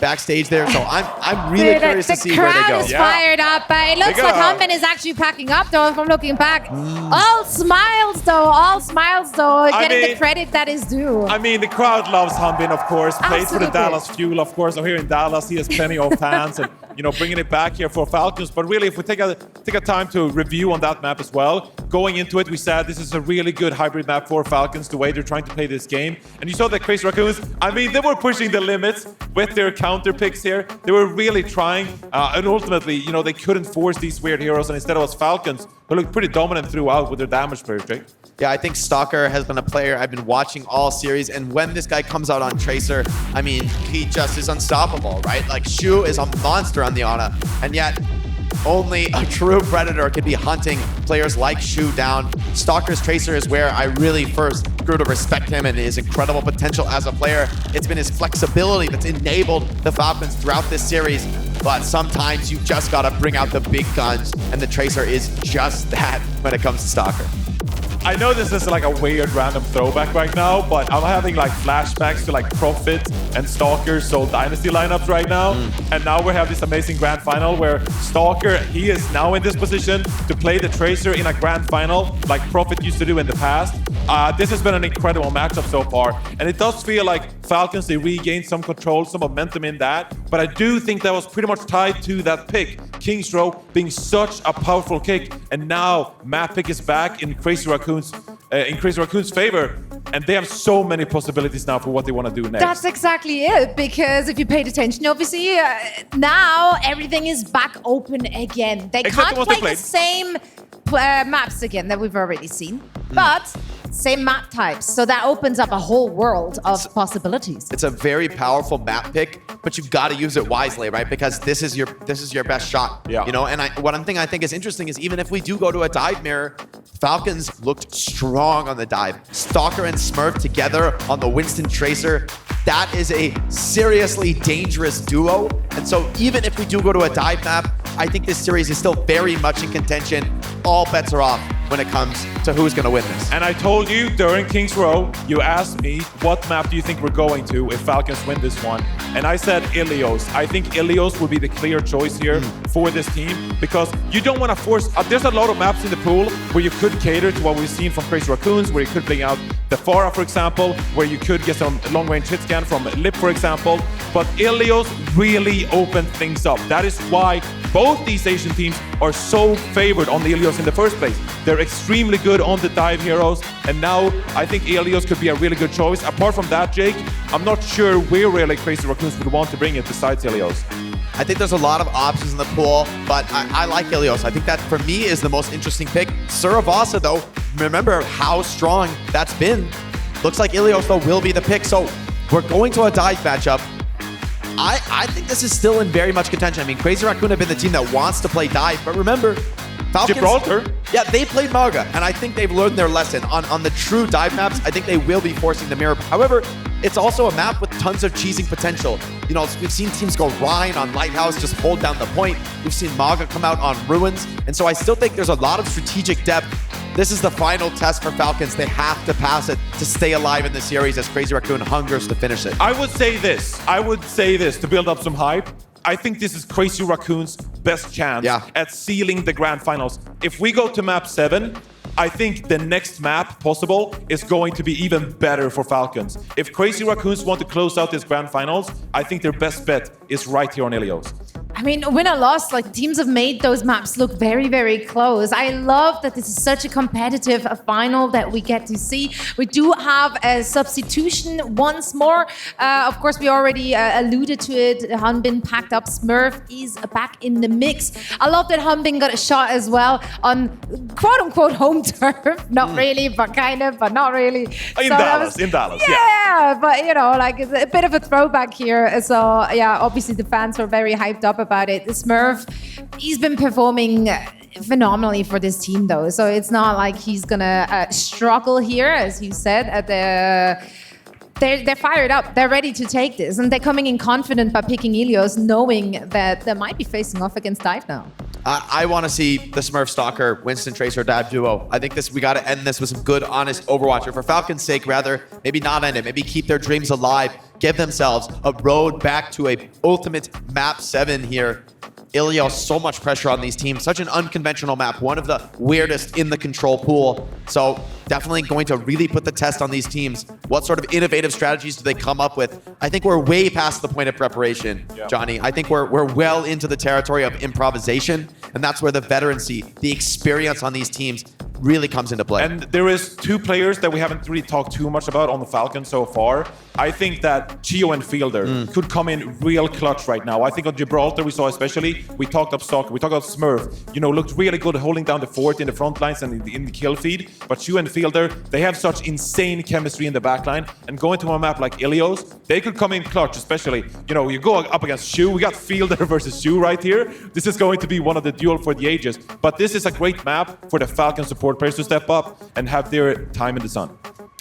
S3: backstage there. So I'm really curious to see where they go.
S1: The crowd is fired up. It looks like Hanbin is actually packing up, though, if I'm looking back. All smiles, though. Getting the credit that is due.
S4: I mean, the crowd loves Hanbin, of course. Plays for the
S1: Absolutely.
S4: Dallas Fuel, of course. So here in Dallas, he has plenty of fans and, you know, bringing it back here for Falcons. But really, if we take a time to review on that map as well, going into it, we said this is a really good hybrid map for Falcons, the way they're trying to play this game. And you saw the Crazy Raccoons. I mean, they were pushing the limits with their counter picks here. They were really trying. And ultimately, you know, they couldn't force these weird heroes. And instead it was Falcons who looked pretty dominant throughout with their damage players, Jake.
S3: Yeah, I think Stalker has been a player I've been watching all series, and when this guy comes out on Tracer, I mean, he just is unstoppable, right? Like, Shu is a monster on the Ana, and yet only a true predator can be hunting players like Shu down. Stalker's Tracer is where I really first grew to respect him and his incredible potential as a player. It's been his flexibility that's enabled the Falcons throughout this series, but sometimes you just gotta bring out the big guns, and the Tracer is just that when it comes to Stalker.
S4: I know this is like a weird random throwback right now, but I'm having like flashbacks to like Prophet and Stalker Soul Dynasty lineups right now. And now we have this amazing grand final where Stalker, he is now in this position to play the Tracer in a grand final like Prophet used to do in the past. This has been an incredible matchup so far. And it does feel like Falcons, they regained some control, some momentum in that. But I do think that was pretty much tied to that pick. Kings Row being such a powerful kick. And now map pick is back in Crazy Raccoon's favor, and they have so many possibilities now for what they want to do next.
S1: That's exactly it, because if you paid attention, obviously, now everything is back open again. They
S4: Except
S1: can't
S4: the ones they
S1: play the
S4: played.
S1: same maps again that we've already seen, but same map types. So that opens up a whole world of possibilities.
S3: It's a very powerful map pick, but you've got to use it wisely, right? Because this is your best shot.
S4: Yeah.
S3: You know, and one thing I think is interesting is even if we do go to a dive mirror, Falcons looked strong on the dive. Stalker and Smurf together on the Winston Tracer. That is a seriously dangerous duo. And so even if we do go to a dive map, I think this series is still very much in contention. All bets are off when it comes to who's going to win this.
S4: And I told you during Kings Row, you asked me, what map do you think we're going to if Falcons win this one? And I said Ilios. I think Ilios would be the clear choice here for this team, because you don't want to force... there's a lot of maps in the pool where you could cater to what we've seen from Crazy Raccoons, where you could bring out the Farah, for example, where you could get some long-range hit scan from Lip, for example. But Ilios really opened things up. That is why both these Asian teams are so favored on the Ilios in the first place. They're extremely good on the dive heroes, and now I think Ilios could be a really good choice. Apart from that, Jake, I'm not sure where really Crazy Raccoons would want to bring it besides Ilios.
S3: I think there's a lot of options in the pool, but I like Ilios. I think that, for me, is the most interesting pick. Suravasa, though, remember how strong that's been. Looks like Ilios, though, will be the pick. So we're going to a dive matchup. I think this is still in very much contention. I mean, Crazy Raccoon have been the team that wants to play dive, but remember, Falcons...
S4: Gibraltar.
S3: Yeah, they played Mauga, and I think they've learned their lesson. On the true dive maps, I think they will be forcing the mirror. However, it's also a map with tons of cheesing potential. You know, we've seen teams go Rhine on Lighthouse, just hold down the point. We've seen Mauga come out on Ruins, and so I still think there's a lot of strategic depth. This is the final test for Falcons. They have to pass it to stay alive in the series as Crazy Raccoon hungers to finish it.
S4: I would say this to build up some hype. I think this is Crazy Raccoon's best chance at sealing the grand finals. If we go to map 7, I think the next map possible is going to be even better for Falcons. If Crazy Raccoons want to close out this grand finals, I think their best bet is right here on Ilios.
S1: I mean, win or loss, like teams have made those maps look very, very close. I love that this is such a competitive final that we get to see. We do have a substitution once more. Of course, we already alluded to it. Hanbin packed up. Smurf is back in the mix. I love that Hanbin got a shot as well on quote-unquote home turf. Not really, but kind of, but not really.
S4: In Dallas, yeah.
S1: Yeah, but you know, like it's a bit of a throwback here. So yeah, obviously the fans were very hyped up about it. Smurf, he's been performing phenomenally for this team though. So it's not like he's gonna struggle here, as you said. They're fired up. They're ready to take this, and they're coming in confident by picking Ilios, knowing that they might be facing off against Dive now.
S3: I want to see the Smurf Stalker, Winston Tracer Dive duo. I think we got to end this with some good, honest Overwatch. Or for Falcons' sake, rather, maybe not end it. Maybe keep their dreams alive. Give themselves a road back to a ultimate map 7 here. Ilios, so much pressure on these teams. Such an unconventional map. One of the weirdest in the control pool. So definitely going to really put the test on these teams. What sort of innovative strategies do they come up with? I think we're way past the point of preparation, Johnny. I think we're well into the territory of improvisation. And that's where the veterancy, the experience on these teams really comes into play.
S4: And there is 2 players that we haven't really talked too much about on the Falcons so far. I think that Chio and Fielder could come in real clutch right now. I think on Gibraltar we saw especially, we talked up Stalker, we talked about Smurf, you know, looked really good holding down the fort in the front lines and in the kill feed. But Chio and Fielder, they have such insane chemistry in the backline. And going to a map like Ilios, they could come in clutch, especially, you know, you go up against Shu, we got Fielder versus Shu right here. This is going to be one of the duel for the ages. But this is a great map for the Falcon support players to step up and have their time in the sun.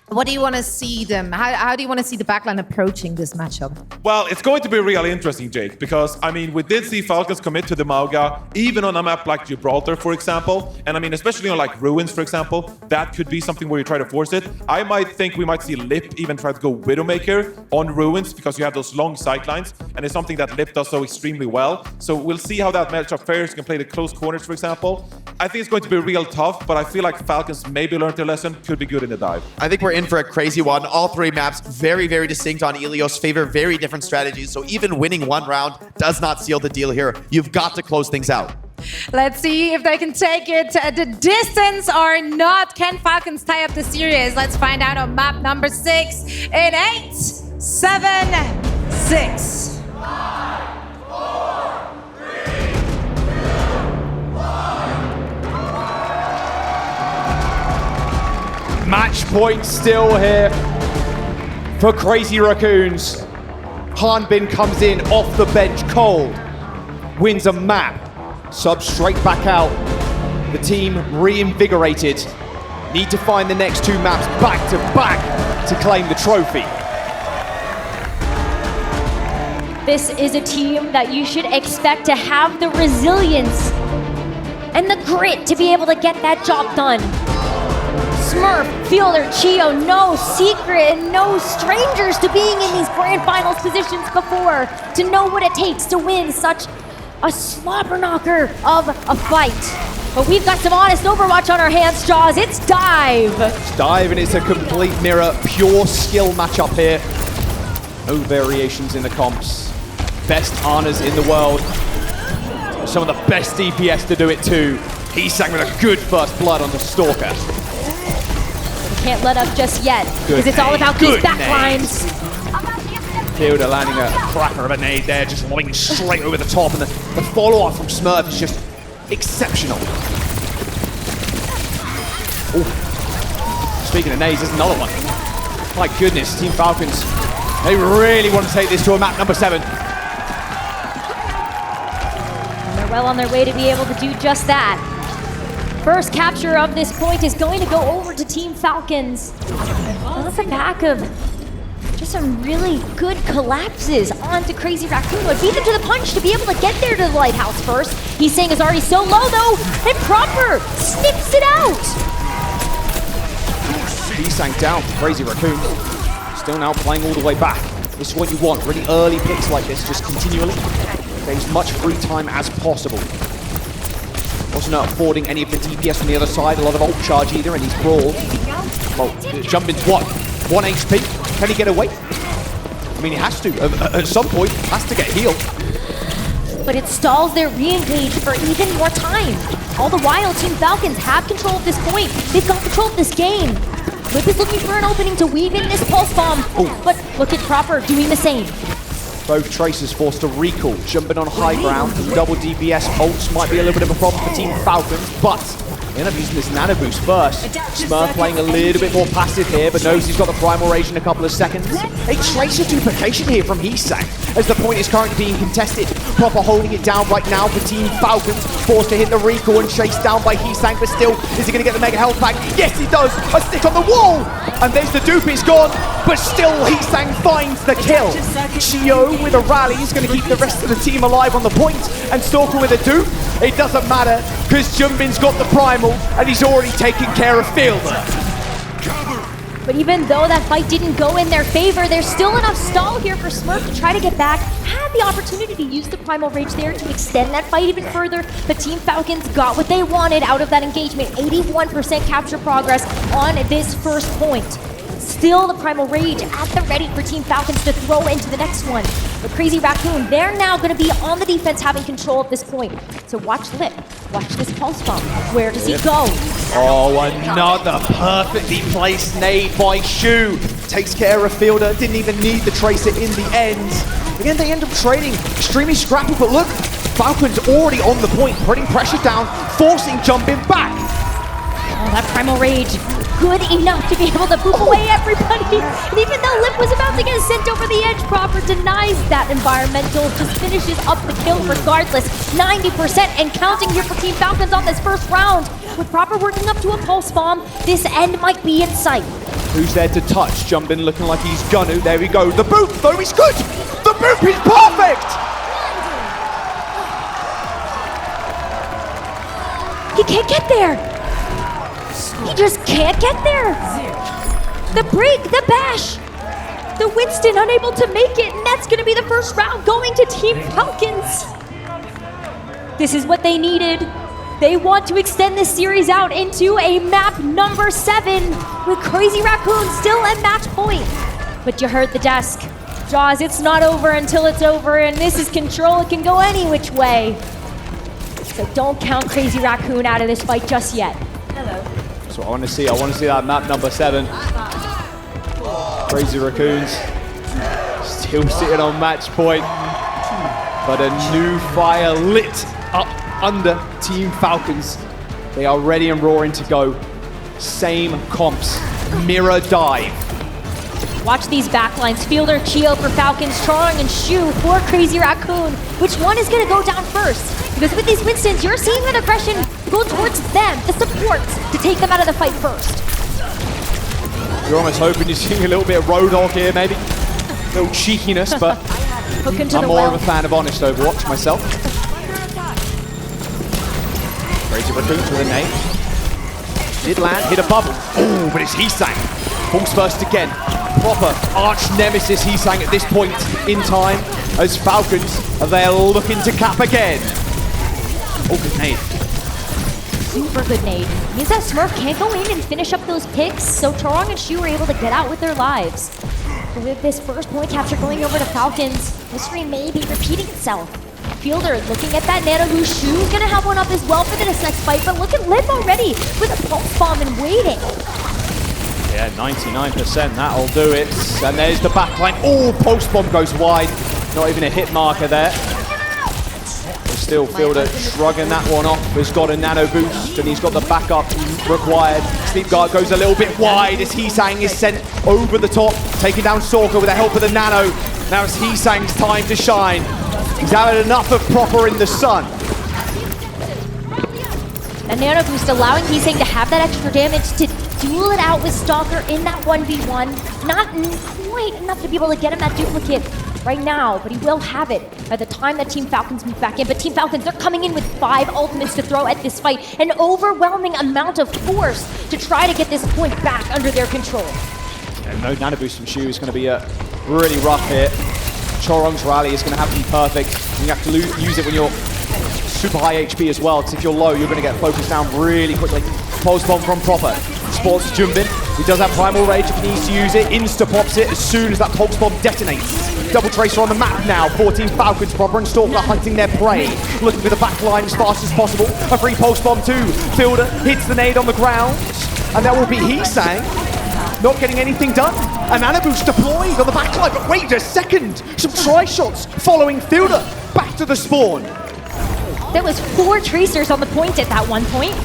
S1: What do you want to see them? How do you want to see the backline approaching this matchup?
S4: Well, it's going to be really interesting, Jake, because, I mean, we did see Falcons commit to the Mauga, even on a map like Gibraltar, for example. And, I mean, especially on, like, Ruins, for example, that could be something where you try to force it. I might think we might see Lip even try to go Widowmaker on Ruins because you have those long sightlines, and it's something that Lip does so extremely well. So we'll see how that matchup fares. You can play the close corners, for example. I think it's going to be real tough, but I feel like Falcons maybe learned their lesson, could be good in the dive.
S3: I think we're in for a crazy one. All 3 maps very, very distinct on Ilios, favor very different strategies. So even winning 1 round does not seal the deal here. You've got to close things out.
S1: Let's see if they can take it the distance or not. Can Falcons tie up the series? Let's find out on map number 6 in 8, 7, 6.
S12: Match point still here for Crazy Raccoons. Hanbin comes in off the bench cold, wins a map, subs straight back out. The team reinvigorated. Need to find the next 2 maps back to back to claim the trophy.
S13: This is a team that you should expect to have the resilience and the grit to be able to get that job done. Smurf, Fielder, Chio, no secret and no strangers to being in these grand finals positions before, to know what it takes to win such a slobber knocker of a fight. But we've got some honest Overwatch on our hands, Jaws. It's Dive.
S12: It's Dive, and it's a complete mirror, pure skill matchup here. No variations in the comps. Best Anas in the world. Some of the best DPS to do it too. He sang with a good first blood on the Stalker.
S13: Can't let up just yet, because it's all about these backlines.
S12: Fielder landing a cracker of a nade there, just lobbing straight over the top, and the follow-up from Smurf is just exceptional. Ooh. Speaking of nades, there's another one. My goodness, Team Falcons, they really want to take this to a map number 7.
S13: And they're well on their way to be able to do just that. First capture of this point is going to go over to Team Falcons. Off the back of just some really good collapses onto Crazy Raccoon. Would beat them to the punch to be able to get there to the lighthouse first. He's saying is already so low though, and Proper snips it out.
S12: He sank down for Crazy Raccoon. Still now playing all the way back. This is what you want, really early picks like this, just continually. Get as much free time as possible. Wasn't affording any of the DPS from the other side, a lot of ult charge either, and he's brawled. Well, Jumpin's what? 1 HP? Can he get away? I mean, he has to. At some point, has to get healed.
S13: but it stalls their re-engage for even more time. All the while, Team Falcons have control of this point. They've got control of this game. Lip is looking for an opening to weave in this pulse bomb, but look at Proper doing the same.
S12: Both Tracers forced to recall, jumping on high ground. Double DPS ults might be a little bit of a problem for Team Falcons, but they end up using this nano boost first. Smurf playing a little bit more passive here, but knows he's got the Primal Rage in a couple of seconds. A Tracer duplication here from Hisang, as the point is currently being contested. Proper holding it down right now for Team Falcons, forced to hit the recall and chased down by Hisang, but still, is he going to get the mega health back? Yes, he does! A stick on the wall! And there's the dupe, it's gone, but still Hisang finds the kill. Chio with a rally is going to keep the rest of the team alive on the point, and Stalker with a dupe. It doesn't matter, because Jumbin's got the Primal, and he's already taken care of Fielder.
S13: But even though that fight didn't go in their favor, there's still enough stall here for Smurf to try to get back. Had the opportunity to use the Primal Rage there to extend that fight even further, but Team Falcons got what they wanted out of that engagement. 81% capture progress on this first point. Still the Primal Rage at the ready for Team Falcons to throw into the next one. But Crazy Raccoon, they're now going to be on the defense having control at this point. So watch Lip, watch this pulse bomb. Where does he go?
S12: Oh, another perfectly placed nade by Shu. Takes care of Fielder, didn't even need the Tracer in the end. Again, they end up trading extremely scrappy, but look, Falcons already on the point, putting pressure down, forcing Jumbin back.
S13: Oh, that Primal Rage, good enough to be able to boop away everybody. And even though Lip was about to get sent over the edge, Proper denies that environmental, just finishes up the kill regardless. 90% and counting here for Team Falcons on this first round. With Proper working up to a pulse bomb, this end might be in sight.
S12: Who's there to touch? Jumbin looking like he's gonna. There we go. The boop, though, he's good. The boop is perfect.
S13: He can't get there. He just can't get there. The break, the bash. The Winston unable to make it, and that's going to be the first round going to Team Falcons. This is what they needed. They want to extend this series out into a map number 7 with Crazy Raccoon still at match point. But you heard the desk. Jaws, it's not over until it's over, and this is Control. It can go any which way. So don't count Crazy Raccoon out of this fight just yet. Hello.
S12: That's what I want to see. I want to see that map number 7. Crazy Raccoons still sitting on match point, but a new fire lit up under Team Falcons. They are ready and roaring to go. Same comps, mirror dive.
S13: Watch these backlines. Fielder, Chio for Falcons, Charong and Shu for Crazy Raccoon. Which one is going to go down first? Because with these Winstons, you're seeing that aggression go towards them, the supports, to take them out of the fight first.
S12: You're almost hoping you're seeing a little bit of Roadhog here, maybe. A little cheekiness, but I'm more of a fan of Honest Overwatch myself. Crazy Raccoon with a nade. Did land, hit a bubble. Oh, but it's Hisang. Falls first again. Proper arch nemesis Hisang at this point in time as Falcons are there looking to cap again. Oh, good nade.
S13: Super good nade. Means that Smurf can't go in and finish up those picks, so Charong and Shu are able to get out with their lives. But with this first point capture going over to Falcons, history may be repeating itself. Fielder looking at that nano boost. Shu's gonna have one up as well for the next fight, but look at Lip already with a pulse bomb and waiting.
S12: Yeah, 99%, that'll do it. And there's the backline. Oh, post bomb goes wide. Not even a hit marker there. Still Fielder shrugging that one off. Has got a nano boost and he's got the backup required. Sleep guard goes a little bit wide as Hisang is sent over the top, taking down Sorka with the help of the nano. Now it's Hisang's time to shine. He's had enough of Proper in the sun.
S13: A nano boost allowing Hisang to have that extra damage to duel it out with Stalker in that 1v1. Not quite enough to be able to get him that duplicate right now, but he will have it by the time that Team Falcons move back in. But Team Falcons, they're coming in with 5 ultimates to throw at this fight. An overwhelming amount of force to try to get this point back under their control.
S12: And no nano boost from Shu is going to be really rough here. Chorong's rally is going to have to be perfect. You have to use it when you're super high HP as well, because if you're low, you're going to get focused down really quickly. Pulse bomb from Proper. Sports Jumbin. He does have Primal Rage if he needs to use it. Insta pops it as soon as that Pulse bomb detonates. Double Tracer on the map now. 14 Falcons, Proper and Stalker hunting their prey. Looking for the back line as fast as possible. A free pulse bomb too. Fielder hits the nade on the ground. And that will be Heesang. Not getting anything done. And Anaboo's deployed on the back line. But wait a second. Some try shots following Fielder. Back to the spawn.
S13: There was 4 Tracers on the point at that one point.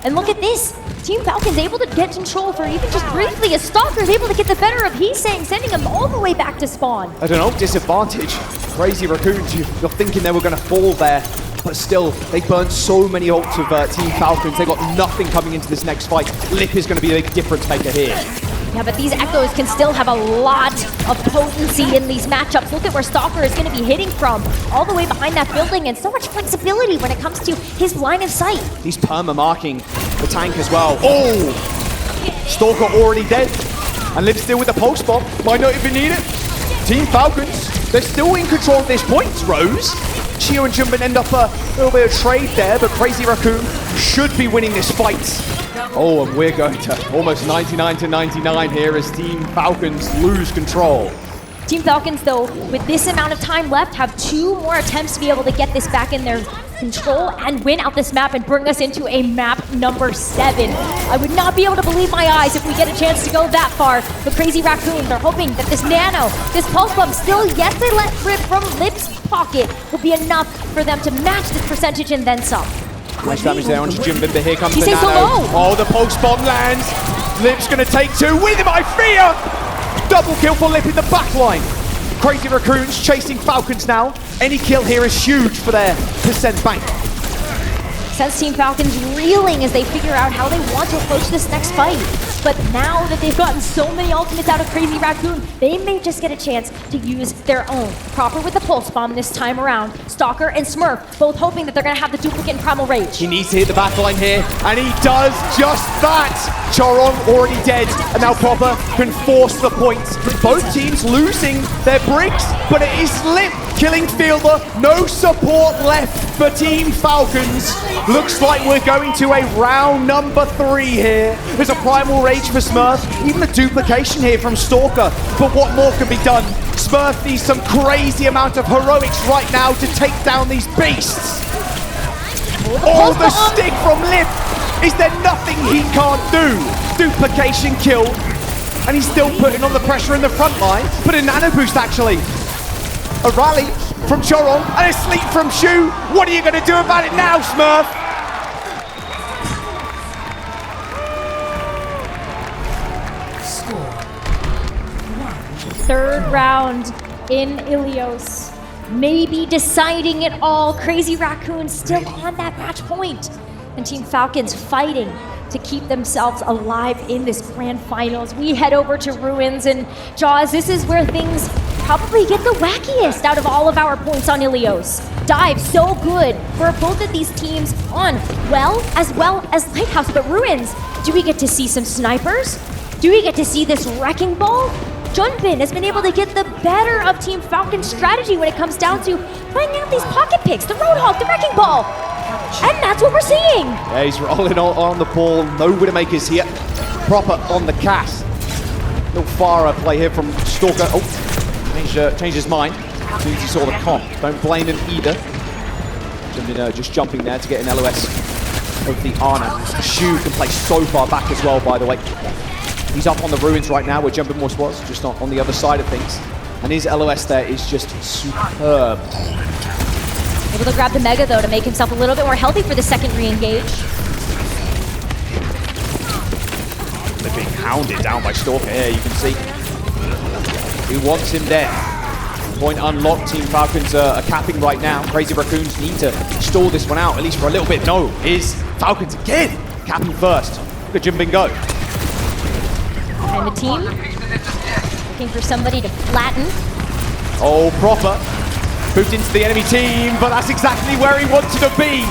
S13: And look at this. Team Falcons able to get control for even just briefly as Stalker's able to get the better of Heesang, sending him all the way back to spawn.
S12: I don't know, disadvantage. Crazy Raccoons, you're thinking they were going to fall there. But still, they burned so many ults of Team Falcons. They got nothing coming into this next fight. Lip is going to be a big difference maker here.
S13: Yeah, but these Echoes can still have a lot of potency in these matchups. Look at where Stalker is going to be hitting from, all the way behind that building, and so much flexibility when it comes to his line of sight.
S12: He's perma-marking the tank as well. Oh! Stalker already dead. And Lip's still with the pulse bomb. Might not even need it. Team Falcons, they're still in control at this point. Rose. Chio and Jumbin end up a little bit of trade there, but Crazy Raccoon should be winning this fight. Oh, and we're going to almost 99-99 here as Team Falcons lose control.
S13: Team Falcons, though, with this amount of time left, have 2 more attempts to be able to get this back in their control and win out this map and bring us into a map number 7. I would not be able to believe my eyes if we get a chance to go that far. The Crazy Raccoon, they're hoping that this Nano, this Pulse Bomb still yet to let rip from Lip's pocket will be enough for them to match this percentage and then some.
S12: Nice damage there onto Jimbin, but here comes the
S13: He's
S12: Nano.
S13: so low.
S12: Oh, the Pulse Bomb lands. Lip's going to take 2 with him, I fear! Double kill for Lip in the backline. Crazy Raccoons chasing Falcons now. Any kill here is huge for their percent bank.
S13: Sends Team Falcons reeling as they figure out how they want to approach this next fight. But now that they've gotten so many ultimates out of Crazy Raccoon, they may just get a chance to use their own. Proper with the Pulse Bomb this time around. Stalker and Smurf both hoping that they're going to have the duplicate and Primal Rage.
S12: He needs to hit the backline here, and he does just that. Choron already dead, and now Proper can force the points. Both teams losing their bricks, but it is Lip killing Fielder. No support left for Team Falcons. Looks like we're going to a round number 3 here. There's a Primal Rage for Smurf, even a duplication here from Stalker. But what more can be done? Smurf needs some crazy amount of heroics right now to take down these beasts. Oh, the stick from Lip! Is there nothing he can't do? Duplication kill, and he's still putting on the pressure in the front line. But a nano boost actually. A rally from Choron and a sleep from Shu. What are you going to do about it now, Smurf?
S13: Third round in Ilios. Maybe deciding it all. Crazy Raccoon still on that match point. And Team Falcons fighting to keep themselves alive in this grand finals. We head over to Ruins, and Jaws, this is where things probably get the wackiest out of all of our points on Ilios. Dive so good for both of these teams on well as Lighthouse, but Ruins, do we get to see some snipers? Do we get to see this wrecking ball? Junpin has been able to get the better of Team Falcon's strategy when it comes down to playing out these pocket picks, the Roadhog, the wrecking ball. And that's what we're seeing.
S12: Yeah, he's rolling on the ball. No Widowmakers here. Proper on the cast. Little Farah play here from Stalker. Oh, changed his mind as soon as he saw the comp. Don't blame him either. Just jumping there to get an LOS of the Ana. Shu can play so far back as well, by the way. He's up on the Ruins right now where Jumping Moss was, just on the other side of things. And his LOS there is just superb.
S13: Able to grab the Mega, though, to make himself a little bit more healthy for the second re-engage.
S12: They're being hounded down by Stalker here, you can see. He wants him there. Point unlocked, Team Falcons are capping right now. Crazy Raccoons need to stall this one out, at least for a little bit. No, is Falcons again capping first. Look at Jimbin go.
S13: And the team looking for somebody to flatten.
S12: Oh, Proper. Moved into the enemy team, but that's exactly where he wanted to be.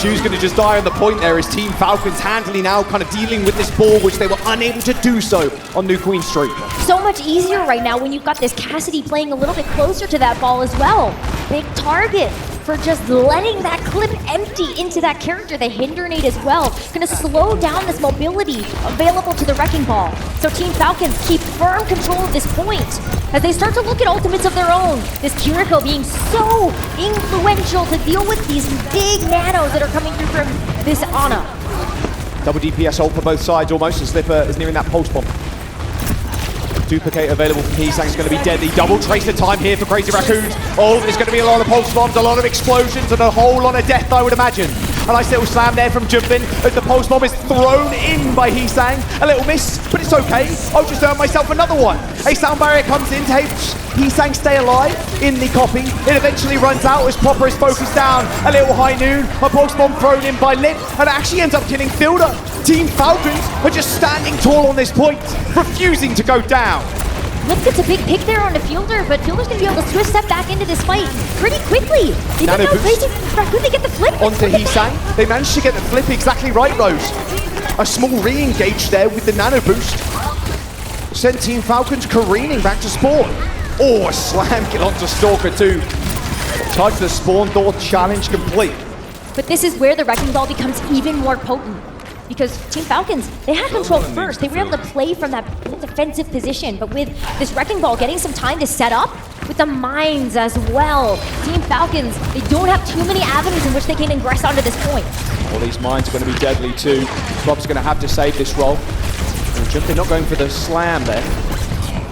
S12: Shu's going to just die on the point there as Team Falcons handily now kind of dealing with this ball, which they were unable to do so on New Queen Street.
S13: So much easier right now when you've got this Cassidy playing a little bit closer to that ball as well. Big target for just letting that clip empty into that character. The hinder nade as well. Gonna slow down this mobility available to the Wrecking Ball. So Team Falcons keep firm control of this point as they start to look at ultimates of their own. This Kiriko being so influential to deal with these big nanos that are coming through from this Ana.
S12: Double DPS ult for both sides almost, and Slipper is nearing that pulse bomb. Duplicate available from Heesang is going to be deadly. Double tracer time here for Crazy Raccoons. Oh, there's going to be a lot of pulse bombs, a lot of explosions, and a whole lot of death, I would imagine. A nice little slam there from Jumpin as the pulse bomb is thrown in by Heesang. A little miss, but it's okay. I'll just earn myself another one. A sound barrier comes in to help Heesang stay alive in the copy. It eventually runs out as Proper is focused down. A little high noon, a pulse bomb thrown in by Lip, and it actually ends up killing Fielder. Team Falcons are just standing tall on this point, refusing to go down.
S13: Lip gets a big pick there on the Fielder, but Fielder's going to be able to switch step back into this fight pretty quickly. Even though Crazy Raccoon, they get the flip.
S12: Onto Heesang. They managed to get the flip exactly right, Rose. A small re-engage there with the nano boost. Sent Team Falcons careening back to spawn. Oh, a slam kill onto Stalker too. Charge the spawn door challenge complete.
S13: But this is where the Wrecking Ball becomes even more potent. Because Team Falcons, they had control first. They were able to play from that defensive position. But with this Wrecking Ball getting some time to set up, with the mines as well, Team Falcons, they don't have too many avenues in which they can ingress onto this point.
S12: Well, these mines are going to be deadly too. Bob's going to have to save this roll. They're not going for the slam there.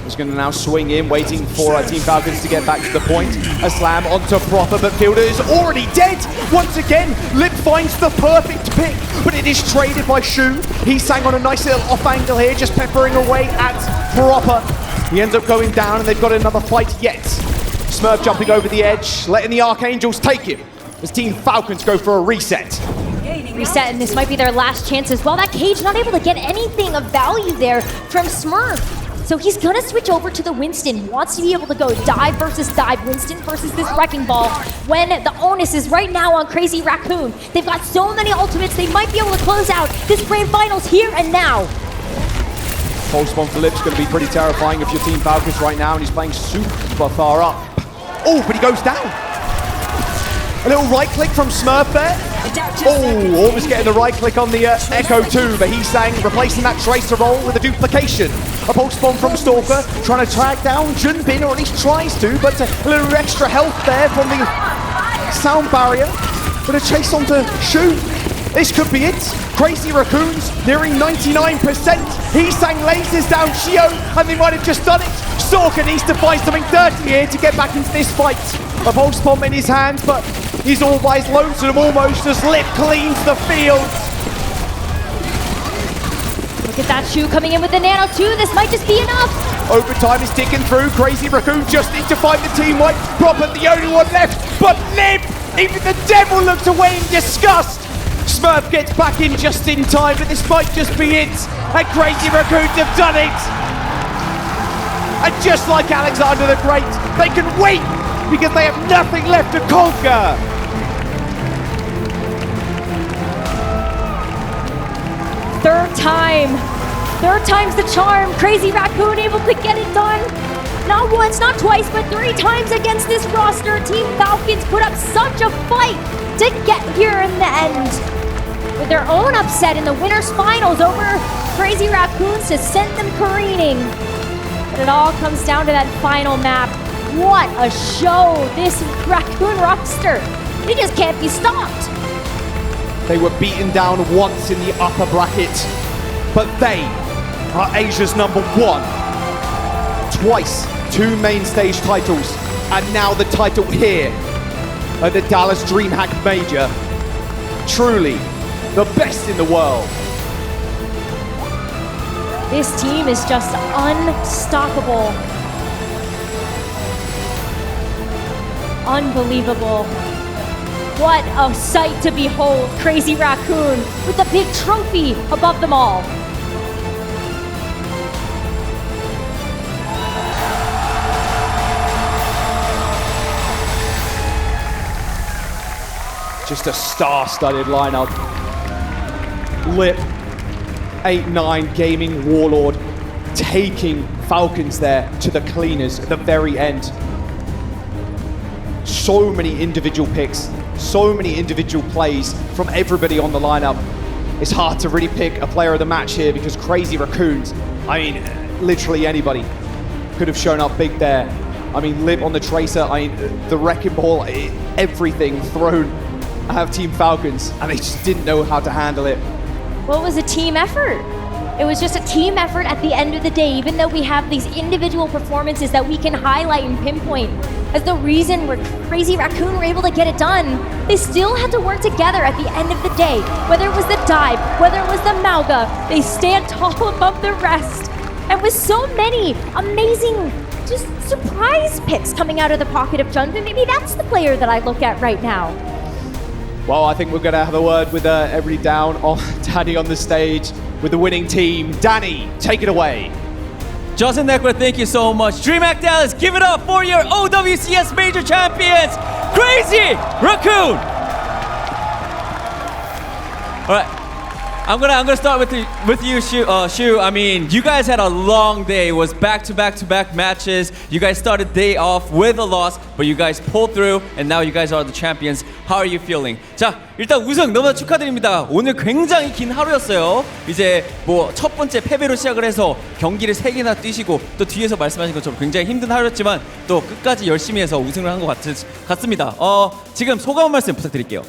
S12: He's going to now swing in, waiting for Team Falcons to get back to the point. A slam onto Proper, but Fielder is already dead. Once again, Lip finds the perfect pick, but it is traded by Shu. Heesang on a nice little off angle here, just peppering away at Proper. He ends up going down, and they've got another fight yet. Smurf jumping over the edge, letting the Archangels take him as Team Falcons go for a reset.
S13: Reset, and this might be their last chance as well. That Cage not able to get anything of value there from Smurf. So he's gonna switch over to the Winston. Wants to be able to go dive versus dive. Winston versus this Wrecking Ball. When the onus is right now on Crazy Raccoon. They've got so many ultimates, they might be able to close out this grand finals here and now.
S12: Pulse bomb for Lip's going to be pretty terrifying if you're Team Falcons right now, and he's playing super far up. Oh, but he goes down. A little right click from Smurf there. Oh, almost getting the right click on the Echo too, but Heesang replacing that tracer roll with a duplication. A pulse bomb from Stalker, trying to track down Junbin, or at least tries to, but a little extra health there from the sound barrier. But a chase onto Shu. This could be it. Crazy Raccoons nearing 99%. Heesang lasers down Shio, and they might have just done it. Stalker needs to find something dirty here to get back into this fight. A pulse bomb in his hands, but he's all by his lonesome almost as Lip cleans the field.
S13: Look at that Shu coming in with the nano too. This might just be enough.
S12: Overtime is ticking through. Crazy Raccoon just need to find the team wipe. Proper the only one left, but Lip, even the devil looks away in disgust. Smurf gets back in just in time, but this might just be it. And Crazy Raccoons have done it. And just like Alexander the Great, they can wait because they have nothing left to conquer.
S13: Third time's the charm. Crazy Raccoon able to get it done. Not once, not twice, but 3 times against this roster. Team Falcons put up such a fight to get here in the end. With their own upset in the winners finals over Crazy Raccoons to send them careening. But it all comes down to that final map. What a show, this Raccoon roster. They just can't be stopped.
S12: They were beaten down once in the upper bracket, but they are Asia's #1. Twice, 2 main stage titles, and now the title here at the Dallas DreamHack Major. Truly, the best in the world.
S13: This team is just unstoppable. Unbelievable. What a sight to behold. Crazy Raccoon with the big trophy above them all.
S12: Just a star-studded lineup. Lip, 8-9 gaming warlord, taking Falcons there to the cleaners at the very end. so many individual picks, so many individual plays from everybody on the lineup. It's hard to really pick a player of the match here because Crazy Raccoons, I mean, literally anybody could have shown up big there. I mean, Lib on the Tracer, I mean, the Wrecking Ball, everything thrown at Team Falcons, and they just didn't know how to handle it.
S13: Well, it was a team effort. It was just a team effort at the end of the day, even though we have these individual performances that we can highlight and pinpoint as the reason where Crazy Raccoon were able to get it done. They still had to work together at the end of the day. Whether it was the dive, whether it was the Mauga, they stand tall above the rest. And with so many amazing just surprise picks coming out of the pocket of Junbin, maybe that's the player that I look at right now.
S12: Well, I think we're going to have a word with everybody down on Danny on the stage with the winning team. Danny, take it away.
S5: Justin Neckler, thank you so much. DreamHack Dallas, give it up for your OWCS major champions, Crazy Raccoon. All right. I'm gonna start with you, Shu. I mean, you guys had a long day. It was back-to-back matches. You guys started day off with a loss, but you guys pulled through, and now you guys are the champions. How are you feeling? 자, 일단 우승 너무나 축하드립니다. 오늘 굉장히 긴 하루였어요. 이제 뭐 첫 번째 패배로 시작을 해서 경기를 3개나 뛰시고 또 뒤에서 말씀하신 것처럼 굉장히 힘든 하루였지만 또 끝까지 열심히 해서 우승을 한 것 같습니다. 지금 소감 한 말씀 부탁드릴게요.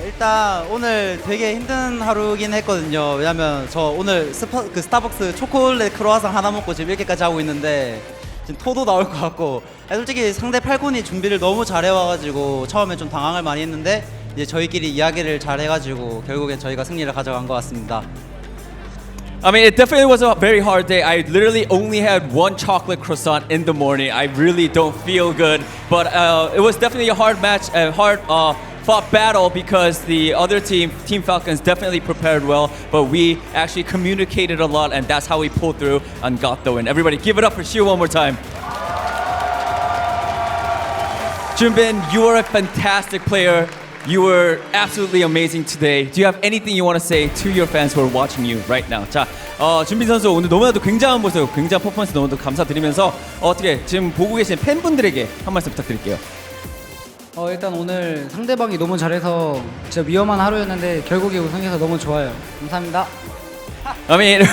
S6: 일단 오늘 되게 힘든 하루긴 했거든요. 왜냐면 저 오늘 스타벅스 초콜릿 크로와상 하나 먹고 지금 이렇게까지 하고 있는데 지금 토도 나올 것 같고, 솔직히 상대 8군이 준비를 너무 잘해와가지고 처음에 좀 당황을 많이 했는데 이제 저희끼리 이야기를 잘 해가지고 결국엔 저희가 승리를 가져간 것 같습니다.
S5: I mean, it definitely was a very hard day. I literally only had one chocolate croissant in the morning. I really don't feel good, but it was definitely a hard match, fought battle because the other team, Team Falcons, definitely prepared well, but we actually communicated a lot, and that's how we pulled through and got the win. Everybody, give it up for Shu one more time. Junbin, you are a fantastic player. You were absolutely amazing today. Do you have anything you want to say to your fans who are watching you right now? 자, 준빈 선수 오늘 너무나도 굉장한 모습, 굉장한 퍼포먼스 너무나도 감사드리면서 어떻게 지금 보고 계신 팬분들에게 한 말씀 부탁드릴게요.
S22: 일단 오늘 상대방이 너무 잘해서 진짜 위험한 하루였는데 결국에 우승해서 너무 좋아요. 감사합니다.
S5: I mean,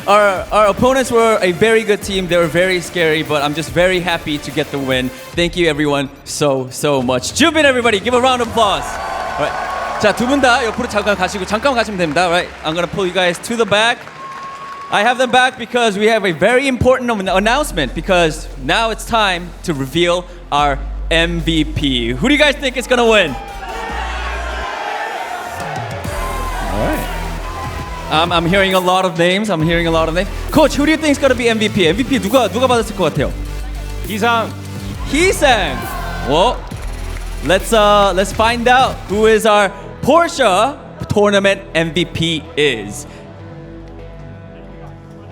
S5: our opponents were a very good team. They were very scary, but I'm just very happy to get the win. Thank you, everyone, so much. Junbin, everybody, give a round of applause. Right. 자, 두 분 다 옆으로 잠깐 가시면 됩니다. Right. I'm gonna pull you guys to the back. I have them back because we have a very important announcement. Because now it's time to reveal our MVP. Who do you guys think is gonna win? All right. I'm hearing a lot of names. Coach, who do you think is gonna be MVP? MVP 누가 받았을 것 같아요? 희상. Well, let's find out who is our Porsche tournament MVP is.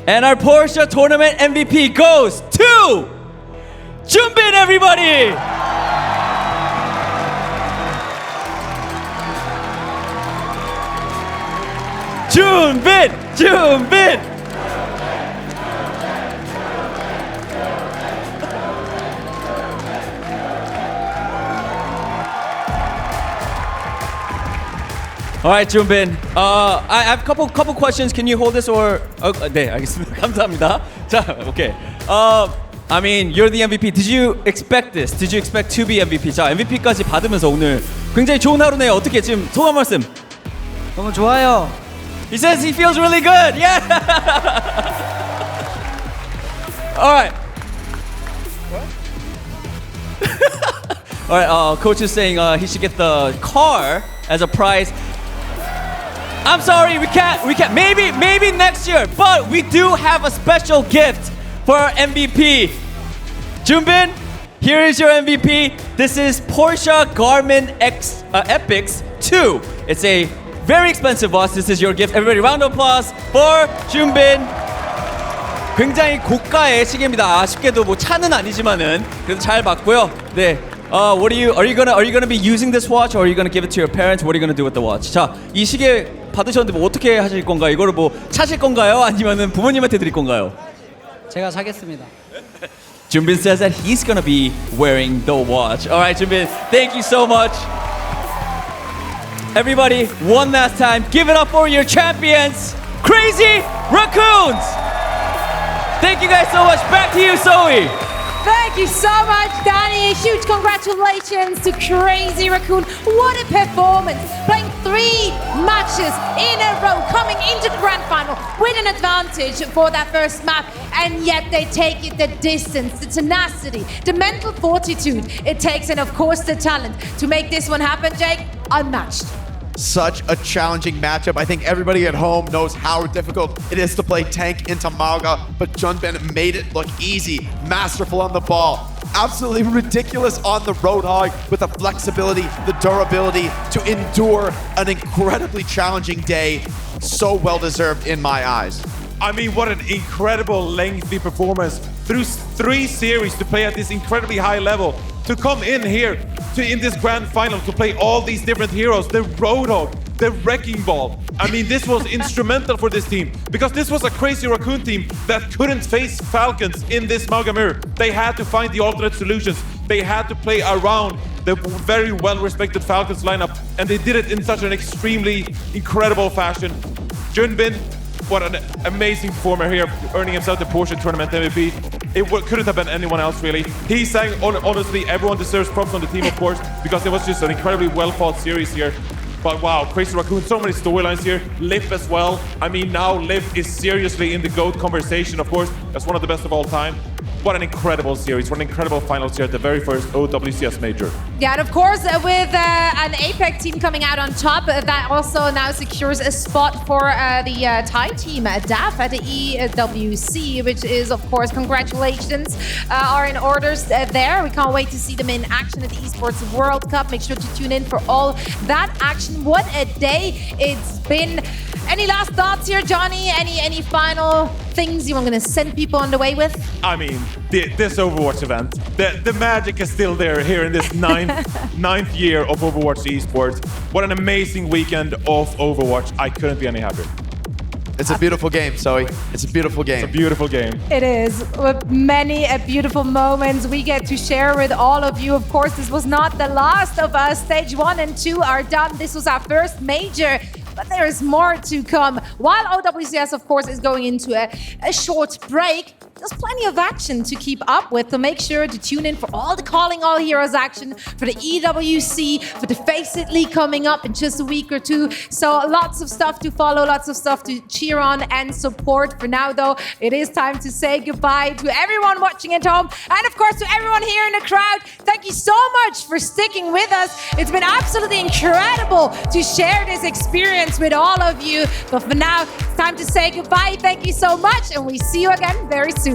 S5: And our Porsche tournament MVP goes to Junbin, everybody! Junbin! All right, Junbin. I have a couple questions. Can you hold this or? 네, 알겠습니다. 감사합니다. 자, okay. I mean, you're the MVP. Did you expect this? Did you expect to be MVP? 자, MVP까지 받으면서 오늘 굉장히 좋은 하루네요. 어떻게 지금 소감 말씀?
S22: 너무 좋아요.
S5: He says he feels really good. Yeah. All right. All right. Coach is saying he should get the car as a prize. I'm sorry, we can't. Maybe next year. But we do have a special gift for our MVP. Junbin, here is your MVP. This is Porsche Garmin X Epix 2. It's a very expensive watch. This is your gift. Everybody, round of applause for Junbin. 굉장히 고가의 시계입니다. 아쉽게도 뭐 차는 아니지만은 그래도 잘 받고요. 네. What are you gonna be using this watch, or are you gonna give it to your parents? What are you gonna do with the watch? 자, 이 시계 받으셨는데 뭐 어떻게 하실 건가요? 이거를 뭐 차실 건가요? 아니면은 부모님한테 드릴 건가요?
S22: 제가 사겠습니다.
S5: Junbin says that he's gonna be wearing the watch. All right, Junbin, thank you so much. Everybody, one last time, give it up for your champions, Crazy Raccoons. Thank you guys so much. Back to you, Zoe.
S1: Thank you so much, Danny. Huge congratulations to Crazy Raccoon. What a performance. Playing 3 matches in a row, coming into the grand final with an advantage for that first map. And yet they take it the distance, the tenacity, the mental fortitude it takes, and of course the talent to make this one happen, Jake, unmatched.
S3: Such a challenging matchup. I think everybody at home knows how difficult it is to play tank into Mauga, but Junbin made it look easy, masterful on the ball. Absolutely ridiculous on the Roadhog with the flexibility, the durability to endure an incredibly challenging day. So well deserved in my eyes.
S4: I mean, what an incredible lengthy performance through 3 series to play at this incredibly high level, to come in here in this grand final to play all these different heroes, the Roadhog, the Wrecking Ball. I mean, this was instrumental for this team because this was a Crazy Raccoon team that couldn't face Falcons in this Mauga mirror. They had to find the alternate solutions. They had to play around the very well-respected Falcons lineup, and they did it in such an extremely incredible fashion. Junbin, what an amazing performer here, earning himself the Porsche Tournament MVP. It couldn't have been anyone else, really. He sang, honestly, everyone deserves props on the team, of course, because it was just an incredibly well-fought series here. But wow, Crazy Raccoon, so many storylines here. Liv as well. I mean, now Liv is seriously in the GOAT conversation, of course. That's one of the best of all time. What an incredible series, what an incredible finals here at the very first OWCS major.
S1: Yeah, and of course, with an APEC team coming out on top, that also now secures a spot for the Thai team, DAF, at the EWC, which is, of course, congratulations are in orders there. We can't wait to see them in action at the Esports World Cup. Make sure to tune in for all that action. What a day it's been. Any last thoughts here, Johnny? Any final things you want to send people on the way with?
S4: I mean, this Overwatch event, the magic is still there here in this ninth year of Overwatch Esports. What an amazing weekend of Overwatch. I couldn't be any happier.
S3: It's a beautiful game, Zoe. It's a beautiful game.
S4: It's a beautiful game.
S1: It is, with many beautiful moments we get to share with all of you. Of course, this was not the last of us. Stage 1 and 2 are done. This was our first major, but there is more to come. While OWCS, of course, is going into a short break, there's plenty of action to keep up with, so make sure to tune in for all the Calling All Heroes action, for the EWC, for the Face It League coming up in just a week or 2. So lots of stuff to follow, lots of stuff to cheer on and support. For now, though, it is time to say goodbye to everyone watching at home, and of course to everyone here in the crowd. Thank you so much for sticking with us. It's been absolutely incredible to share this experience with all of you. But for now, it's time to say goodbye. Thank you so much, and we see you again very soon.